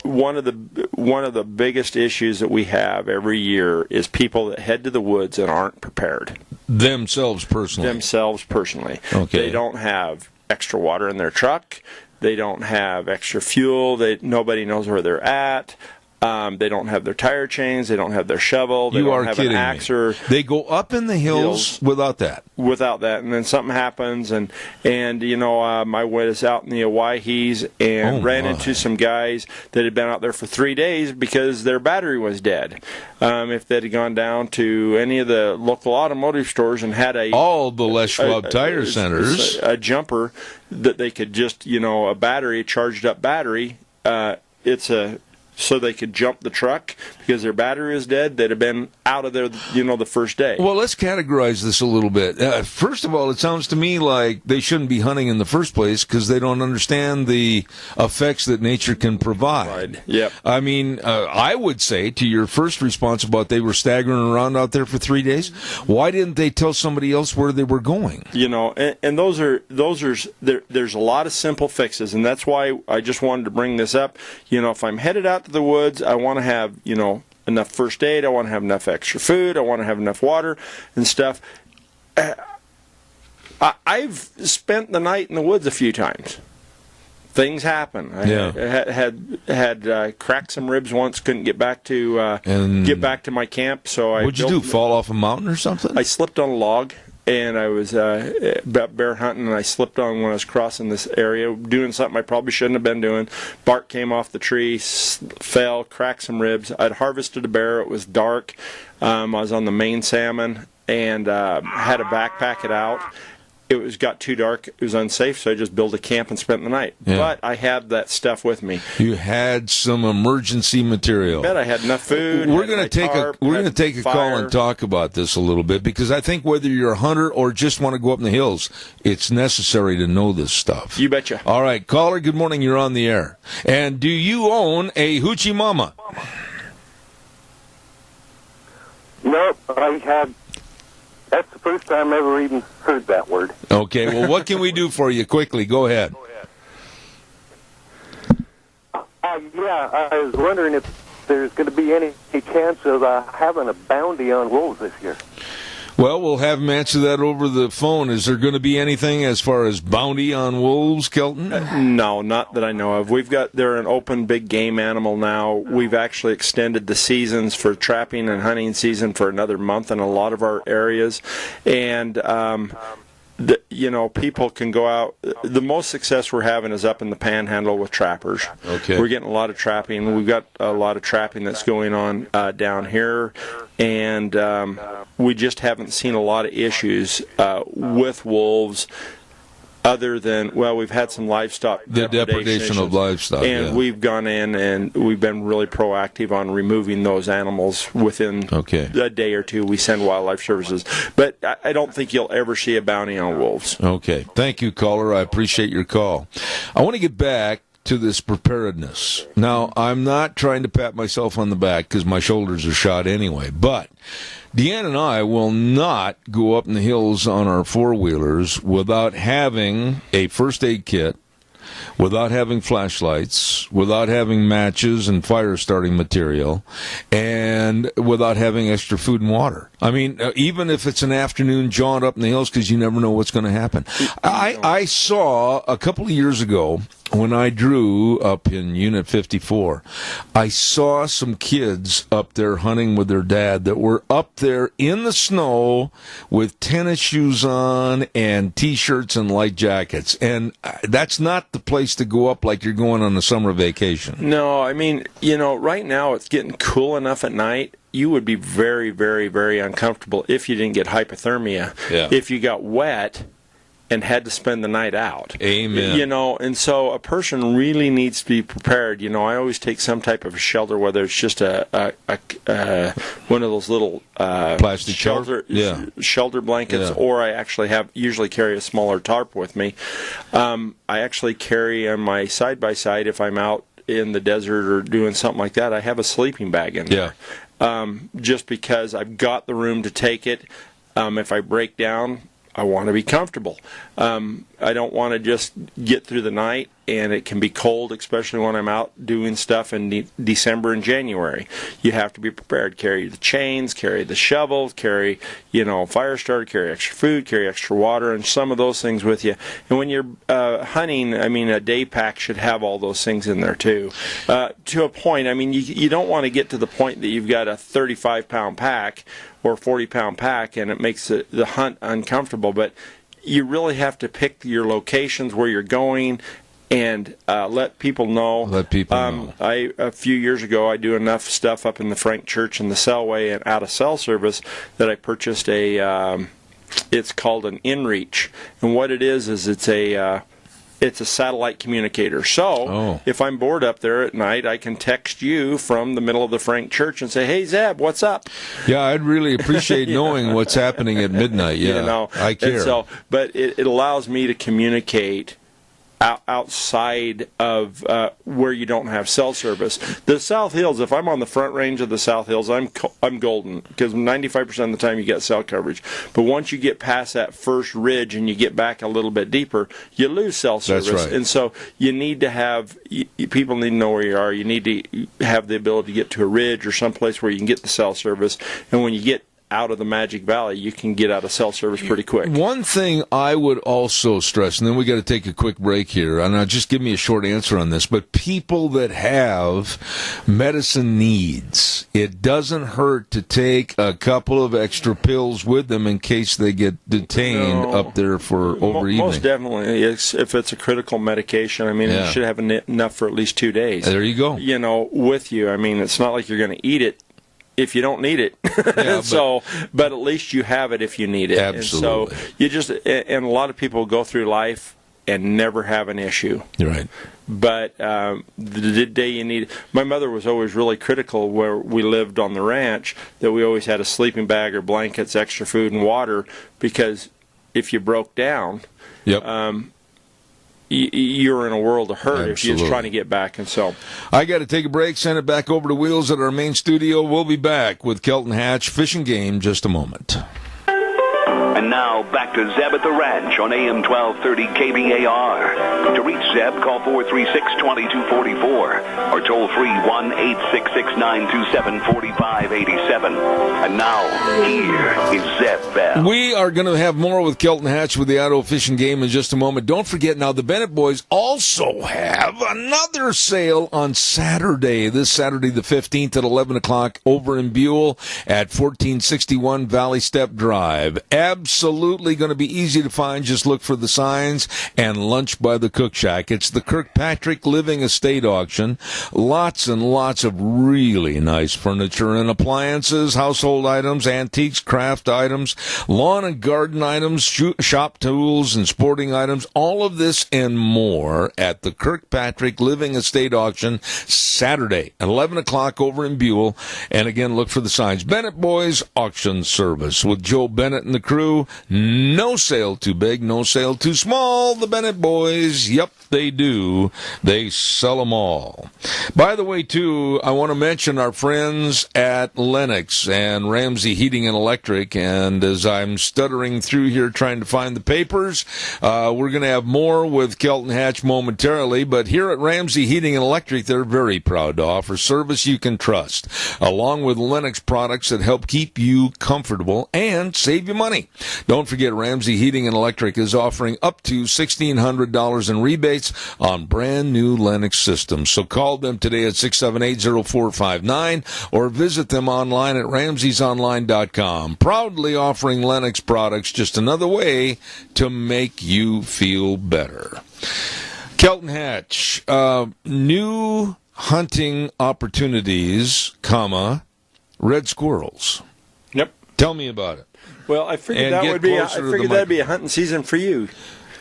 one of the biggest issues that we have every year is people that head to the woods and aren't prepared. Themselves personally. Okay. They don't have extra water in their truck. They don't have extra fuel. Nobody knows where they're at. They don't have their tire chains. They don't have their shovel. They don't have an axe. They go up in the hills without that. And then something happens, and my was out in the Owyhees and ran into some guys that had been out there for 3 days because their battery was dead. If they'd gone down to any of the local automotive stores and had all the Les Schwab tire centers, a jumper that they could just a charged up battery, so they could jump the truck because their battery was dead. They'd have been out of there, the first day. Well, let's categorize this a little bit. First of all, it sounds to me like they shouldn't be hunting in the first place because they don't understand the effects that nature can provide. Yep. I mean, I would say to your first response about they were staggering around out there for 3 days, why didn't they tell somebody else where they were going? And there's a lot of simple fixes, and that's why I just wanted to bring this up. If I'm headed out to the woods, I want to have, enough first aid. I want to have enough extra food. I want to have enough water and stuff. I've spent the night in the woods a few times. Things happen. I had cracked some ribs once. Couldn't get back to my camp. So what'd you do? Fall off a mountain or something? I slipped on a log. And I was bear hunting, and I slipped on when I was crossing this area, doing something I probably shouldn't have been doing. Bark came off the tree, fell, cracked some ribs. I'd harvested a bear. It was dark. I was on the Maine salmon and had to backpack it out. It got too dark. It was unsafe, so I just built a camp and spent the night. Yeah. But I had that stuff with me. You had some emergency material. I bet I had enough food. We're going to take a call and talk about this a little bit because I think whether you're a hunter or just want to go up in the hills, it's necessary to know this stuff. You betcha. All right, caller. Good morning. You're on the air. And do you own a hoochie mama? Nope, I had. That's the first time I ever even heard that word. Okay, well, what can we do for you? Quickly, go ahead. I was wondering if there's going to be any chance of having a bounty on wolves this year. Well, we'll have him answer that over the phone. Is there going to be anything as far as bounty on wolves, Kelton? No, not that I know of. They're an open big game animal now. We've actually extended the seasons for trapping and hunting season for another month in a lot of our areas. And, people can go out. The most success we're having is up in the Panhandle with trappers. Okay. We're getting a lot of trapping. We've got a lot of trapping that's going on down here, and we just haven't seen a lot of issues with wolves. Other than, we've had some livestock depredation of livestock, and we've gone in and we've been really proactive on removing those animals within a day or two. We send wildlife services, but I don't think you'll ever see a bounty on wolves. Okay, thank you, caller. I appreciate your call. I want to get back to this preparedness. Now, I'm not trying to pat myself on the back because my shoulders are shot anyway, but Deanne and I will not go up in the hills on our four-wheelers without having a first aid kit, without having flashlights, without having matches and fire-starting material, and without having extra food and water. I mean, even if it's an afternoon jaunt up in the hills, because you never know what's going to happen. I saw a couple of years ago, when I drew up in Unit 54, I saw some kids up there hunting with their dad that were up there in the snow with tennis shoes on and T-shirts and light jackets. And that's not the place to go up like you're going on a summer vacation. No, I mean, right now it's getting cool enough at night. You would be very, very, very uncomfortable if you didn't get hypothermia. Yeah. If you got wet and had to spend the night out. Amen. And so a person really needs to be prepared. I always take some type of a shelter, whether it's just one of those little plastic shelter blankets, or I actually usually carry a smaller tarp with me. I actually carry on my side-by-side if I'm out in the desert or doing something like that. I have a sleeping bag in there. Just because I've got the room to take it. If I break down, I want to be comfortable. I don't want to just get through the night, and it can be cold, especially when I'm out doing stuff in December and January. You have to be prepared. Carry the chains, carry the shovel, carry, fire starter, carry extra food, carry extra water, and some of those things with you. And when you're hunting, a day pack should have all those things in there too. To a point, you don't want to get to the point that you've got a 35-pound pack or 40-pound pack, and it makes the hunt uncomfortable. But you really have to pick your locations where you're going and let people know. A few years ago, I do enough stuff up in the Frank Church and the Selway and out of cell service that I purchased it's called an InReach. And what it is it's a satellite communicator. So if I'm bored up there at night, I can text you from the middle of the Frank Church and say, "Hey, Zeb, what's up?" Yeah, I'd really appreciate knowing what's happening at midnight. Yeah, I care. But it allows me to communicate outside of where you don't have cell service. The South Hills, if I'm on the front range of the South Hills, I'm golden, because 95% of the time you get cell coverage. But once you get past that first ridge and you get back a little bit deeper, you lose cell service. That's right. And so you need to have, people need to know where you are. You need to have the ability to get to a ridge or someplace where you can get the cell service. And when you get out of the Magic Valley, you can get out of cell service pretty quick. One thing I would also stress, and then we got to take a quick break here, and just give me a short answer on this, but people that have medicine needs, it doesn't hurt to take a couple of extra pills with them in case they get detained up there for overeating. Most definitely. If it's a critical medication, you should have enough for at least 2 days. There you go. With you. It's not like you're going to eat it if you don't need it. But at least you have it if you need it. Absolutely. And so and a lot of people go through life and never have an issue. You're right. But the day you need, my mother was always really critical where we lived on the ranch, that we always had a sleeping bag or blankets, extra food and water, because if you broke down, you're in a world of hurt. Absolutely. If you're just trying to get back. And so I got to take a break, send it back over to Wheels at our main studio. We'll be back with Kelton Hatch, Fish and Game, just a moment. And now, back to Zeb at the Ranch on AM 1230 KBAR. To reach Zeb, call 436-2244 or toll free 1-866-927-4587. And now, here is Zeb Bell. We are going to have more with Kelton Hatch with the Idaho Fish and Game in just a moment. Don't forget, now the Bennett boys also have another sale on Saturday. This Saturday the 15th at 11 o'clock over in Buell at 1461 Valley Step Drive. Absolutely going to be easy to find. Just look for the signs and Lunch by the Cook Shack. It's the Kirkpatrick Living Estate Auction. Lots and lots of really nice furniture and appliances, household items, antiques, craft items, lawn and garden items, shop tools and sporting items. All of this and more at the Kirkpatrick Living Estate Auction Saturday at 11 o'clock over in Buell. And again, look for the signs. Bennett Boys Auction Service with Joe Bennett and the crew. No sale too big, no sale too small. The Bennett Boys, yep, they do. They sell them all. By the way, too, I want to mention our friends at Lennox and Ramsey Heating and Electric. And as I'm stuttering through here trying to find the papers, we're going to have more with Kelton Hatch momentarily. But here at Ramsey Heating and Electric, they're very proud to offer service you can trust, along with Lennox products that help keep you comfortable and save you money. Don't forget, Ramsey Heating and Electric is offering up to $1,600 in rebates on brand new Lennox systems. So call them today at 678-0459 or visit them online at ramseysonline.com. Proudly offering Lennox products, just another way to make you feel better. Kelton Hatch, new hunting opportunities, red squirrels. Yep. Tell me about it. Well, I figured that'd be a hunting season for you.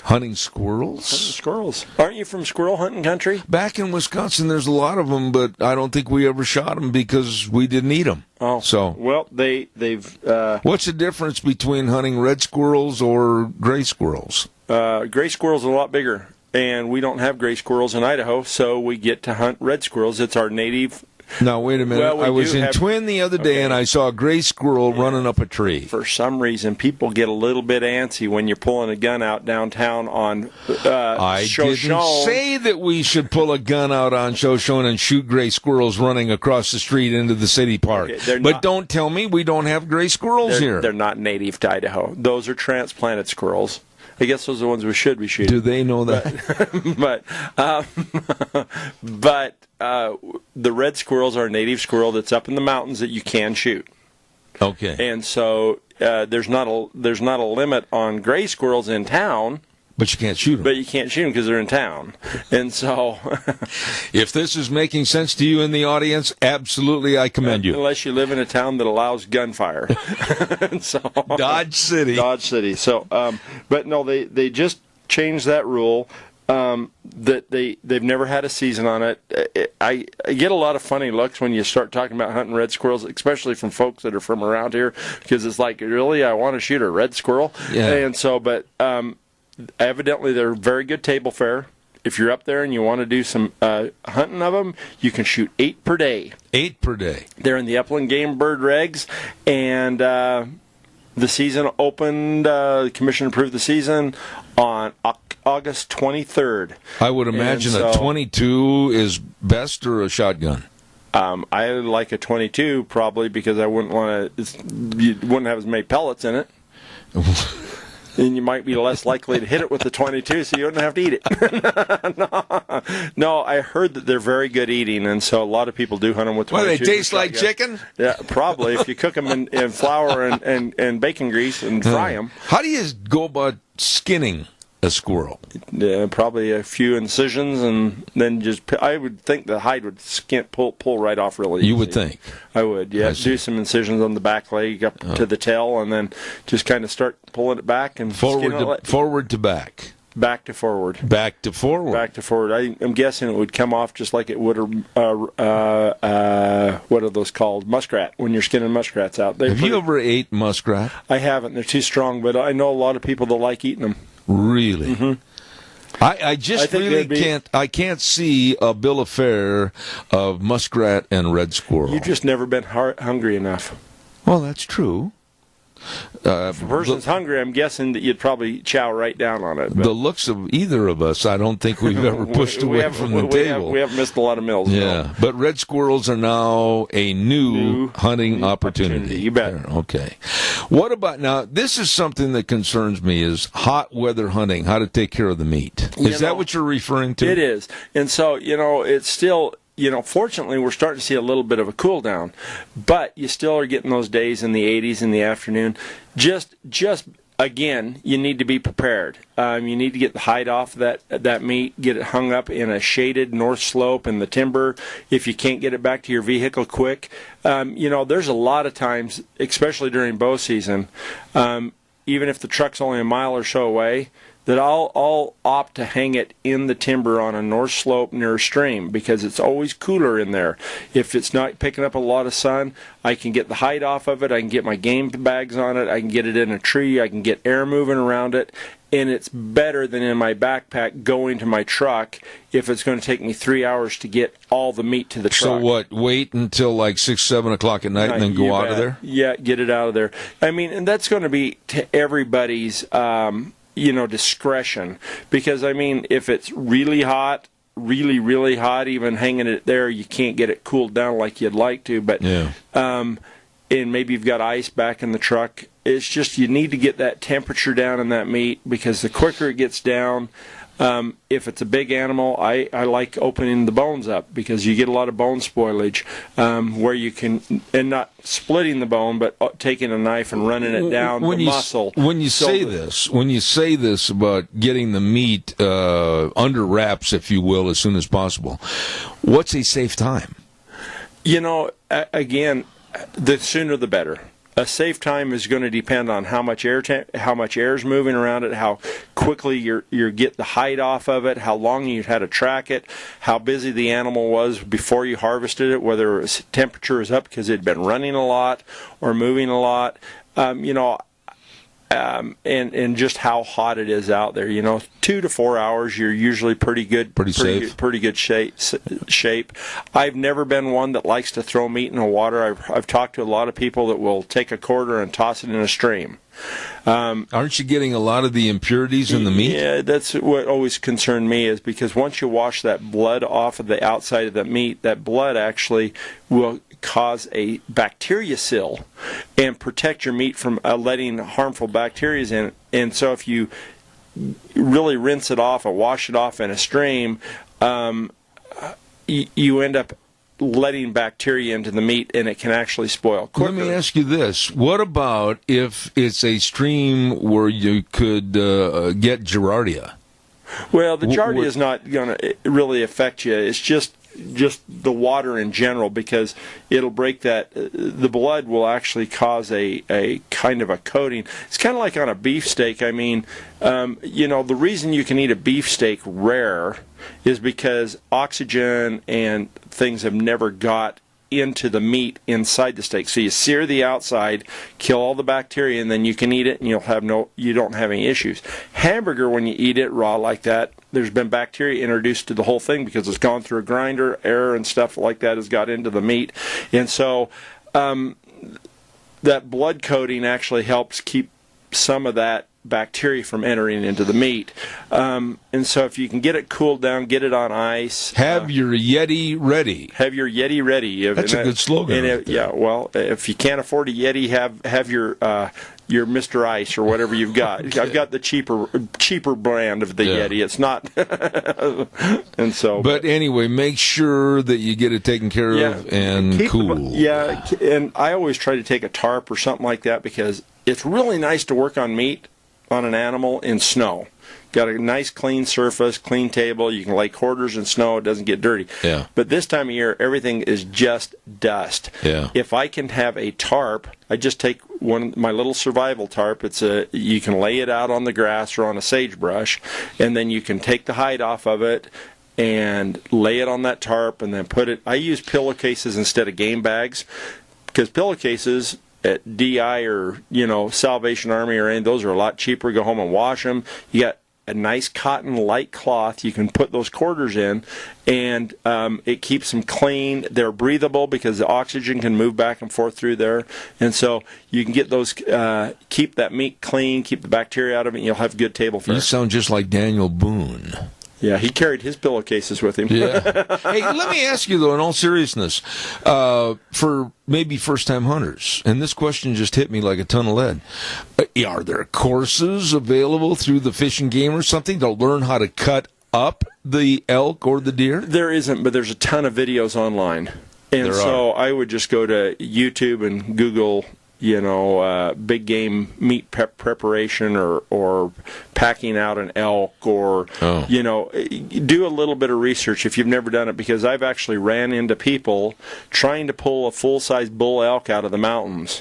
Hunting squirrels? Hunting squirrels. Aren't you from squirrel hunting country? Back in Wisconsin, there's a lot of them, but I don't think we ever shot them because we didn't eat them. Oh, so well, they've. What's the difference between hunting red squirrels or gray squirrels? Gray squirrels are a lot bigger, and we don't have gray squirrels in Idaho, so we get to hunt red squirrels. It's our native. Now, wait a minute. Well, I was in Twin the other day, and I saw a gray squirrel running up a tree. For some reason, people get a little bit antsy when you're pulling a gun out downtown on I didn't say that we should pull a gun out on Shoshone and shoot gray squirrels running across the street into the city park. Okay, but don't tell me we don't have gray squirrels here. They're not native to Idaho. Those are transplanted squirrels. I guess those are the ones we should be shooting. Do they know that? But the red squirrels are a native squirrel that's up in the mountains that you can shoot. Okay. And so there's not a limit on gray squirrels in town. But you can't shoot them. But you can't shoot them because they're in town. And so... if this is making sense to you in the audience, absolutely I commend you. Unless you live in a town that allows gunfire. So, Dodge City. So, but no, they just changed that rule. That they've never had a season on it. I get a lot of funny looks when you start talking about hunting red squirrels, especially from folks that are from around here, because it's like, really, I want to shoot a red squirrel? Yeah. And so, but... evidently, they're very good table fare. If you're up there and you want to do some hunting of them, you can shoot 8 per day. 8 per day. They're in the Upland Game Bird Regs, and the season opened, the commission approved the season on August 23rd. I would imagine a 22 is best, or a shotgun? I like a 22 probably because I wouldn't want to. You wouldn't have as many pellets in it. And you might be less likely to hit it with the 22, so you wouldn't have to eat it. No, I heard that they're very good eating, and so a lot of people do hunt them with 22. Well, they taste like chicken? Yeah, probably, if you cook them in flour and bacon grease and fry them. How do you go about skinning a squirrel? Probably a few incisions, and then I would think the hide would pull right off really easy. You would think? I would, yeah. Do some incisions on the back leg up to the tail, and then just kind of start pulling it back and forward to back. Back to forward. Back to forward. Back to forward. I'm guessing it would come off just like it would what are those called? Muskrat, when you're skinning muskrats out. Have you ever ate muskrat? I haven't. They're too strong, but I know a lot of people that like eating them. Really? Mm-hmm. I can't see a bill of fare of muskrat and red squirrel. You've just never been hungry enough. Well, that's true. If a person's hungry, I'm guessing that you'd probably chow right down on it. The looks of either of us, I don't think we've ever pushed away from the table. We have missed a lot of meals. Yeah, though. but red squirrels are now a new hunting opportunity. You bet. Okay. What about now? This is something that concerns me: is hot weather hunting. How to take care of the meat? Is that what you're referring to? It is, and so it's still. Fortunately, we're starting to see a little bit of a cool down, but you still are getting those days in the 80s in the afternoon. Just again, you need to be prepared. You need to get the hide off that meat, get it hung up in a shaded north slope in the timber. If you can't get it back to your vehicle quick, there's a lot of times, especially during bow season, even if the truck's only a mile or so away, that I'll opt to hang it in the timber on a north slope near a stream because it's always cooler in there. If it's not picking up a lot of sun, I can get the hide off of it, I can get my game bags on it, I can get it in a tree, I can get air moving around it, and it's better than in my backpack going to my truck if it's going to take me 3 hours to get all the meat to the truck. So what, wait until like 6, 7 o'clock at night and then go out of there? Yeah, get it out of there. And that's going to be to everybody's discretion, because if it's really hot, really hot, even hanging it there, you can't get it cooled down like you'd like to, but and maybe you've got ice back in the truck. It's just you need to get that temperature down in that meat, because the quicker it gets down, if it's a big animal, I like opening the bones up, because you get a lot of bone spoilage, where you can, and not splitting the bone, but taking a knife and running it down the muscle. When you say this about getting the meat under wraps, if you will, as soon as possible, what's a safe time? Again, the sooner the better. A safe time is going to depend on how much air is moving around it, how quickly you get the hide off of it, how long you've had to track it, how busy the animal was before you harvested it, whether its temperature is up because it had been running a lot or moving a lot, and just how hot it is out there. 2 to 4 hours, you're usually pretty safe. Pretty good shape. I've never been one that likes to throw meat in the water. I've talked to a lot of people that will take a quarter and toss it in a stream. Aren't you getting a lot of the impurities in the meat? Yeah, that's what always concerned me, is because once you wash that blood off of the outside of the meat, that blood actually will cause a bacteriocil and protect your meat from letting harmful bacteria in. And so if you really rinse it off or wash it off in a stream, you end up letting bacteria into the meat, and it can actually spoil quicker. Let me ask you this. What about if it's a stream where you could get Giardia? Well, the Giardia is not going to really affect you. It's just the water in general, because it'll break that. The blood will actually cause a kind of a coating. It's kind of like on a beefsteak. The reason you can eat a beefsteak rare is because oxygen and things have never got into the meat inside the steak. So you sear the outside, kill all the bacteria, and then you can eat it, and you don't have any issues. Hamburger, when you eat it raw like that, there's been bacteria introduced to the whole thing because it's gone through a grinder, air and stuff like that has got into the meat. And so that blood coating actually helps keep some of that bacteria from entering into the meat. And so if you can get it cooled down, get it on ice. Have your Yeti ready. Have your Yeti ready. That's a good slogan. If you can't afford a Yeti, have your Mr. Ice or whatever you've got. Okay. I've got the cheaper brand of the Yeti. It's not. And so. But anyway, make sure that you get it taken care of and cool. And I always try to take a tarp or something like that, because it's really nice to work on meat on an animal in snow. Got a nice clean surface, clean table. You can lay quarters in snow. It doesn't get dirty. Yeah. But this time of year, everything is just dust. Yeah. If I can have a tarp, I just take my little survival tarp. You can lay it out on the grass or on a sagebrush, and then you can take the hide off of it and lay it on that tarp, and then put it. I use pillowcases instead of game bags, because pillowcases at DI or Salvation Army or anything, those are a lot cheaper. Go home and wash them. You got a nice cotton light cloth you can put those quarters in, and it keeps them clean. They're breathable because the oxygen can move back and forth through there, and so you can get those, keep that meat clean, keep the bacteria out of it, and you'll have good table fare. You sound just like Daniel Boone. Yeah, he carried his pillowcases with him. Yeah. Hey, let me ask you, though, in all seriousness, for maybe first-time hunters, and this question just hit me like a ton of lead, are there courses available through the Fish and Game or something to learn how to cut up the elk or the deer? There isn't, but there's a ton of videos online. And so I would just go to YouTube and Google, big game meat preparation or packing out an elk or, do a little bit of research if you've never done it, because I've actually ran into people trying to pull a full-size bull elk out of the mountains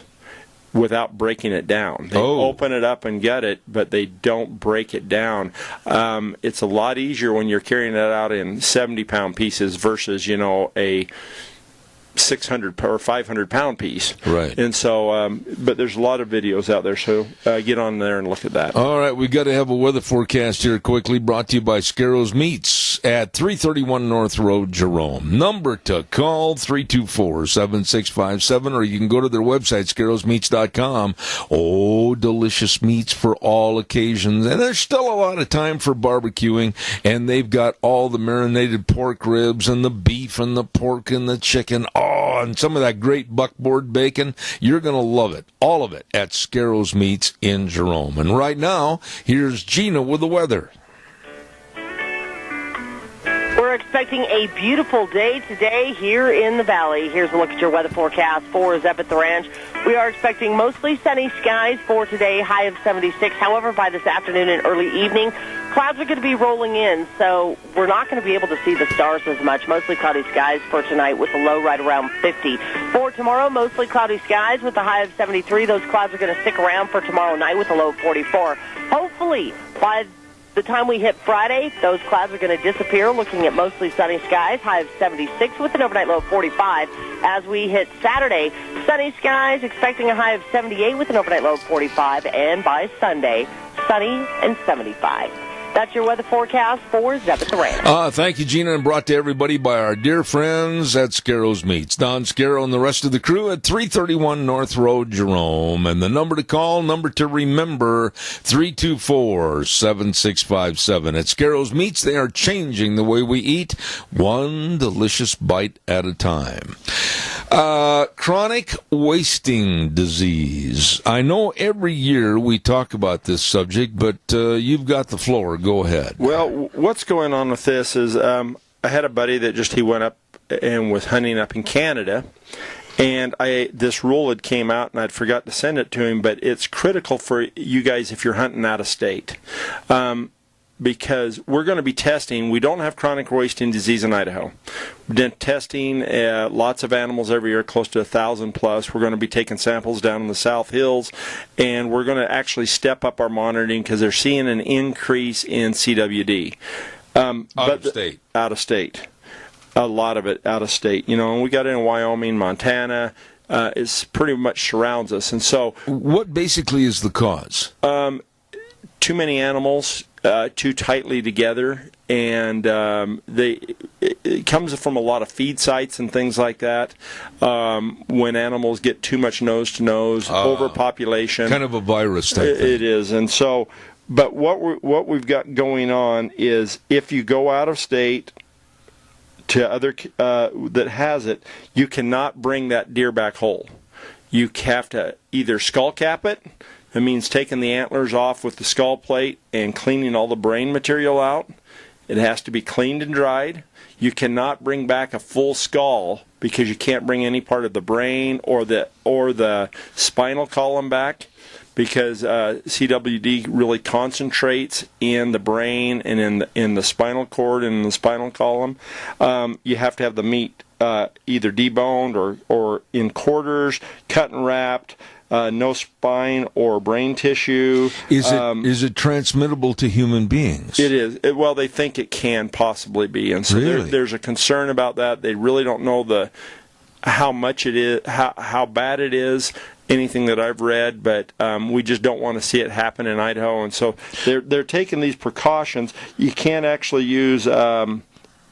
without breaking it down. They open it up and gut it, but they don't break it down. It's a lot easier when you're carrying it out in 70-pound pieces versus, a 600 or 500 pound piece. Right. And so, but there's a lot of videos out there, so get on there and look at that. All right, we've got to have a weather forecast here quickly, brought to you by Scarrows Meats at 331 North Road, Jerome. Number to call, 324-7657, or you can go to their website, scarrowsmeats.com. Oh, delicious meats for all occasions. And there's still a lot of time for barbecuing, and they've got all the marinated pork ribs and the beef and the pork and the chicken. Oh, and some of that great buckboard bacon. You're going to love it. All of it at Scarrows Meats in Jerome. And right now, here's Gina with the weather. We're expecting a beautiful day today here in the valley. Here's a look at your weather forecast for Zeb at the Ranch. We are expecting mostly sunny skies for today, high of 76. However, by this afternoon and early evening, clouds are going to be rolling in, so we're not going to be able to see the stars as much. Mostly cloudy skies for tonight with a low right around 50. For tomorrow, mostly cloudy skies with a high of 73. Those clouds are going to stick around for tomorrow night with a low of 44. Hopefully, by the time we hit Friday, those clouds are going to disappear, looking at mostly sunny skies, high of 76 with an overnight low of 45. As we hit Saturday, sunny skies, expecting a high of 78 with an overnight low of 45. And by Sunday, sunny and 75. That's your weather forecast for Zeb at the Ranch. Thank you, Gina, and brought to everybody by our dear friends at Scarrows Meats. Don Scarrow and the rest of the crew at 331 North Road, Jerome. And the number to call, number to remember, 324-7657. At Scarrows Meats, they are changing the way we eat, one delicious bite at a time. Chronic wasting disease. I know every year we talk about this subject, but you've got the floor. Go ahead. Well, what's going on with this is I had a buddy that he went up and was hunting up in Canada, and this rule had came out, and I'd forgot to send it to him, but it's critical for you guys if you're hunting out of state. Because we're going to be testing. We don't have chronic wasting disease in Idaho. We've been testing lots of animals every year, close to 1,000 plus. We're going to be taking samples down in the South Hills, and we're going to actually step up our monitoring because they're seeing an increase in CWD. Out of state. A lot of it out of state. And we got it in Wyoming, Montana. It's pretty much surrounds us. And so, what basically is the cause? Too many animals. Too tightly together, and it comes from a lot of feed sites and things like that. When animals get too much nose-to-nose, overpopulation. Kind of a virus type thing. It is, and so, but what we've got going on is if you go out of state to other that has it, you cannot bring that deer back whole. You have to either skull cap it. It means taking the antlers off with the skull plate and cleaning all the brain material out. It has to be cleaned and dried. You cannot bring back a full skull because you can't bring any part of the brain or the spinal column back because CWD really concentrates in the brain and in the spinal cord and in the spinal column. You have to have the meat either deboned or in quarters, cut and wrapped. No spine or brain tissue. Is it transmittable to human beings? It is. Well, they think it can possibly be, and so really? there's a concern about that. They really don't know how much it is, how bad it is, anything that I've read, but we just don't want to see it happen in Idaho, and so they're taking these precautions. You can't actually use.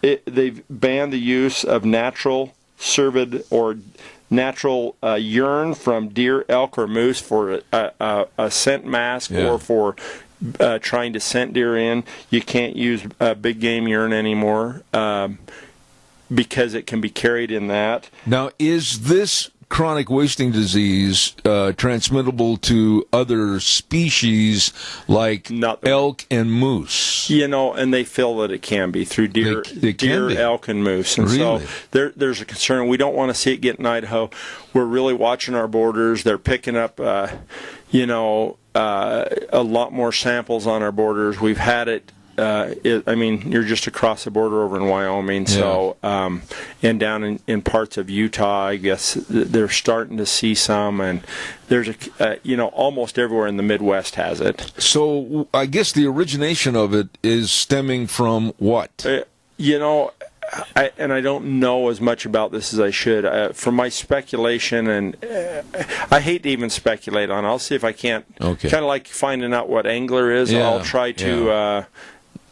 They've banned the use of natural cervid or natural urine from deer, elk, or moose for a scent mask or for trying to scent deer in. You can't use big game urine anymore because it can be carried in that. Now, is this chronic wasting disease transmittable to other species like elk and moose? And they feel that it can be through deer, elk, and moose. And so there's a concern. We don't want to see it get in Idaho. We're really watching our borders. They're picking up, a lot more samples on our borders. We've had it. You're just across the border over in Wyoming, so and down in parts of Utah, I guess they're starting to see some, and there's almost everywhere in the Midwest has it. So I guess the origination of it is stemming from what? I don't know as much about this as I should. From my speculation, and I hate to even speculate on it. I'll see if I can't. Okay. Kind of like finding out what angler is. I'll try to.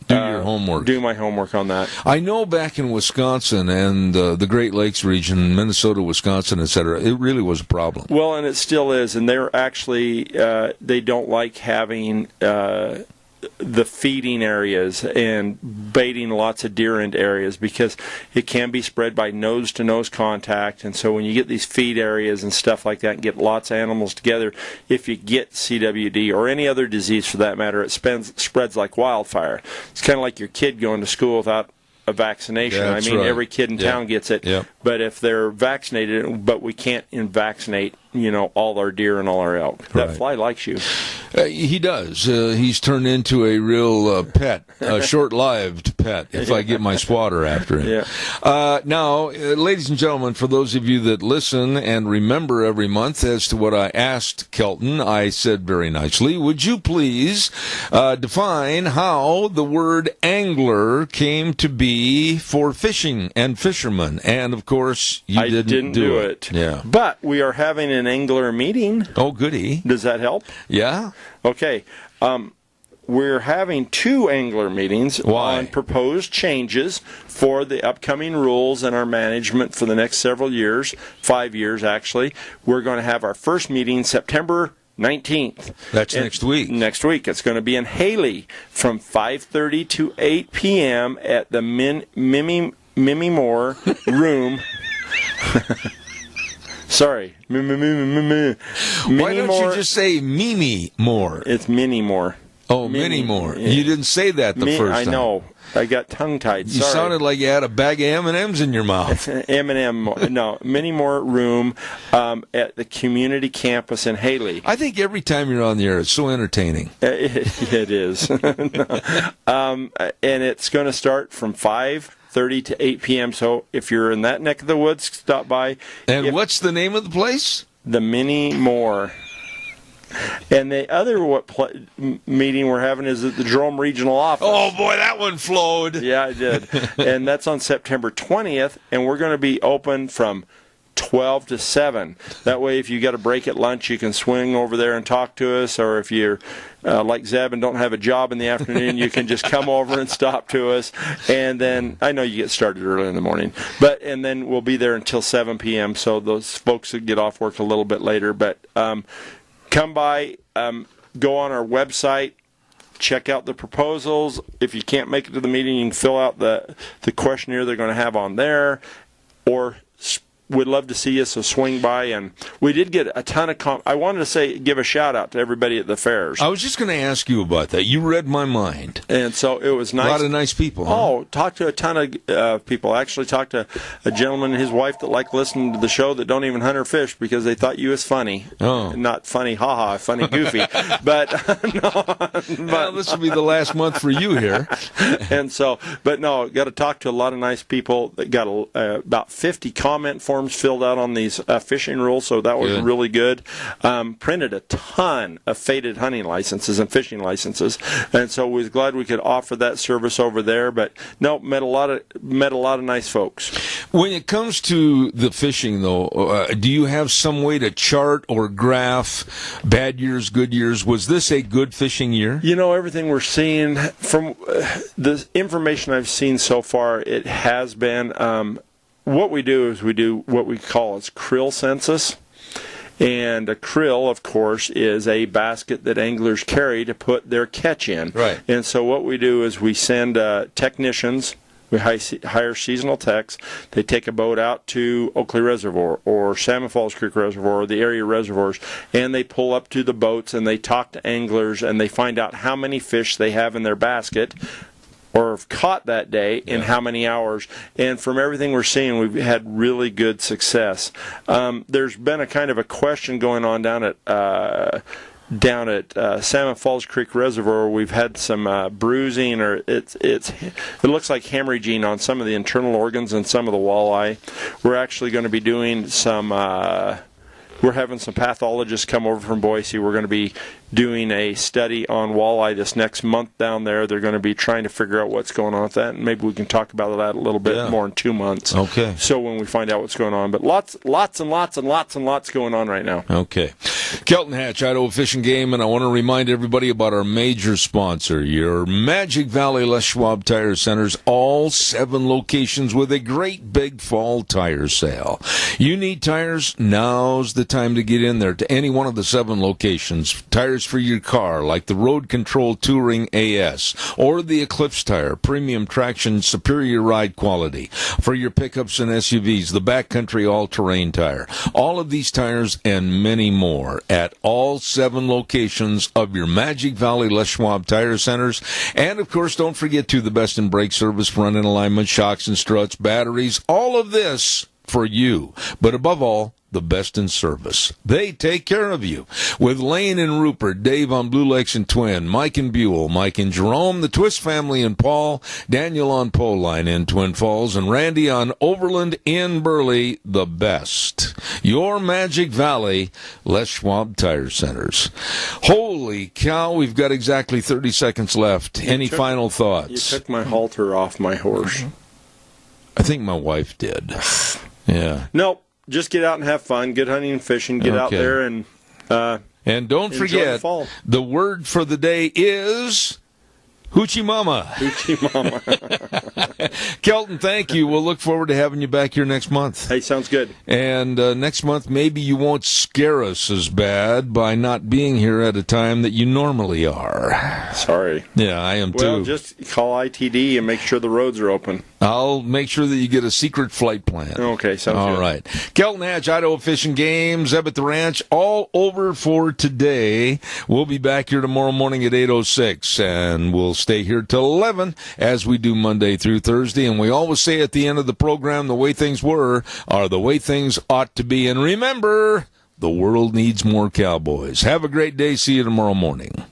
Do your homework. Do my homework on that. I know back in Wisconsin and the Great Lakes region, Minnesota, Wisconsin, etc., it really was a problem. Well, and it still is. And they're actually, they don't like having the feeding areas and baiting lots of deer into areas because it can be spread by nose-to-nose contact. And so when you get these feed areas and stuff like that and get lots of animals together, if you get CWD or any other disease for that matter, it spreads like wildfire. It's kind of like your kid going to school without a vaccination. Yeah, every kid in town gets it. Yep. But if they're vaccinated, but we can't vaccinate, all our deer and all our elk. That fly likes you. He does. He's turned into a real pet, a short-lived pet, if I get my swatter after him. Yeah. Now, ladies and gentlemen, for those of you that listen and remember every month as to what I asked Kelton, I said very nicely, would you please define how the word angler came to be for fishing and fishermen? And, of course, you didn't do it. Yeah. But we are having an angler meeting. Oh, goody. Does that help? Yeah. Okay. We're having 2 angler meetings on proposed changes for the upcoming rules and our management for the next several years, 5 years actually. We're going to have our first meeting September 19th. That's next week. Next week. It's going to be in Haley from 5:30 to 8 p.m. at the Mimi Moore room. Sorry. Why don't you just say Mimi Moore? It's Minnie Moore. Oh, Minnie Moore. Yeah. You didn't say that the first time. I know. I got tongue-tied. You sounded like you had a bag of M&Ms in your mouth. M&M. No, Minnie Moore room at the community campus in Haley. I think every time you're on the air, it's so entertaining. It is. And it's going to start from 5:30 to 8 p.m. So if you're in that neck of the woods, stop by. And what's the name of the place? The Minnie Moore. And the other meeting we're having is at the Jerome Regional Office. Oh, boy, that one flowed. Yeah, I did. And that's on September 20th, and we're going to be open from 12 to 7. That way, if you got a break at lunch, you can swing over there and talk to us, or if you're like Zeb and don't have a job in the afternoon, you can just come over and stop to us. And then, I know you get started early in the morning, and then we'll be there until 7 p.m., so those folks that get off work a little bit later. But come by, go on our website, check out the proposals. If you can't make it to the meeting, you can fill out the questionnaire they're going to have on there, or we'd love to see you, so swing by. And we did get a ton of I wanted to give a shout out to everybody at the fairs. I was just going to ask you about that. You read my mind. And so it was nice. A lot of nice people. Huh? Oh, talked to a ton of people. I actually talked to a gentleman and his wife that like listening to the show that don't even hunt or fish because they thought you was funny. Oh. Not funny, haha, funny, goofy. But well, this will be the last month for you here. And so, but no, got to talk to a lot of nice people. That got about 50 comment forms forms filled out on these fishing rules, so that was really good. Printed a ton of faded hunting licenses and fishing licenses, and so we was glad we could offer that service over there. But no, met a lot of nice folks. When it comes to the fishing, though, do you have some way to chart or graph bad years, good years? Was this a good fishing year? You know, everything we're seeing from the information I've seen so far, it has been. What we do is we do what we call a krill census. And a krill, of course, is a basket that anglers carry to put their catch in. Right. And so what we do is we send technicians. We hire seasonal techs. They take a boat out to Oakley Reservoir or Salmon Falls Creek Reservoir or the area reservoirs, and they pull up to the boats and they talk to anglers and they find out how many fish they have in their basket or have caught that day in how many hours. And from everything we're seeing, we've had really good success. There's been a kind of a question going on down at Salmon Falls Creek Reservoir. We've had some bruising, or it looks like hemorrhaging on some of the internal organs and some of the walleye. We're actually going to be doing some. We're having some pathologists come over from Boise. We're going to be doing a study on walleye this next month down there. They're going to be trying to figure out what's going on with that, and maybe we can talk about that a little bit more in 2 months. Okay. So when we find out what's going on, but lots going on right now. Okay. Kelton Hatch, Idaho Fish and Game, and I want to remind everybody about our major sponsor, your Magic Valley Les Schwab Tire Centers, all 7 locations with a great big fall tire sale. You need tires? Now's the time to get in there to any one of the 7 locations. Tires for your car, like the Road Control Touring AS, or the Eclipse tire, premium traction, superior ride quality. For your pickups and SUVs, the Backcountry All-Terrain tire. All of these tires and many more at all 7 locations of your Magic Valley Les Schwab Tire Centers. And, of course, don't forget to the best in brake service, front end alignment, shocks and struts, batteries, all of this for you. But above all, the best in service. They take care of you. With Lane and Rupert, Dave on Blue Lakes and Twin, Mike and Buell, Mike and Jerome, the Twist family and Paul, Daniel on Pole Line in Twin Falls, and Randy on Overland in Burley, the best. Your Magic Valley, Les Schwab Tire Centers. Holy cow, we've got exactly 30 seconds left. Any final thoughts? You took my halter off my horse. I think my wife did. Yeah. Nope. Just get out and have fun. Good hunting and fishing. Get out there and don't forget, the word for the day is Hoochie Mama. Hoochie Mama. Kelton, thank you. We'll look forward to having you back here next month. Hey, sounds good. And next month, maybe you won't scare us as bad by not being here at a time that you normally are. Sorry. Yeah, I am too. Well, just call ITD and make sure the roads are open. I'll make sure that you get a secret flight plan. Okay, sounds good. All right. Kelton Hatch, Idaho Fish and Game, Zeb at the Ranch, all over for today. We'll be back here tomorrow morning at 8:06, and we'll stay here till 11 as we do Monday through Thursday. And we always say at the end of the program, the way things were are the way things ought to be. And remember, the world needs more cowboys. Have a great day. See you tomorrow morning.